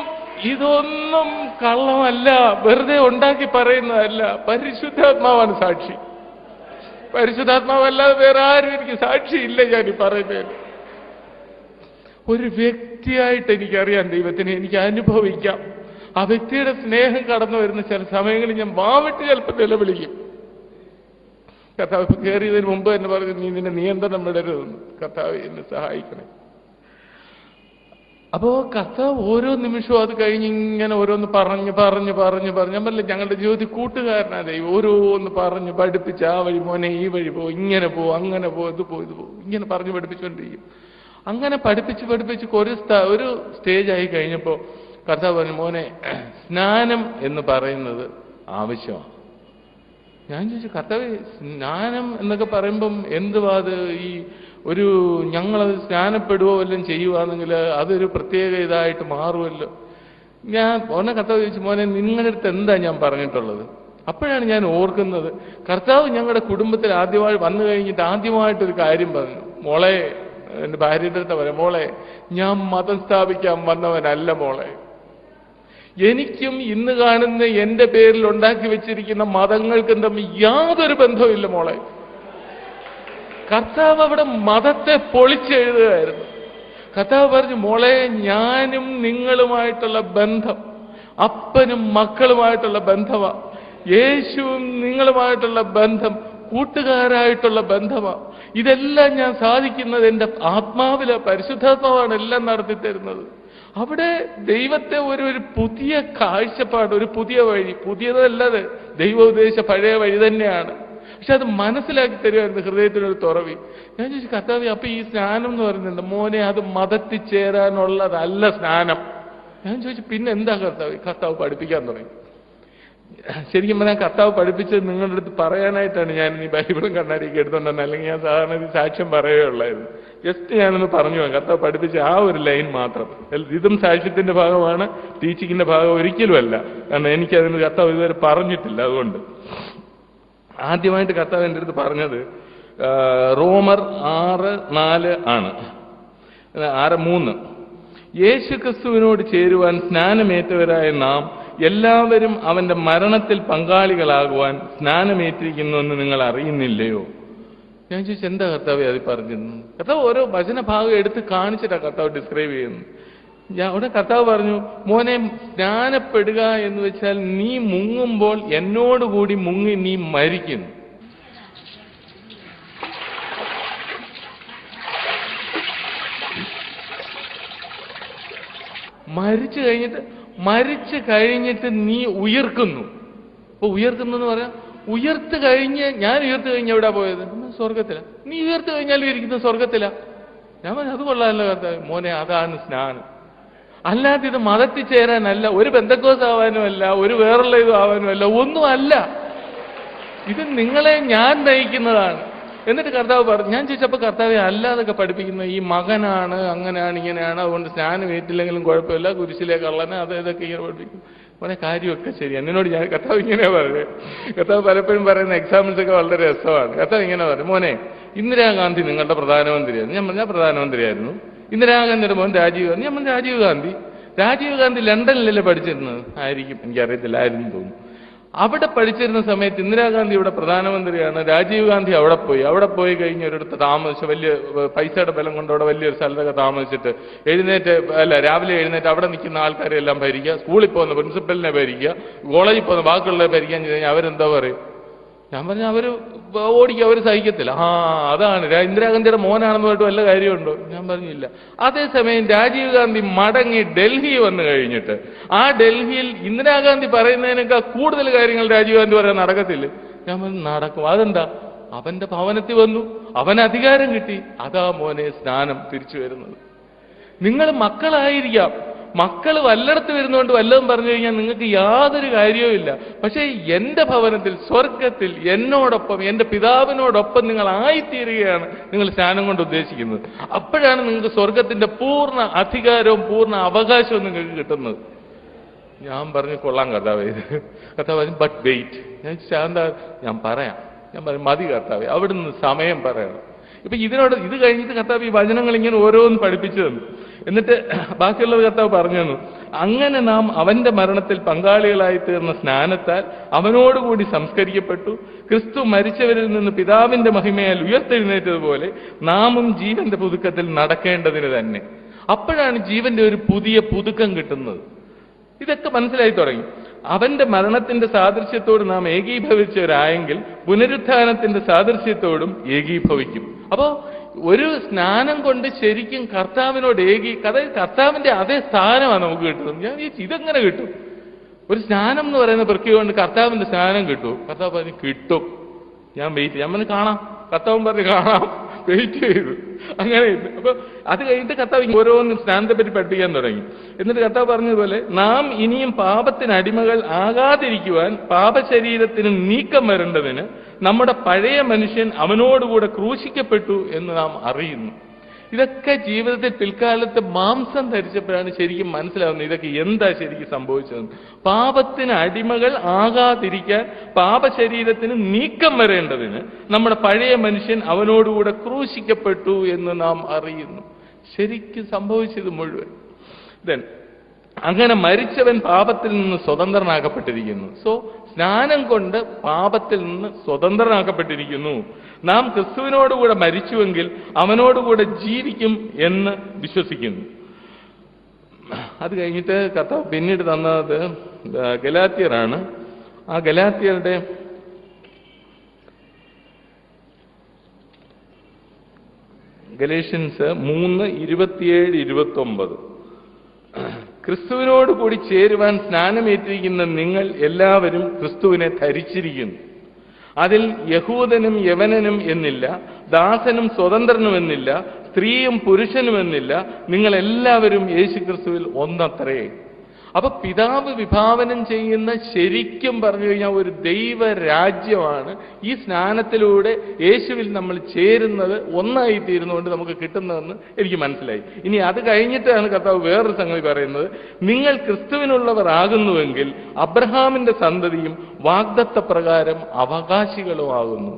കള്ളമല്ല, വെറുതെ ഉണ്ടാക്കി പറയുന്നതല്ല. പരിശുദ്ധാത്മാവാണ് സാക്ഷി. പരിശുദ്ധാത്മാവല്ലാതെ വേറെ ആരും എനിക്ക് സാക്ഷിയില്ല. ഞാൻ ഈ പറയുന്നതിന് ഒരു വ്യക്തിയായിട്ട് എനിക്കറിയാം ദൈവത്തിനെ, എനിക്ക് അനുഭവിക്കാം. ആ വ്യക്തിയുടെ സ്നേഹം കടന്നു വരുന്ന ചില സമയങ്ങളിൽ ഞാൻ വാവിട്ട് ചിലപ്പോൾ നിലവിളിക്കും. കർത്താവ് ഇപ്പൊ കയറിയതിന് മുമ്പ് തന്നെ പറഞ്ഞു, നീ നിന്നെ നിയന്ത്രണം വിടരുതെന്ന്. കർത്താവ് എന്നെ സഹായിക്കണേ. അപ്പോ കർത്താവ് ഓരോ നിമിഷവും അത് കഴിഞ്ഞ് ഇങ്ങനെ ഓരോന്ന് പറഞ്ഞു ഞാൻ പറഞ്ഞില്ല, ഞങ്ങളുടെ ജീവിതത്തിൽ കൂട്ടുകാരനാ ദൈവം. ഓരോന്ന് പറഞ്ഞ് പഠിപ്പിച്ച്, ആ വഴി മോനെ, ഈ വഴി പോ, ഇങ്ങനെ പോ, അങ്ങനെ പോ, ഇത് പോ, ഇങ്ങനെ പറഞ്ഞു പഠിപ്പിച്ചുകൊണ്ടിരിക്കും. അങ്ങനെ പഠിപ്പിച്ച് ഒരു സ്റ്റേജായി കഴിഞ്ഞപ്പോൾ കർത്താവ് പറഞ്ഞു, മോനെ സ്നാനം എന്ന് പറയുന്നത് ആവശ്യമാണ്. ഞാൻ ചോദിച്ചു, കർത്താവ് സ്നാനം എന്നൊക്കെ പറയുമ്പം എന്തുവാ അത്? ഞങ്ങളത് സ്നാനപ്പെടുവോ വല്ലതും ചെയ്യുവാണെങ്കിൽ അതൊരു പ്രത്യേക ഇതായിട്ട് മാറുമല്ലോ. കർത്താവ് ചോദിച്ചു, മോനെ നിങ്ങളുടെ അടുത്ത് എന്താ ഞാൻ പറഞ്ഞിട്ടുള്ളത്? അപ്പോഴാണ് ഞാൻ ഓർക്കുന്നത്, കർത്താവ് ഞങ്ങളുടെ കുടുംബത്തിൽ ആദ്യമായി വന്നു കഴിഞ്ഞിട്ട് ആദ്യമായിട്ടൊരു കാര്യം പറഞ്ഞു. മോളെ, എൻ്റെ ഭാര്യയുടെ അടുത്ത് പറയാം, മോളെ ഞാൻ മതം സ്ഥാപിക്കാൻ വന്നവനല്ല മോളെ. എനിക്കും ഇന്ന് കാണുന്ന എൻ്റെ പേരിൽ ഉണ്ടാക്കി വെച്ചിരിക്കുന്ന മതങ്ങൾക്കും തമ്മിൽ യാതൊരു ബന്ധവുമില്ല മോളെ. കർത്താവ് അവിടെ മതത്തെ പൊളിച്ചെഴുതുകയായിരുന്നു. കർത്താവ് പറഞ്ഞു, മോളെ ഞാനും നിങ്ങളുമായിട്ടുള്ള ബന്ധം അപ്പനും മക്കളുമായിട്ടുള്ള ബന്ധമാ. യേശുവും നിങ്ങളുമായിട്ടുള്ള ബന്ധം കൂട്ടുകാരായിട്ടുള്ള ബന്ധമാ. ഇതെല്ലാം ഞാൻ സാധിക്കുന്നത് എൻ്റെ ആത്മാവിലെ പരിശുദ്ധാത്മാവാണ് എല്ലാം നടത്തി തരുന്നത്. അവിടെ ദൈവത്തെ ഒരു പുതിയ കാഴ്ചപ്പാട്, ഒരു പുതിയ വഴി, പുതിയതല്ലത്, ദൈവ ഉദ്ദേശിച്ച പഴയ വഴി തന്നെയാണ്. പക്ഷെ അത് മനസ്സിലാക്കി തരുമായിരുന്നു ഹൃദയത്തിനൊരു തുറവി. ഞാൻ ചോദിച്ചു, കർത്താവേ അപ്പൊ ഈ സ്നാനം എന്ന് പറയുന്നുണ്ട് മോനെ, അത് മതത്തിൽ ചേരാനുള്ളതല്ല സ്നാനം. ഞാൻ ചോദിച്ചു, പിന്നെ എന്താ കർത്താവ് പഠിപ്പിക്കാൻ തുടങ്ങി. ശരിക്കും പറഞ്ഞാൽ കർത്താവ് പഠിപ്പിച്ചത് നിങ്ങളുടെ അടുത്ത് പറയാനായിട്ടാണ് ഞാൻ ഈ ബൈബിളും കണ്ണാടിയൊക്കെ എടുത്തോണ്ടെന്ന്, അല്ലെങ്കിൽ ഞാൻ സാധാരണ ഇത് സാക്ഷ്യം പറയുകയുള്ളായിരുന്നു. ജസ്റ്റ് ഞാനൊന്ന് പറഞ്ഞു കർത്താവ് പഠിപ്പിച്ച ആ ഒരു ലൈൻ മാത്രം. ഇതും സാക്ഷ്യത്തിന്റെ ഭാഗമാണ്, ടീച്ചിങ്ങിന്റെ ഭാഗം ഒരിക്കലുമല്ല. കാരണം എനിക്കതിന് കർത്താവ് ഇതുവരെ പറഞ്ഞിട്ടില്ല. അതുകൊണ്ട് ആദ്യമായിട്ട് കർത്താവ് എൻ്റെ അടുത്ത് പറഞ്ഞത് റോമർ 6:4 ആണ്, 6:3. യേശു ക്രിസ്തുവിനോട് ചേരുവാൻ സ്നാനമേറ്റവരായ നാം എല്ലാവരും അവന്റെ മരണത്തിൽ പങ്കാളികളാകുവാൻ സ്നാനമേറ്റിരിക്കുന്നുവെന്ന് നിങ്ങൾ അറിയുന്നില്ലയോ? ഞാൻ ചോദിച്ചു, എന്താ കർത്താവെ അത് പറഞ്ഞിരുന്നു? കർത്താവ് ഓരോ വചനഭാഗം എടുത്ത് കാണിച്ചിട്ടാണ് കർത്താവ് ഡിസ്ക്രൈബ് ചെയ്യുന്നത്. അവിടെ കർത്താവ് പറഞ്ഞു, മോനെ സ്നാനപ്പെടുക എന്ന് വെച്ചാൽ നീ മുങ്ങുമ്പോൾ എന്നോടുകൂടി മുങ്ങി നീ മരിക്കുന്നു. മരിച്ചു കഴിഞ്ഞിട്ട് നീ ഉയർക്കുന്നു. അപ്പൊ ഉയർക്കുന്നു എന്ന് പറയാം, ഉയർത്ത് കഴിഞ്ഞ് ഞാൻ ഉയർത്ത് കഴിഞ്ഞ് എവിടാ പോയത്? സ്വർഗത്തിലാ. നീ ഉയർത്ത് കഴിഞ്ഞാലും ഇരിക്കുന്നത് സ്വർഗത്തിലാ. ഞാൻ പറഞ്ഞു, അത് കൊള്ളാമല്ലോ കർത്താവ്. മോനെ അതാണ് സ്നാനം. അല്ലാതെ ഇത് മതത്തിൽ ചേരാനല്ല, ഒരു പെന്തക്കോസ് ആവാനും അല്ല, ഒരു വേറുള്ള ഇതും ആവാനും അല്ല, ഒന്നും അല്ല. ഇത് നിങ്ങളെ ഞാൻ നയിക്കുന്നതാണ്. എന്നിട്ട് കർത്താവ് പറഞ്ഞു, ഞാൻ ചോദിച്ചപ്പോൾ കർത്താവെ അല്ലാതൊക്കെ പഠിപ്പിക്കുന്ന ഈ മകനാണ്, അങ്ങനെയാണ്, ഇങ്ങനെയാണ്, അതുകൊണ്ട് സ്നാനം ഏറ്റില്ലെങ്കിലും കുഴപ്പമില്ല, കുരിശിലെ കള്ളന് അത് ഇതൊക്കെ ഇങ്ങനെ പഠിപ്പിക്കും. മോനെ കാര്യമൊക്കെ ശരിയാണ്. എന്നോട് ഞാൻ കർത്താവ് ഇങ്ങനെ പറഞ്ഞു. കർത്താവ് പലപ്പോഴും പറയുന്ന എക്സാമ്പിൾസ് ഒക്കെ വളരെ രസമാണ്. കർത്താവ് ഇങ്ങനെ പറഞ്ഞു, മോനെ ഇന്ദിരാഗാന്ധി നിങ്ങളുടെ പ്രധാനമന്ത്രിയായിരുന്നു. ഞാൻ പറഞ്ഞാൽ പ്രധാനമന്ത്രിയായിരുന്നു. ഇന്ദിരാഗാന്ധിയുടെ മോൻ രാജീവ് ഗാന്ധി. ഞാൻ പറഞ്ഞു രാജീവ് ഗാന്ധി ലണ്ടനിലല്ലേ പഠിച്ചിരുന്നത്? ആയിരിക്കും, എനിക്കറിയത്തില്ല, ആയിരുന്നു തോന്നുന്നു. അവിടെ പഠിച്ചിരുന്ന സമയത്ത് ഇന്ദിരാഗാന്ധി ഇവിടെ പ്രധാനമന്ത്രിയാണ്. രാജീവ് ഗാന്ധി അവിടെ പോയി കഴിഞ്ഞ് ഒരിടത്ത് താമസിച്ച്, വലിയ പൈസയുടെ ബലം കൊണ്ട് അവിടെ വലിയൊരു സ്ഥലത്തൊക്കെ താമസിച്ചിട്ട് രാവിലെ എഴുന്നേറ്റ് അവിടെ നിൽക്കുന്ന ആൾക്കാരെ എല്ലാം ഭരിക്കുക, സ്കൂളിൽ പോകുന്ന പ്രിൻസിപ്പലിനെ ഭരിക്കുക, കോളേജിൽ പോകുന്ന ബാക്കിയുള്ളവരെ ഭരിക്കാൻ ചെയ്ത് കഴിഞ്ഞാൽ അവരെന്താ പറയും? ഞാൻ പറഞ്ഞു, അവര് ഓടിക്കുക, അവർ സഹിക്കത്തില്ല. അതാണ് ഇന്ദിരാഗാന്ധിയുടെ മോനാണെന്ന് പറഞ്ഞിട്ട് വല്ല കാര്യമുണ്ടോ? ഞാൻ പറഞ്ഞില്ല. അതേസമയം രാജീവ് ഗാന്ധി മടങ്ങി ഡൽഹി വന്നു കഴിഞ്ഞിട്ട് ആ ഡൽഹിയിൽ ഇന്ദിരാഗാന്ധി പറയുന്നതിനേക്കാൾ കൂടുതൽ കാര്യങ്ങൾ രാജീവ് ഗാന്ധി പറയാൻ നടക്കത്തില്ല. ഞാൻ പറഞ്ഞു, നടക്കും. അതെന്താ? അവന്റെ ഭവനത്തിൽ വന്നു, അവന് അധികാരം കിട്ടി. അതാ മോനെ സ്നാനം തിരിച്ചു വരുന്നത്. നിങ്ങൾ മക്കളായിരിക്കാം, മക്കൾ വല്ലയിടത്ത് വരുന്നതുകൊണ്ട് വല്ലതും പറഞ്ഞു കഴിഞ്ഞാൽ നിങ്ങൾക്ക് യാതൊരു കാര്യവും ഇല്ല. പക്ഷേ എന്റെ ഭവനത്തിൽ, സ്വർഗത്തിൽ എന്നോടൊപ്പം, എന്റെ പിതാവിനോടൊപ്പം നിങ്ങൾ ആയിത്തീരുകയാണ് നിങ്ങൾ സ്നാനം കൊണ്ട് ഉദ്ദേശിക്കുന്നത്. അപ്പോഴാണ് നിങ്ങൾക്ക് സ്വർഗത്തിന്റെ പൂർണ്ണ അധികാരവും പൂർണ്ണ അവകാശവും നിങ്ങൾക്ക് കിട്ടുന്നത്. ഞാൻ പറഞ്ഞു, കൊള്ളാം കർത്താവേ. കർത്താവ് പറഞ്ഞു, ബട്ട് വെയിറ്റ്. ഞാൻ ശാന്ത, ഞാൻ പറയാം. ഞാൻ പറഞ്ഞു, മതി കർത്താവേ, അവിടുന്ന് സമയം പറയണം. ഇപ്പൊ ഇത് കഴിഞ്ഞിട്ട് കർത്താവ് ഈ വചനങ്ങൾ ഇങ്ങനെ ഓരോന്ന് പഠിപ്പിച്ചു തന്നു. എന്നിട്ട് ബാക്കിയുള്ളത് കർത്താവ് പറഞ്ഞു തന്നു. അങ്ങനെ നാം അവന്റെ മരണത്തിൽ പങ്കാളികളായി തീർന്ന സ്നാനത്താൽ അവനോടുകൂടി സംസ്കരിക്കപ്പെട്ടു. ക്രിസ്തു മരിച്ചവരിൽ നിന്ന് പിതാവിന്റെ മഹിമയാൽ ഉയർത്തെഴുന്നേറ്റതുപോലെ നാമും ജീവന്റെ പുതുക്കത്തിൽ നടക്കേണ്ടതിന് തന്നെ. അപ്പോഴാണ് ജീവന്റെ ഒരു പുതിയ പുതുക്കം കിട്ടുന്നത്. ഇതൊക്കെ മനസ്സിലായി തുടങ്ങി. അവന്റെ മരണത്തിന്റെ സാദൃശ്യത്തോട് നാം ഏകീഭവിച്ചവരായെങ്കിൽ പുനരുത്ഥാനത്തിന്റെ സാദൃശ്യത്തോടും ഏകീഭവിക്കും. അപ്പോ ഒരു സ്നാനം കൊണ്ട് ശരിക്കും കർത്താവിനോട് അതായത് കർത്താവിന്റെ അതേ സ്ഥാനമാണ് നമുക്ക് കിട്ടുന്നത്. ഞാൻ ഇതെങ്ങനെ കിട്ടും? ഒരു സ്നാനം എന്ന് പറയുന്ന പ്രക്രിയ കൊണ്ട് കർത്താവിന്റെ സ്നാനം കിട്ടുമോ? കർത്താവ് പറഞ്ഞു, കിട്ടും. ഞാൻ വെയിറ്റ് ചെയ്യാം. നമ്മൾ കാണാം. കർത്താവും പറഞ്ഞു കാണാം. വെയിറ്റ് ചെയ്തു. അങ്ങനെ അപ്പൊ അത് കഴിഞ്ഞിട്ട് കർത്താവ് ഓരോന്നും സ്നാനത്തെ പറ്റി പഠിപ്പിക്കാൻ തുടങ്ങി. എന്നിട്ട് കർത്താവ് പറഞ്ഞതുപോലെ നാം ഇനിയും പാപത്തിന് അടിമകൾ ആകാതിരിക്കുവാൻ പാപശരീരത്തിന് നീക്കം വരേണ്ടതിന് നമ്മുടെ പഴയ മനുഷ്യൻ അവനോടുകൂടെ ക്രൂശിക്കപ്പെട്ടു എന്ന് നാം അറിയുന്നു. ഇതൊക്കെ ജീവിതത്തിൽ പിൽക്കാലത്ത് മാംസം ധരിച്ചപ്പോഴാണ് ശരിക്കും മനസ്സിലാവുന്നത് ഇതൊക്കെ എന്താ ശരിക്കും സംഭവിച്ചത്. പാപത്തിന് അടിമകൾ ആകാതിരിക്കാൻ പാപശരീരത്തിന് നീക്കം വരേണ്ടതിന് നമ്മുടെ പഴയ മനുഷ്യൻ അവനോടുകൂടെ ക്രൂശിക്കപ്പെട്ടു എന്ന് നാം അറിയുന്നു. ശരിക്കും സംഭവിച്ചത് മുഴുവൻ. അങ്ങനെ മരിച്ചവൻ പാപത്തിൽ നിന്ന് സ്വതന്ത്രനാക്കപ്പെട്ടിരിക്കുന്നു. സ്നാനം കൊണ്ട് പാപത്തിൽ നിന്ന് സ്വതന്ത്രനാക്കപ്പെട്ടിരിക്കുന്നു. നാം ക്രിസ്തുവിനോടുകൂടെ മരിച്ചുവെങ്കിൽ അവനോടുകൂടെ ജീവിക്കും എന്ന് വിശ്വസിക്കുന്നു. അത് കഴിഞ്ഞിട്ട് കർത്താവ് പിന്നീട് തന്നത് ഗലാത്യരാണ്. ആ ഗലാത്യരുടെ ഗലേഷ്യൻസ് 3:27-29 ക്രിസ്തുവിനോട് കൂടി ചേരുവാൻ സ്നാനമേറ്റിരിക്കുന്ന നിങ്ങൾ എല്ലാവരും ക്രിസ്തുവിനെ ധരിച്ചിരിക്കുന്നു. അതിൽ യഹൂദനും യവനനും എന്നില്ല, ദാസനും സ്വതന്ത്രനുമെന്നില്ല, സ്ത്രീയും പുരുഷനുമെന്നില്ല, നിങ്ങൾ എല്ലാവരും യേശുക്രിസ്തുവിൽ ഒന്നത്രേ. അപ്പൊ പിതാവ് വിഭാവനം ചെയ്യുന്ന ശരിക്കും പറഞ്ഞു കഴിഞ്ഞാൽ ഒരു ദൈവരാജ്യമാണ് ഈ സ്നാനത്തിലൂടെ യേശുവിൽ നമ്മൾ ചേരുന്നത്, ഒന്നായി തീരുന്നതുകൊണ്ട് നമുക്ക് കിട്ടുന്നതെന്ന് എനിക്ക് മനസ്സിലായി. ഇനി അത് കഴിഞ്ഞിട്ടാണ് കർത്താവ് വേറൊരു സംഗതി പറയുന്നത്, നിങ്ങൾ ക്രിസ്തുവിനുള്ളവർ ആകുന്നുവെങ്കിൽ അബ്രഹാമിന്റെ സന്തതിയും വാഗ്ദത്ത പ്രകാരം അവകാശികളും ആകുന്നു.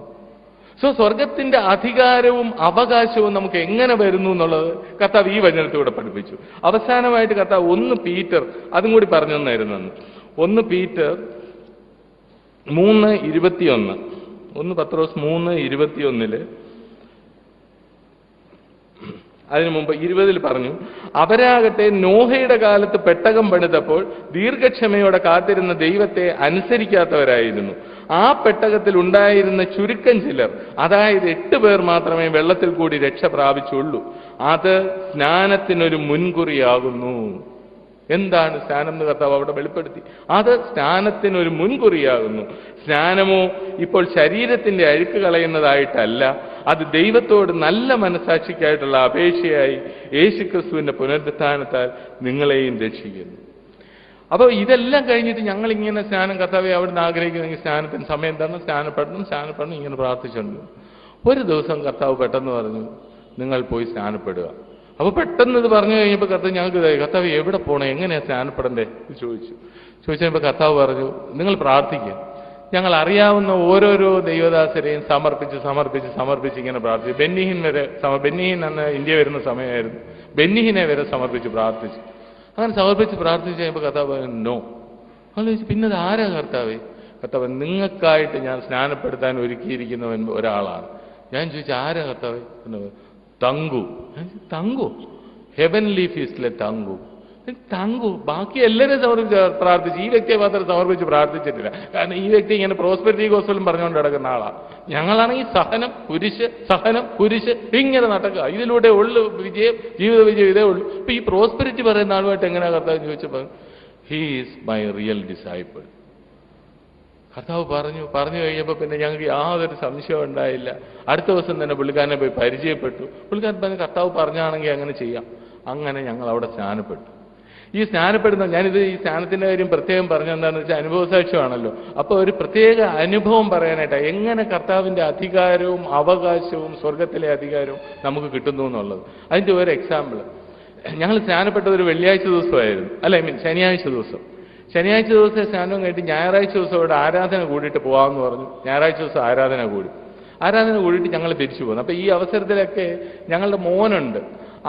സോ സ്വർഗത്തിന്റെ അധികാരവും അവകാശവും നമുക്ക് എങ്ങനെ വരുന്നു എന്നുള്ളത് കർത്താവ് ഈ വചനത്തിലൂടെ പഠിപ്പിച്ചു. അവസാനമായിട്ട് കർത്താവ് 1 പീറ്റർ അതും കൂടി പറഞ്ഞു തന്നായിരുന്നു. 1 പീറ്റർ 3:21, 1 പത്രോസ് 3:21 അതിനു മുമ്പ് 20 പറഞ്ഞു, അവരാകട്ടെ നോഹയുടെ കാലത്ത് പെട്ടകം പണിതപ്പോൾ ദീർഘക്ഷമയോടെ കാത്തിരുന്ന ദൈവത്തെ അനുസരിക്കാത്തവരായിരുന്നു. ആ പെട്ടകത്തിൽ ഉണ്ടായിരുന്ന ചുരുക്കം ചിലർ, അതായത് 8 പേർ മാത്രമേ വെള്ളത്തിൽ കൂടി രക്ഷ പ്രാപിച്ചുള്ളൂ. അത് സ്നാനത്തിനൊരു മുൻകുറിയാകുന്നു. എന്താണ് സ്നാനം എന്ന് കർത്താവ് അവിടെ വെളിപ്പെടുത്തി. അത് സ്നാനത്തിനൊരു മുൻകുറിയാകുന്നു. സ്നാനമോ ഇപ്പോൾ ശരീരത്തിന്റെ അഴുക്ക് കളയുന്നതായിട്ടല്ല, അത് ദൈവത്തോട് നല്ല മനസാക്ഷിക്കായിട്ടുള്ള അപേക്ഷയായി യേശുക്രിസ്തുവിന്റെ പുനരുത്ഥാനത്താൽ നിങ്ങളെയും രക്ഷിക്കുന്നു. അപ്പോൾ ഇതെല്ലാം കഴിഞ്ഞിട്ട് ഞങ്ങളിങ്ങനെ സ്നാനം കർത്താവെ അവിടുന്ന് ആഗ്രഹിക്കുന്നെങ്കിൽ സ്നാനത്തിന് സമയം തന്നെ സ്നാനപ്പെടണം ഇങ്ങനെ പ്രാർത്ഥിച്ചുണ്ട്. ഒരു ദിവസം കർത്താവ് പെട്ടെന്ന് പറഞ്ഞു, നിങ്ങൾ പോയി സ്നാനപ്പെടുക. അപ്പൊ പെട്ടെന്ന് ഇത് പറഞ്ഞു കഴിഞ്ഞപ്പോൾ ഞങ്ങൾക്ക് കർത്താവ് എവിടെ പോകണം, എങ്ങനെയാ സ്നാനപ്പെടണ്ടേ ചോദിച്ചപ്പോൾ കർത്താവ് പറഞ്ഞു, നിങ്ങൾ പ്രാർത്ഥിക്കുക. ഞങ്ങൾ അറിയാവുന്ന ഓരോരോ ദൈവദാസരെയും സമർപ്പിച്ച് ഇങ്ങനെ പ്രാർത്ഥിച്ചു. ബെന്നിഹിൻ അന്ന് ഇന്ത്യ വരുന്ന സമയമായിരുന്നു. ബെന്നിഹിനെ വരെ സമർപ്പിച്ച് പ്രാർത്ഥിച്ചു. അങ്ങനെ സമർപ്പിച്ച് പ്രാർത്ഥിച്ച് കഴിയുമ്പോൾ കർത്താവ് പറഞ്ഞു നോ. അങ്ങനെ ചോദിച്ചു, പിന്നെ അത് ആരാ കർത്താവ്? കർത്താവ്, നിങ്ങൾക്കായിട്ട് ഞാൻ സ്നാനപ്പെടുത്താൻ ഒരുക്കിയിരിക്കുന്നവൻ ഒരാളാണ്. ഞാൻ ചോദിച്ചു, ആരാ കർത്താവ്? തങ്കു, ഹെവൻലി ഫീസ്റ്റിലെ തങ്കു. ബാക്കി എല്ലാവരെയും സമർപ്പിച്ച് പ്രാർത്ഥിച്ചു, ഈ വ്യക്തിയെ മാത്രം സമർപ്പിച്ച് പ്രാർത്ഥിച്ചിട്ടില്ല. കാരണം ഈ വ്യക്തി ഇങ്ങനെ പ്രോസ്പെരിറ്റി ഗോസ്പലും പറഞ്ഞുകൊണ്ട് നടക്കുന്ന ആളാണ്. ഞങ്ങളാണെങ്കിൽ സഹനം കുരിശ് ഇങ്ങനെ നടക്കുക. ഇതിലൂടെ ഉള്ളു വിജയം, ജീവിത വിജയം ഇതേ ഉള്ളൂ. ഇപ്പൊ ഈ പ്രോസ്പെരിറ്റി പറയുന്ന ആളുമായിട്ട് എങ്ങനെയാ കർത്താവ് ചോദിച്ചപ്പോൾ, he is my real disciple. കർത്താവ് പറഞ്ഞു കഴിഞ്ഞപ്പോൾ പിന്നെ ഞങ്ങൾക്ക് യാതൊരു സംശയം ഉണ്ടായില്ല. അടുത്ത ദിവസം തന്നെ പുള്ളിക്കാരനെ പോയി പരിചയപ്പെട്ടു. പുള്ളിക്കാരൻ പറഞ്ഞ് കർത്താവ് പറഞ്ഞാണെങ്കിൽ അങ്ങനെ ചെയ്യാം. അങ്ങനെ ഞങ്ങൾ അവിടെ സ്നാനപ്പെട്ടു. ഈ സ്നാനപ്പെടുന്ന ഞാനിത് ഈ സ്നാനത്തിന്റെ കാര്യം പ്രത്യേകം പറഞ്ഞെന്താണെന്ന് വെച്ചാൽ അനുഭവസാക്ഷ്യമാണല്ലോ. അപ്പോൾ ഒരു പ്രത്യേക അനുഭവം പറയാനായിട്ടാണ് എങ്ങനെ കർത്താവിന്റെ അധികാരവും അവകാശവും സ്വർഗത്തിലെ അധികാരവും നമുക്ക് കിട്ടുന്നു എന്നുള്ളത്. അതിന്റെ ഒരു എക്സാമ്പിൾ, ഞങ്ങൾ സ്നാനപ്പെട്ടത് ഒരു വെള്ളിയാഴ്ച ദിവസമായിരുന്നു, ശനിയാഴ്ച ദിവസം. ശനിയാഴ്ച ദിവസം സ്നാനം കഴിഞ്ഞിട്ട് ഞായറാഴ്ച ദിവസം ഇവിടെ ആരാധന കൂടിയിട്ട് പോകാമെന്ന് പറഞ്ഞു. ഞായറാഴ്ച ദിവസം ആരാധന കൂടിയിട്ട് ഞങ്ങൾ തിരിച്ചു പോകുന്നു. അപ്പൊ ഈ അവസരത്തിലൊക്കെ ഞങ്ങളുടെ മോനുണ്ട്,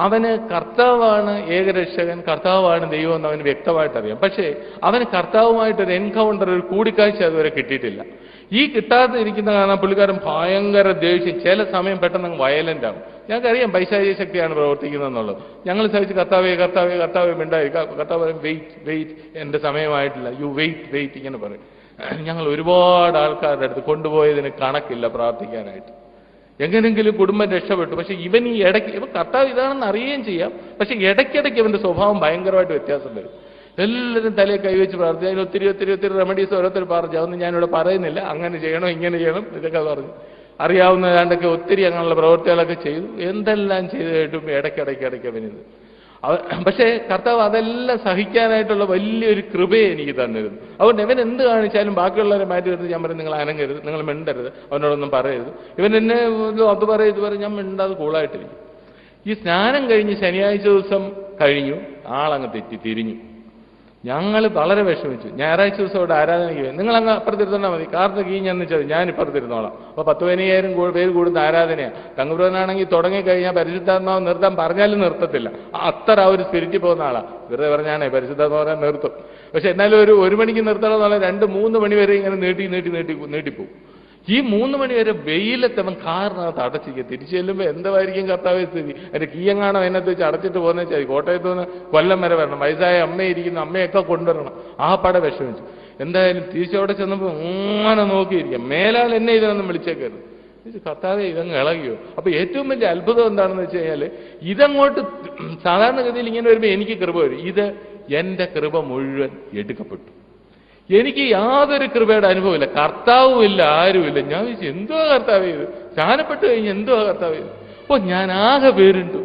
അവന് കർത്താവാണ് ഏകരക്ഷകൻ, കർത്താവാണ് ദൈവം എന്ന് അവന് വ്യക്തമായിട്ട് അറിയാം. പക്ഷേ അവന് കർത്താവുമായിട്ടൊരു എൻകൗണ്ടർ, ഒരു കൂടിക്കാഴ്ച അതുവരെ കിട്ടിയിട്ടില്ല. ഈ കിട്ടാതെ ഇരിക്കുന്ന കാരണം പുള്ളിക്കാരൻ ഭയങ്കര ദേഷ്യം, ചില സമയം പെട്ടെന്ന് വയലന്റ് ആകും. ഞങ്ങൾക്കറിയാം പൈശാചിക ശക്തിയാണ് പ്രവർത്തിക്കുന്നത് എന്നുള്ളത്. ഞങ്ങൾ സഹിച്ച് കർത്താവേ മിണ്ടായി. കർത്താവ് പറയും വെയിറ്റ്, എന്റെ സമയമായിട്ടില്ല, യു വെയിറ്റ് ഇങ്ങനെ പറയും. ഞങ്ങൾ ഒരുപാട് ആൾക്കാരുടെ അടുത്ത് കൊണ്ടുപോയതിന് കണക്കില്ല പ്രാർത്ഥിക്കാനായിട്ട്. എങ്ങനെങ്കിലും കുടുംബം രക്ഷപ്പെട്ടു. പക്ഷെ ഇവൻ ഈ ഇടയ്ക്ക് കർത്താവ് ഇതാണെന്ന് അറിയുകയും ചെയ്യാം. പക്ഷെ ഇടയ്ക്കിടയ്ക്ക് ഇവന്റെ സ്വഭാവം ഭയങ്കരമായിട്ട് വ്യത്യാസം വരും. എല്ലാവരും തലയെ കൈവച്ച് പ്രാർത്ഥിച്ചു. അതിന് ഒത്തിരി റെമഡീസ് ഓരോരുത്തർ പറഞ്ഞു. അതൊന്നും ഞാനിവിടെ പറയുന്നില്ല. അങ്ങനെ ചെയ്യണം, ഇങ്ങനെ ചെയ്യണം, ഇതൊക്കെ പറഞ്ഞു. അറിയാവുന്ന ഏതാണ്ടൊക്കെ ഒത്തിരി അങ്ങനെയുള്ള പ്രവൃത്തികളൊക്കെ ചെയ്തു. എന്തെല്ലാം ചെയ്തു കേട്ടും ഇടയ്ക്കിടയ്ക്ക് അവനിത്. പക്ഷേ കർത്താവ് അതെല്ലാം സഹിക്കാനായിട്ടുള്ള വലിയൊരു കൃപയെ എനിക്ക് തന്നിരുന്നു. അതുകൊണ്ട് ഇവൻ എന്ത് കാണിച്ചാലും ബാക്കിയുള്ളവരെ മാറ്റി വരുന്നത് ഞാൻ പറയും, നിങ്ങൾ അനങ്ങരുത്, നിങ്ങൾ മിണ്ടരുത്, അവനോടൊന്നും പറയരുത്. ഇവൻ എന്നെ അത് പറയും ഞാൻ മിണ്ടാതെ കൂളായിട്ടിരിക്കും. ഈ സ്നാനം കഴിഞ്ഞ് ശനിയാഴ്ച ദിവസം കഴിഞ്ഞു, ആളങ്ങ് തിരിഞ്ഞു. ഞങ്ങൾ വളരെ വിഷമിച്ചു. ഞായറാഴ്ച ദിവസം ഇവിടെ ആരാധനയ്ക്ക് നിങ്ങൾ അങ്ങ് അപ്പുറത്തിരുന്നാൽ മതി, കാർന്ന് കീഞ്ഞെന്ന് വെച്ചാൽ ഞാൻ ഇപ്പുറത്തിരുന്നോളാം. അപ്പോൾ 10,000 പേര് കൂടുന്ന ആരാധനയാണ്. തങ്ങുപ്രവനാണെങ്കിൽ തുടങ്ങിക്കഴിഞ്ഞാൽ പരിശുദ്ധാത്മാവ് നിർത്താൻ പറഞ്ഞാലും നിർത്തത്തില്ല. അത്ര ആ ഒരു സ്പിരിറ്റിൽ പോകുന്ന ആളാണ്. വെറുതെ പറഞ്ഞാണേ പരിശുദ്ധാത്മാവ് നിർത്തും. പക്ഷെ എന്നാലും ഒരു 1 മണിക്ക് നിർത്തണമെന്നുള്ള 2-3 മണി വരെ ഇങ്ങനെ നീട്ടിപ്പോവും. ഈ 3 മണി വരെ വെയിലെത്തവൻ കാറിനകത്ത് അടച്ചിരിക്കുക. തിരിച്ചു ചെല്ലുമ്പോൾ എന്തായിരിക്കും കർത്താവ് സ്ഥിതി? അതിന്റെ കീയങ്ങാണം അതിനകത്ത് വെച്ച് അടച്ചിട്ട് പോകുന്ന വെച്ചാൽ കോട്ടയത്ത് നിന്ന് കൊല്ലം വരെ വരണം. വയസ്സായ അമ്മയിരിക്കുന്ന അമ്മയൊക്കെ കൊണ്ടുവരണം. ആ പട വിഷമിച്ചു. എന്തായാലും തിരിച്ചവിടെ ചെന്നപ്പോൾ അങ്ങനെ നോക്കിയിരിക്കാം. മേലാൽ എന്നെ ഇതിനൊന്നും വിളിച്ചേക്കരുത്. കർത്താവെ ഇതങ്ങ് ഇളകിയോ? അപ്പൊ ഏറ്റവും വലിയ അത്ഭുതം എന്താണെന്ന് വെച്ച് കഴിഞ്ഞാൽ ഇതങ്ങോട്ട് സാധാരണഗതിയിൽ ഇങ്ങനെ വരുമ്പോൾ എനിക്ക് കൃപ വരും. ഇത് എന്റെ കൃപ മുഴുവൻ എടുക്കപ്പെട്ടു. എനിക്ക് യാതൊരു കൃപയുടെ അനുഭവമില്ല, കർത്താവുമില്ല, ആരുമില്ല. ഞാൻ വിചാരിച്ചു എന്തുവാ കർത്താവ് ഇത്? സ്നാനപ്പെട്ട് കഴിഞ്ഞ് എന്തുവാ കർത്താവ് ഇത്? ഞാൻ ആകെ പേരുണ്ടു.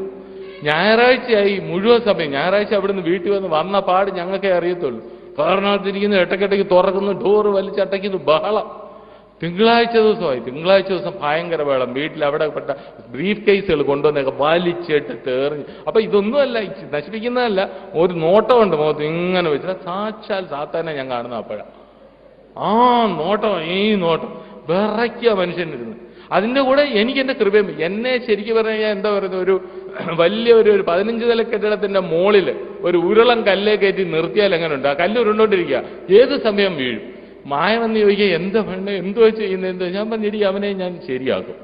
ഞായറാഴ്ചയായി മുഴുവൻ സമയം. ഞായറാഴ്ച അവിടുന്ന് വീട്ടിൽ വന്ന പാട് ഞങ്ങൾക്കേ അറിയത്തുള്ളൂ. കാറിനകത്തിരിക്കുന്നു, ഇടയ്ക്കിടയ്ക്ക് തുറക്കുന്നു, ഡോറ് വലിച്ചടയ്ക്കുന്നു, ബഹളം. തിങ്കളാഴ്ച ദിവസം ഭയങ്കര ബഹളം. വീട്ടിൽ അവിടെ പെട്ട ബ്രീഫ് കേസുകൾ കൊണ്ടുവന്നൊക്കെ വലിച്ചിട്ട് എറിഞ്ഞ്. അപ്പൊ ഇതൊന്നുമല്ല, നശിപ്പിക്കുന്നതല്ല, ഒരു നോട്ടമുണ്ട് മുഖത്ത് ഇങ്ങനെ വെച്ചാൽ സാക്ഷാൽ സാത്താനെ ഞാൻ കാണുന്ന അപ്പോഴാണ്. ആ നോട്ടം, ഈ നോട്ടം വിറയ്ക്കുക മനുഷ്യനിരുന്ന്. അതിൻ്റെ കൂടെ എനിക്ക് എൻ്റെ കൃപയും. എന്നെ ശരിക്കും പറഞ്ഞാൽ എന്താ പറയുന്നത്, ഒരു വലിയ ഒരു 15 നില കെട്ടിടത്തിന്റെ മുകളിൽ ഒരു ഉരുളം കല്ലേ കയറ്റി നിർത്തിയാൽ എങ്ങനെയുണ്ട്? ആ കല്ല് ഉരുണ്ടോണ്ടിരിക്കുക, ഏത് സമയം വീഴും. മായമെന്ന് ചോദിക്കുക, എന്താ വേണ്ട, എന്തോ ചെയ്യുന്നത്? ഞാൻ പറഞ്ഞിരിക്കും, അവനെ ഞാൻ ശരിയാക്കും.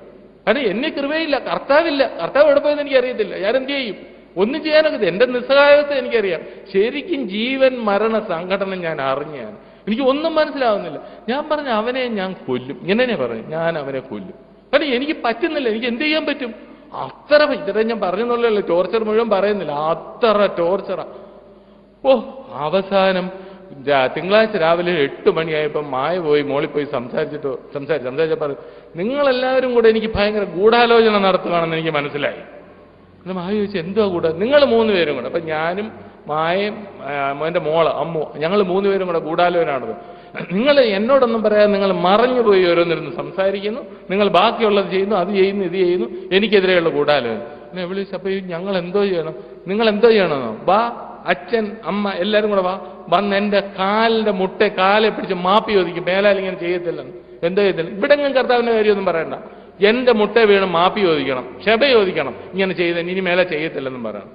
കാരണം എന്നെ കൃപയില്ല, കർത്താവില്ല. കർത്താവ് എവിടെ പോയെന്ന് എനിക്കറിയത്തില്ല. ഞാൻ എന്ത് ചെയ്യും? ഒന്നും ചെയ്യാനൊക്കെ എൻ്റെ നിസ്സഹായത എനിക്കറിയാം. ശരിക്കും ജീവൻ മരണ സംഘടന ഞാൻ അറിഞ്ഞാണ്. എനിക്ക് ഒന്നും മനസ്സിലാവുന്നില്ല. ഞാൻ പറഞ്ഞു അവനെ ഞാൻ കൊല്ലും. ഇങ്ങനെ പറഞ്ഞു, ഞാൻ അവനെ കൊല്ലും. കാരണം എനിക്ക് പറ്റുന്നില്ല. എനിക്ക് എന്ത് ചെയ്യാൻ പറ്റും? അത്ര ഇത്ര ഞാൻ പറഞ്ഞെന്നുള്ളൂ, ടോർച്ചർ മുഴുവൻ പറയുന്നില്ല, അത്ര ടോർച്ചറാ. അവസാനം തിങ്കളാഴ്ച രാവിലെ 8 മണിയായപ്പോൾ മായ പോയി മോളിൽ പോയി സംസാരിച്ചപ്പോൾ പറഞ്ഞു, നിങ്ങളെല്ലാവരും കൂടെ എനിക്ക് ഭയങ്കര ഗൂഢാലോചന നടത്തുകയാണെന്ന് എനിക്ക് മനസ്സിലായി. മായ ചോദിച്ചു, എന്തുവാ കൂടെ? നിങ്ങൾ 3 പേരും കൂടെ. അപ്പൊ ഞാനും മായയും എൻ്റെ മോള് അമ്മു, ഞങ്ങൾ 3 പേരും കൂടെ ഗൂഢാലോചനയാണത്. നിങ്ങൾ എന്നോടൊന്നും പറയാതെ നിങ്ങൾ മറഞ്ഞു പോയി ഓരോന്നിരുന്ന് സംസാരിക്കുന്നു, നിങ്ങൾ ബാക്കിയുള്ളത് ചെയ്യുന്നു, അത് ചെയ്യുന്നു, ഇത് ചെയ്യുന്നു, എനിക്കെതിരെയുള്ള ഗൂഢാലോചന. എന്നെ വിളിച്ചപ്പോൾ ഞങ്ങൾ എന്തോ ചെയ്യണം? നിങ്ങൾ എന്തോ ചെയ്യണമെന്നോ? വാ, അച്ഛൻ അമ്മ എല്ലാവരും കൂടെ വന്ന് എൻ്റെ കാലിൻ്റെ കാലെ പിടിച്ച് മാപ്പി ചോദിക്കും, മേലാൽ ഇങ്ങനെ ചെയ്യത്തില്ലെന്ന്. എന്തോ ചെയ്യത്തില്ല. ഇവിടെ ഞാൻ കർത്താവിൻ്റെ കാര്യമൊന്നും പറയണ്ട, എൻ്റെ മുട്ട വീണ് മാപ്പി ചോദിക്കണം, ക്ഷമ ചോദിക്കണം, ഇങ്ങനെ ചെയ്ത് ഇനി മേലെ ചെയ്യത്തില്ലെന്നും പറയണം.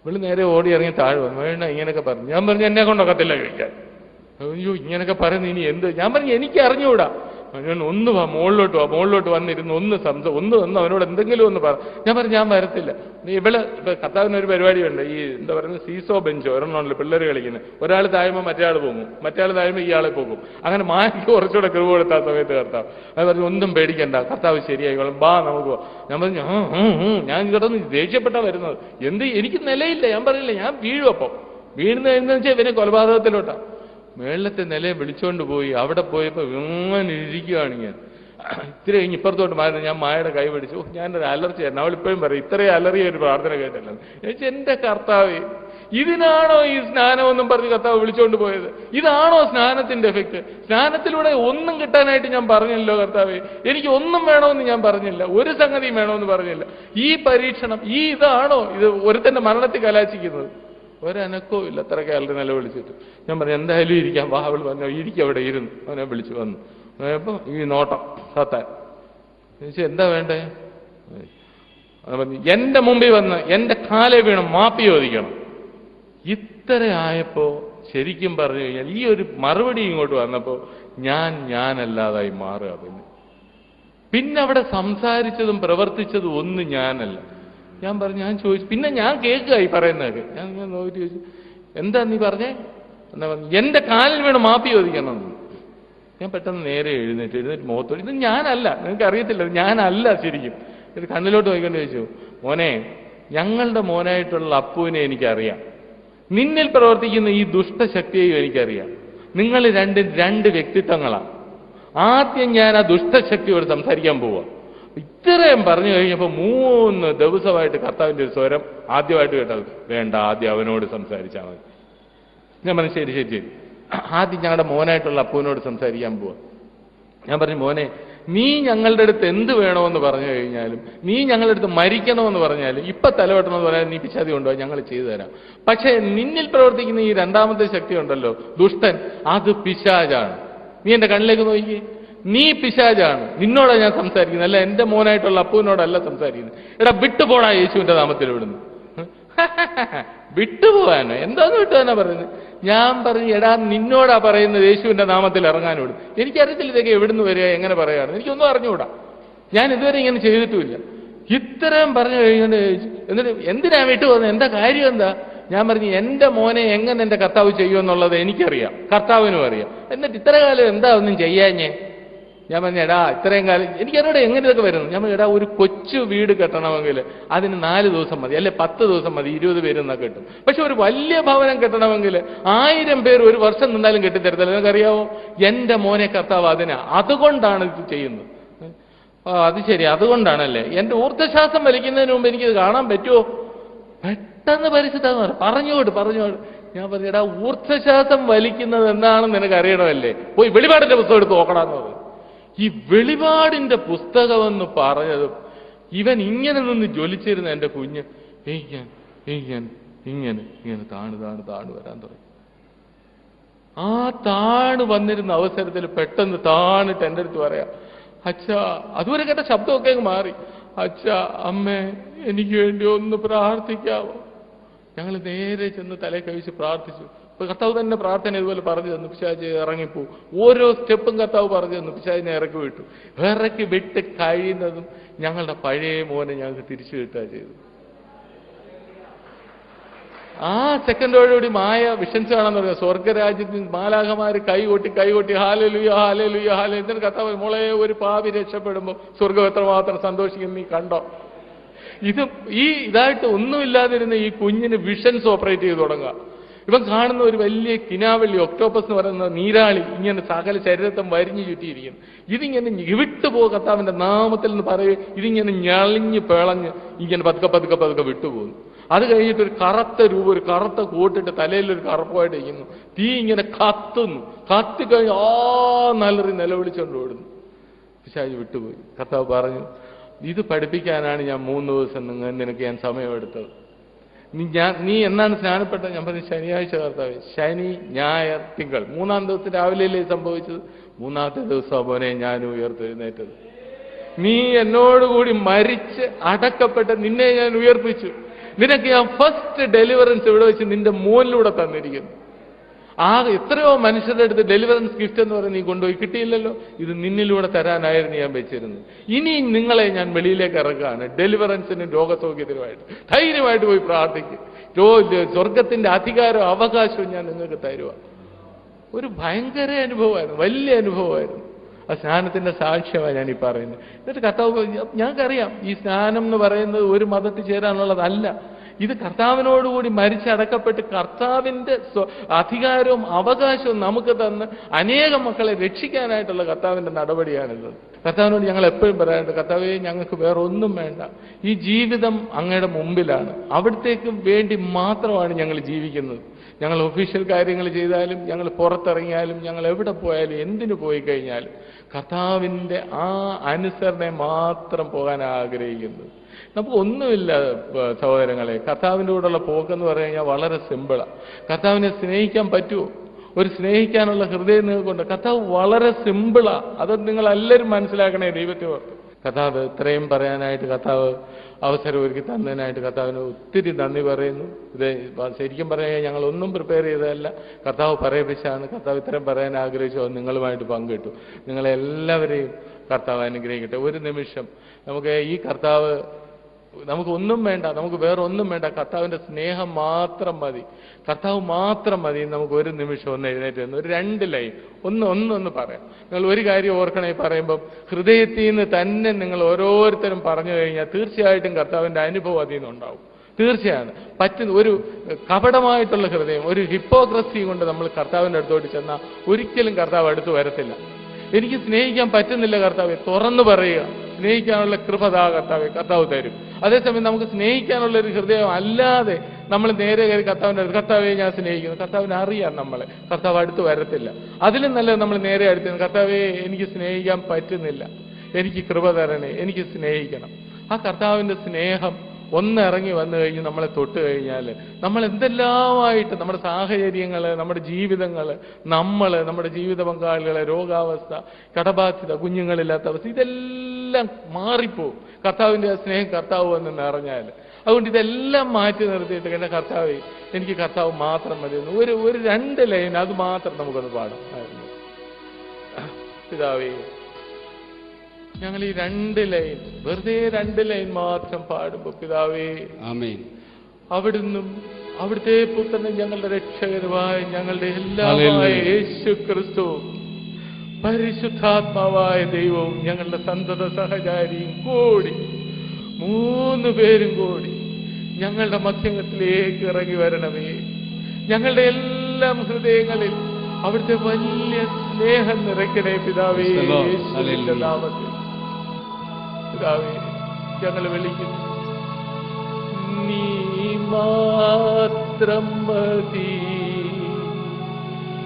ഇവിടെ നേരെ ഓടി ഇറങ്ങി താഴെ വന്നു. വേണ്ട ഇങ്ങനെയൊക്കെ പറഞ്ഞു. ഞാൻ പറഞ്ഞു, എന്നെ കൊണ്ടൊക്കത്തില്ല കഴിക്കാൻ. അയ്യോ ഇങ്ങനെയൊക്കെ പറയുന്നു, ഇനി എന്ത്? ഞാൻ പറഞ്ഞു, എനിക്ക് അറിഞ്ഞുകൂടാ. ഒന്ന് മുകളിലോട്ട് വന്നിരുന്ന് ഒന്ന് അവനോട് എന്തെങ്കിലും ഒന്ന് പറ. ഞാൻ പറഞ്ഞു, ഞാൻ വരത്തില്ല. ഇപ്പൊ കർത്താവിനൊരു പരിപാടിയുണ്ട്, ഈ എന്താ പറയുന്നത്, സീസോ ബെഞ്ചോ ഒരെണ്ണമല്ലോ പിള്ളേർ കളിക്കുന്നത്. ഒരാൾ താഴുമ്പോൾ മറ്റേ പോകും, മറ്റേ താഴുമ്പോൾ ഇയാളെ പോകും. അങ്ങനെ മായ്ക്ക് കുറച്ചുകൂടെ കഴിവ് കൊടുത്ത സമയത്ത് കർത്താവ് അത് പറഞ്ഞു, ഒന്നും പേടിക്കണ്ട, കർത്താവ് ശരിയായിക്കോളും, ബാ നമുക്ക് പോവാം. ഞാൻ പറഞ്ഞു, ഞാൻ കിടന്ന് ദേഷ്യപ്പെട്ടാ വരുന്നത്. എനിക്ക് നിലയില്ല. ഞാൻ പറഞ്ഞില്ല, ഞാൻ വീഴും. അപ്പം വീഴുന്നതെന്ന് വെച്ചാൽ ഇവനെ കൊലപാതകത്തിലോട്ടാ. മേളത്തെ നിലയെ വിളിച്ചോണ്ട് പോയി. അവിടെ പോയപ്പോൾ ഇങ്ങനെ ഇരിക്കുകയാണ് ഞാൻ. ഇത്തിരി കഴിഞ്ഞ് ഇപ്പുറത്തോട്ട് മാറുന്നത്. ഞാൻ മായയുടെ കൈ പിടിച്ചു. ഞാനൊരു അലർച്ചയായിരുന്നു. അവളിപ്പോഴും പറയും, ഇത്രയും അലറിയ ഒരു പ്രാർത്ഥന കേട്ടല്ലോ. എൻ്റെ കർത്താവേ, ഇതിനാണോ ഈ സ്നാനമെന്നും പറഞ്ഞ് കർത്താവ് വിളിച്ചോണ്ട് പോയത്? ഇതാണോ സ്നാനത്തിന്റെ എഫക്റ്റ്? സ്നാനത്തിലൂടെ ഒന്നും കിട്ടാനായിട്ട് ഞാൻ പറഞ്ഞല്ലോ കർത്താവേ. എനിക്ക് ഒന്നും വേണമെന്ന് ഞാൻ പറഞ്ഞില്ല, ഒരു സംഗതിയും വേണമെന്ന് പറഞ്ഞില്ല. ഈ പരീക്ഷണം, ഇതാണോ ഇത് ഒരുത്തന്റെ മരണത്തിൽ കലാശിക്കുന്നത്? ഒരനക്കവും ഇല്ല. അത്ര കാലത്ത് നിലവിളിച്ചിട്ട് ഞാൻ പറഞ്ഞു, എന്തായാലും ഇരിക്കാം. വാ, അവൾ പറഞ്ഞു, ഇരിക്കും. അവിടെ ഇരുന്നു. അവനെ വിളിച്ചു വന്നു. അപ്പോൾ ഈ നോട്ടം സാത്താൻ ചോദിച്ചു, എന്താ വേണ്ടേ? എൻ്റെ മുമ്പിൽ വന്ന് എൻ്റെ കാലെ വീണം മാപ്പി ചോദിക്കണം. ഇത്ര ആയപ്പോൾ ശരിക്കും പറഞ്ഞു കഴിഞ്ഞാൽ ഈ ഒരു മറുപടി ഇങ്ങോട്ട് വന്നപ്പോൾ ഞാനല്ലാതായി മാറുക. പിന്നെ അവിടെ സംസാരിച്ചതും പ്രവർത്തിച്ചതും ഒന്നും ഞാനല്ല. ഞാൻ പറഞ്ഞു, ഞാൻ ചോദിച്ചു, പിന്നെ ഞാൻ കേൾക്കുകയായി പറയുന്നതൊക്കെ. ഞാൻ നോക്കി ചോദിച്ചു, എന്താ നീ പറഞ്ഞേ? എന്നാ പറഞ്ഞു, എൻ്റെ കാലിൽ വീണ് മാപ്പി ചോദിക്കണം. ഞാൻ പെട്ടെന്ന് നേരെ എഴുന്നേറ്റ് മുഖത്തോട്, ഇത് ഞാനല്ല, നിങ്ങൾക്ക് അറിയത്തില്ല, ഞാനല്ല. ശരിക്കും ഒരു കണ്ണിലോട്ട് നോക്കിക്കൊണ്ട് ചോദിച്ചു, മോനെ, ഞങ്ങളുടെ മോനായിട്ടുള്ള അപ്പുവിനെ എനിക്കറിയാം, നിന്നിൽ പ്രവർത്തിക്കുന്ന ഈ ദുഷ്ടശക്തിയെയും എനിക്കറിയാം. നിങ്ങൾ രണ്ട് വ്യക്തിത്വങ്ങളാണ്. ആദ്യം ഞാൻ ആ ദുഷ്ടശക്തിയോട് സംസാരിക്കാൻ പോവാ. ഇത്രയും പറഞ്ഞു കഴിഞ്ഞപ്പോൾ 3 ദിവസമായിട്ട് കർത്താവിൻ്റെ ഒരു സ്വരം ആദ്യമായിട്ട് കേട്ടത്, വേണ്ട, ആദ്യം അവനോട് സംസാരിച്ചാൽ മതി. ഞാൻ പറഞ്ഞു, ശരി, ആദ്യം ഞങ്ങളുടെ മോനായിട്ടുള്ള അപ്പുവിനോട് സംസാരിക്കാൻ പോവാ. ഞാൻ പറഞ്ഞു, മോനെ, നീ ഞങ്ങളുടെ അടുത്ത് എന്ത് വേണമെന്ന് പറഞ്ഞു കഴിഞ്ഞാലും, നീ ഞങ്ങളുടെ അടുത്ത് മരിക്കണമെന്ന് പറഞ്ഞാലും, ഇപ്പൊ തലവെട്ടണമെന്ന് പറഞ്ഞാൽ നീ പിശാചി കൊണ്ടുപോയി ഞങ്ങൾ ചെയ്തു തരാം. പക്ഷേ നിന്നിൽ പ്രവർത്തിക്കുന്ന ഈ രണ്ടാമത്തെ ശക്തി ഉണ്ടല്ലോ, ദുഷ്ടൻ, അത് പിശാചാണ്. നീ എൻ്റെ കണ്ണിലേക്ക് നോക്കി, നീ പിശാചാണ്. നിന്നോടാ ഞാൻ സംസാരിക്കുന്നത്, അല്ല എൻ്റെ മോനായിട്ടുള്ള അപ്പുവിനോടല്ല സംസാരിക്കുന്നത്. എടാ വിട്ടുപോടാ യേശുവിന്റെ നാമത്തിൽ ഇവിടുന്ന്. വിട്ടുപോകാനോ? എന്താന്ന് വിട്ടുപോകാനാ പറയുന്നത്? ഞാൻ പറഞ്ഞു, എടാ നിന്നോടാ പറയുന്നത് യേശുവിന്റെ നാമത്തിൽ ഇറങ്ങാനോട്. എനിക്കറിയത്തില്ല ഇതൊക്കെ എവിടുന്ന് വരിക, എങ്ങനെ പറയാറ്, എനിക്കൊന്നും അറിഞ്ഞുകൂടാ. ഞാൻ ഇതുവരെ ഇങ്ങനെ ചെയ്തിട്ടുമില്ല. ഇത്രയും പറഞ്ഞു കഴിഞ്ഞുകൊണ്ട് എന്നിട്ട് എന്തിനാ വിട്ടുപോകുന്നത്, എന്താ കാര്യം എന്താ? ഞാൻ പറഞ്ഞു, എൻ്റെ മോനെ എങ്ങനെ എൻ്റെ കർത്താവ് ചെയ്യുമെന്നുള്ളത് എനിക്കറിയാം, കർത്താവിനും അറിയാം. എന്നിട്ട് ഇത്ര കാലം എന്താ ഒന്നും ചെയ്യാഞ്ഞേ? ഞാൻ പറഞ്ഞു, എടാ ഇത്രയും കാലം എനിക്കറിയാം എങ്ങനെ ഇതൊക്കെ വരുന്നു. ഞാൻ പറഞ്ഞു, എടാ ഒരു കൊച്ചു വീട് കെട്ടണമെങ്കിൽ അതിന് 4 ദിവസം മതി, അല്ലെ 10 ദിവസം മതി, 20 പേരെന്നാ കിട്ടും. പക്ഷെ ഒരു വലിയ ഭവനം കെട്ടണമെങ്കിൽ 1000 പേര് ഒരു വർഷം നിന്നാലും കെട്ടിത്തരത്തില്ല. നിനക്കറിയാവോ? എൻ്റെ മോനെ കർത്താവ് അതുകൊണ്ടാണ് ഇത് ചെയ്യുന്നത്. അത് ശരി, അതുകൊണ്ടാണല്ലേ. എൻ്റെ ഊർജ്ജശ്വാസം വലിക്കുന്നതിന് മുമ്പ് എനിക്കിത് കാണാൻ പറ്റുമോ? പെട്ടെന്ന് പരിശുദ്ധാത്മാവ് പറഞ്ഞോട്. ഞാൻ പറഞ്ഞു, എടാ ഊർധ്വശ്വാസം വലിക്കുന്നത് എന്താണെന്ന് നിനക്ക് അറിയണമല്ലേ, പോയി വെളിപാടിന്റെ പുസ്തകം എടുത്ത് നോക്കണമെന്ന് പറഞ്ഞു. ഈ വെളിപാടിന്റെ പുസ്തകമെന്ന് പറഞ്ഞതും ഇവൻ ഇങ്ങനെ നിന്ന് ജ്വലിച്ചിരുന്ന എൻ്റെ കുഞ്ഞ് ഇങ്ങനെ താണു വരാൻ തുടങ്ങി. ആ താണു വന്നിരുന്ന അവസരത്തിൽ പെട്ടെന്ന് താണിട്ട് എൻ്റെ അടുത്ത് പറയാം, അച്ഛാ, അതുവരെ കേട്ട ശബ്ദമൊക്കെ അങ്ങ് മാറി, അച്ഛാ, അമ്മേ, എനിക്ക് വേണ്ടി ഒന്ന് പ്രാർത്ഥിക്കാവോ? ഞങ്ങൾ നേരെ ചെന്ന് തലേ കഴിച്ച് പ്രാർത്ഥിച്ചു. കർത്താവ് തന്നെ പ്രാർത്ഥന ഇതുപോലെ പറഞ്ഞു തന്നു, പിശാച് ഇറങ്ങിപ്പോ. ഓരോ സ്റ്റെപ്പും കർത്താവ് പറഞ്ഞു തന്നു, പിശാചിനെ ഇറക്കി വിട്ടു. ഇറക്കി വിട്ട് കഴിയുന്നതും ഞങ്ങളുടെ പഴയ മോനെ ഞങ്ങൾക്ക് തിരിച്ചു കിട്ടുക ചെയ്തു. ആ സെക്കൻഡോടുകൂടി മായ വിഷൻസ് കാണാന്ന് പറയുക, സ്വർഗരാജ്യത്തിൽ മാലാഖമാര് കൈകൊട്ടി ഹാലലുയ ഹാലലുയ ഹാല. എന്നിട്ട് കർത്താവ്, മോളെ, ഒരു പാപി രക്ഷപ്പെടുമ്പോൾ സ്വർഗം എത്രമാത്രം സന്തോഷിക്കുന്നു നീ കണ്ടോ? ഇതായിട്ട് ഒന്നുമില്ലാതിരുന്ന ഈ കുഞ്ഞിന് വിഷൻസ് ഓപ്പറേറ്റ് ചെയ്ത് തുടങ്ങുക. ഇവൻ കാണുന്ന ഒരു വലിയ കിനാവള്ളി, ഒക്ടോപ്പസ് എന്ന് പറയുന്ന നീരാളി ഇങ്ങനെ സകല ശരീരത്തും വരിഞ്ഞു ചുറ്റിയിരിക്കുന്നു. ഇതിങ്ങനെ വിട്ടുപോകും കർത്താവിന്റെ നാമത്തിൽ എന്ന് പറയും. ഇതിങ്ങനെ ഞളിഞ്ഞ് പിളഞ്ഞ് ഇങ്ങനെ പതുക്കെ വിട്ടുപോകുന്നു. അത് കഴിഞ്ഞിട്ട് ഒരു കറുത്ത രൂപം, ഒരു കറുത്ത കൂട്ടിട്ട് തലയിലൊരു കറുപ്പമായിട്ട് ഇരിക്കുന്നു. തീ ഇങ്ങനെ കത്തിക്കഴിഞ്ഞ് നല്ലറി നിലവിളിച്ചുകൊണ്ട് ഓടുന്നു. പിശാച് വിട്ടുപോയി. കർത്താവ് പറഞ്ഞു, ഇത് പഠിപ്പിക്കാനാണ് ഞാൻ 3 ദിവസം നിനക്ക് ഞാൻ സമയമെടുത്തത്. നീ എന്നാണ് സ്നാനപ്പെട്ടത്? ഞാൻ പറഞ്ഞു, ശനിയാഴ്ച കർത്താവേ. ശനി, ഞായർ, തിങ്കൾ, 3-ാം ദിവസം രാവിലെയല്ലേ സംഭവിച്ചത്? 3-ാമത്തെ ദിവസം മോനെ ഞാൻ ഉയർത്തെഴുന്നേറ്റത്. നീ എന്നോടുകൂടി മരിച്ച് അടക്കപ്പെട്ട് നിന്നെ ഞാൻ ഉയർപ്പിച്ചു. നിനക്ക് ഞാൻ ഫസ്റ്റ് ഡെലിവറൻസ് ഇവിടെ വെച്ച് നിന്റെ മോനിലൂടെ തന്നിരിക്കുന്നു. എത്രയോ മനുഷ്യരുടെ അടുത്ത് ഡെലിവറൻസ് ഗിഫ്റ്റ് എന്ന് പറഞ്ഞ് നീ കൊണ്ടുപോയി, കിട്ടിയില്ലല്ലോ. ഇത് നിന്നിലൂടെ തരാനായിരുന്നു ഞാൻ വെച്ചിരുന്നത്. ഇനി നിങ്ങളെ ഞാൻ വെളിയിലേക്ക് ഇറക്കുകയാണ്, ഡെലിവറൻസിനും രോഗസൗഖ്യത്തിനുമായിട്ട്. ധൈര്യമായിട്ട് പോയി പ്രാർത്ഥിക്കും. സ്വർഗത്തിന്റെ അധികാരവും അവകാശവും ഞാൻ നിങ്ങൾക്ക് തരുക. ഒരു ഭയങ്കര അനുഭവമായിരുന്നു, വലിയ അനുഭവമായിരുന്നു. ആ സ്നാനത്തിന്റെ സാക്ഷ്യമാണ് ഞാൻ ഈ പറയുന്നത്. എന്നിട്ട് കർത്താവ്, ഞങ്ങൾക്കറിയാം ഈ സ്നാനം എന്ന് പറയുന്നത് ഒരു മതത്തിൽ ചേരാനുള്ളതല്ല. ഇത് കർത്താവിനോടുകൂടി മരിച്ചടക്കപ്പെട്ട് കർത്താവിന്റെ അധികാരവും അവകാശവും നമുക്ക് തന്ന് അനേകം മക്കളെ രക്ഷിക്കാനായിട്ടുള്ള കർത്താവിന്റെ നടപടിയാണിത്. കർത്താവിനോട് ഞങ്ങൾ എപ്പോഴും പറയാറുണ്ട്, കർത്താവേ, ഞങ്ങൾക്ക് വേറെ ഒന്നും വേണ്ട, ഈ ജീവിതം അങ്ങയുടെ മുമ്പിലാണ്, അവിടത്തേക്ക് വേണ്ടി മാത്രമാണ് ഞങ്ങൾ ജീവിക്കുന്നത്. ഞങ്ങൾ ഒഫീഷ്യൽ കാര്യങ്ങൾ ചെയ്താലും, ഞങ്ങൾ പുറത്തിറങ്ങിയാലും, ഞങ്ങൾ എവിടെ പോയാലും, എന്തിനു പോയി കഴിഞ്ഞാലും കർത്താവിന്റെ ആ അനുസരണയെ മാത്രം പോകാൻ ആഗ്രഹിക്കുന്നത്. നമുക്ക് ഒന്നുമില്ല സഹോദരങ്ങളെ. കർത്താവിൻ്റെ കൂടെയുള്ള പോക്കെന്ന് പറഞ്ഞു കഴിഞ്ഞാൽ വളരെ സിമ്പിളാണ്. കർത്താവിനെ സ്നേഹിക്കാൻ പറ്റുമോ? ഒരു സ്നേഹിക്കാനുള്ള ഹൃദയം നിങ്ങൾക്കുണ്ട്. കർത്താവ് വളരെ സിമ്പിളാണ്. അത് നിങ്ങളെല്ലാവരും മനസ്സിലാക്കണേ. ദൈവത്തെ ഓർത്ത് കർത്താവ് ഇത്രയും പറയാനായിട്ട് കർത്താവ് അവസരം ഒരുക്കി തന്നതിനായിട്ട് കർത്താവിന് ഒത്തിരി നന്ദി പറയുന്നു. ഇത് ശരിക്കും പറയാൻ ഞങ്ങളൊന്നും പ്രിപ്പയർ ചെയ്തതല്ല, കർത്താവ് പറയിപ്പിച്ചാണ്. കർത്താവ് ഇത്രയും പറയാൻ ആഗ്രഹിച്ചോ നിങ്ങളുമായിട്ട് പങ്കിട്ടു. നിങ്ങളെല്ലാവരെയും കർത്താവ് അനുഗ്രഹിക്കട്ടെ. ഒരു നിമിഷം നമുക്ക് ഈ കർത്താവ്, നമുക്കൊന്നും വേണ്ട, നമുക്ക് വേറെ ഒന്നും വേണ്ട, കർത്താവിന്റെ സ്നേഹം മാത്രം മതി, കർത്താവ് മാത്രം മതി. നമുക്ക് ഒരു നിമിഷം ഒന്ന് എഴുന്നേറ്റ് വന്ന് ഒരു 2 ലൈൻ ഒന്ന് പറയാം. നിങ്ങൾ ഒരു കാര്യം ഓർക്കണേ, പറയുമ്പം ഹൃദയത്തിൽ നിന്ന് തന്നെ നിങ്ങൾ ഓരോരുത്തരും പറഞ്ഞു കഴിഞ്ഞാൽ തീർച്ചയായിട്ടും കർത്താവിന്റെ അനുഭവം അതിൽ നിന്നുണ്ടാവും. തീർച്ചയാണ്. ഒരു കപടമായിട്ടുള്ള ഹൃദയം, ഒരു ഹിപ്പോക്രസി കൊണ്ട് നമ്മൾ കർത്താവിൻ്റെ അടുത്തോട്ട് ചെന്നാൽ ഒരിക്കലും കർത്താവ് അടുത്ത് വരത്തില്ല. എനിക്ക് സ്നേഹിക്കാൻ പറ്റുന്നില്ല കർത്താവെ, തുറന്നു പറയുക. സ്നേഹിക്കാനുള്ള കൃപതാ കർത്താവെ, കർത്താവ് തരും. അതേസമയം നമുക്ക് സ്നേഹിക്കാനുള്ള ഒരു ഹൃദയം അല്ലാതെ നമ്മൾ നേരെ കയറി കർത്താവിൻ്റെ അടുത്ത്, കർത്താവെ ഞാൻ സ്നേഹിക്കുന്നു, കർത്താവിനെ അറിയാം നമ്മളെ, കർത്താവ് അടുത്ത് വരത്തില്ല. അതിലും നല്ലത് നമ്മൾ നേരെ അടുത്ത്, കർത്താവെ എനിക്ക് സ്നേഹിക്കാൻ പറ്റുന്നില്ല, എനിക്ക് കൃപ തരണേ, എനിക്ക് സ്നേഹിക്കണം. ആ കർത്താവിൻ്റെ സ്നേഹം ഒന്നിറങ്ങി വന്നു കഴിഞ്ഞ് നമ്മളെ തൊട്ട് കഴിഞ്ഞാൽ നമ്മൾ എന്തെല്ലാമായിട്ട് നമ്മുടെ സാഹചര്യങ്ങൾ, നമ്മുടെ ജീവിതങ്ങൾ, നമ്മുടെ ജീവിത പങ്കാളികളെ, രോഗാവസ്ഥ, കടബാധ്യത, കുഞ്ഞുങ്ങളില്ലാത്ത അവസ്ഥ, ഇതെല്ലാം മാറിപ്പോവും കർത്താവിൻ്റെ സ്നേഹം കർത്താവ് വന്ന് നിറഞ്ഞാൽ. അതുകൊണ്ട് ഇതെല്ലാം മാറ്റി നിർത്തിയിട്ട് എൻ്റെ കർത്താവേ എനിക്ക് കർത്താവ് മാത്രം മതി. ഒരു 2 ലൈൻ അത് മാത്രം നമുക്കൊന്ന് പാടാം. പിതാവേ, ഞങ്ങൾ ഈ 2 ലൈൻ, വെറുതെ 2 ലൈൻ മാത്രം പാടുമ്പോ പിതാവേ, ആമേൻ, അവിടുന്നും അവിടുത്തെ പുത്രനും ഞങ്ങളുടെ രക്ഷകരുമായ ഞങ്ങളുടെ എല്ലാമായ യേശു ക്രിസ്തു, പരിശുദ്ധാത്മാവായ ദൈവവും ഞങ്ങളുടെ സന്തത സഹചാരിയും കൂടി 3 പേരും കൂടി ഞങ്ങളുടെ മധ്യത്തിലേക്ക് ഇറങ്ങി വരണമേ. ഞങ്ങളുടെ എല്ലാം ഹൃദയങ്ങളിൽ അവിടുത്തെ വലിയ സ്നേഹം നിറയ്ക്കണേ പിതാവേ. യേശുവിന്റെ നാമത്തിൽ പിതാവേ ഞങ്ങൾ വിളിക്കുന്നു, നീ മാത്രം മതി,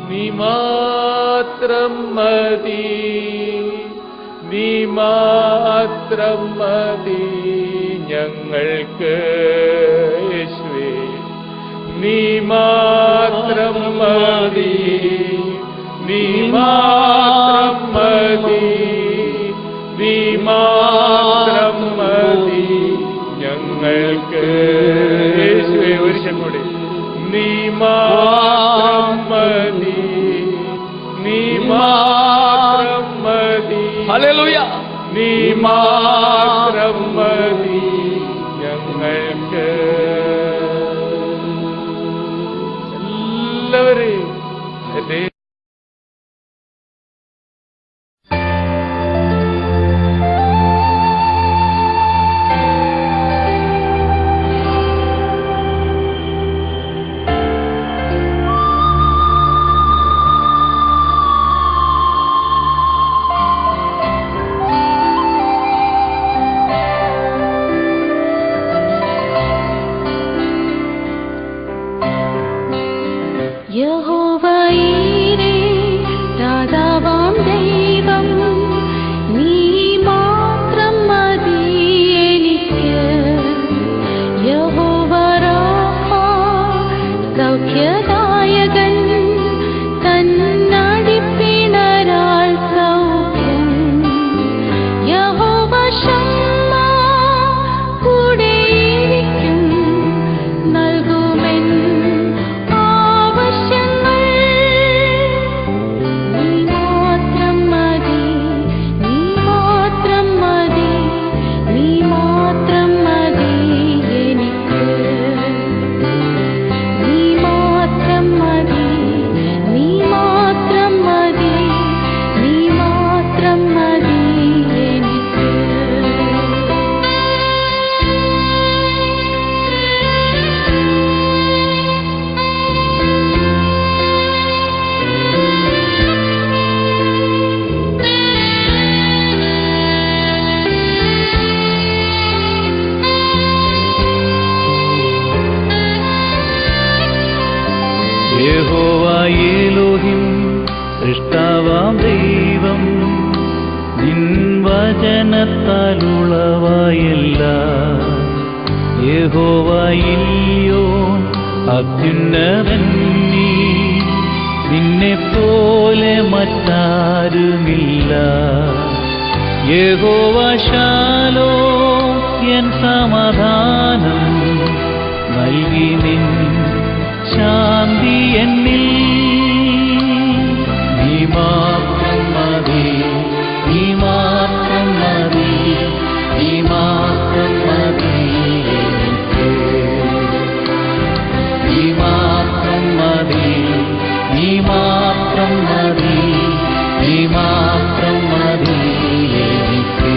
നീ മാത്രം മതി, നീ മാത്രം മതി ഞങ്ങൾക്ക് യേശുവേ, നീ മാത്രം മതി, നീ മാത്രം മതി, നീ മാത്രം മതി ഞങ്ങൾക്ക് യേശുവേ. ഒരിക്കൽ കൂടി, നീ മാത്രം മതി, നീ മാത്രം മതി, ഹല്ലേലൂയ, നീ മാത്രം മതി ഞങ്ങൾക്ക്. എല്ലാവരെയും സൃഷ്ടാവാം ദൈവം നിൻ വചനത്താലുളവായല്ല. യഹോവയില്ലയോ അത്യുന്നതൻ നീ, നിന്നെപ്പോലെ മറ്റാരുമില്ല. യഹോവ ശാലോം എൻ സമാധാനം നൽകി നിൻ ശാന്തി എന്നിൽ. നീ മാത്രം മതി, നീ മാത്രം മതി, നീ മാത്രം മതി എനിക്ക്. നീ മാത്രം മതി, നീ മാത്രം മതി, നീ മാത്രം മതി എനിക്ക്.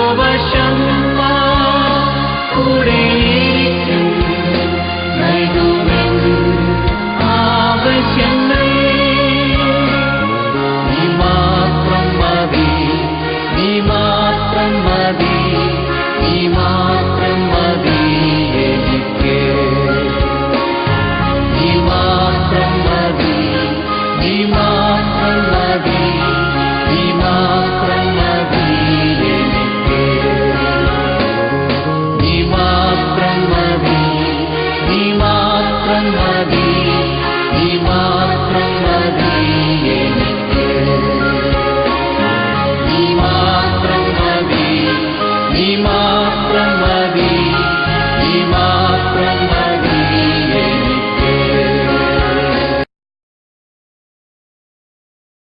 സർവശക്തൻ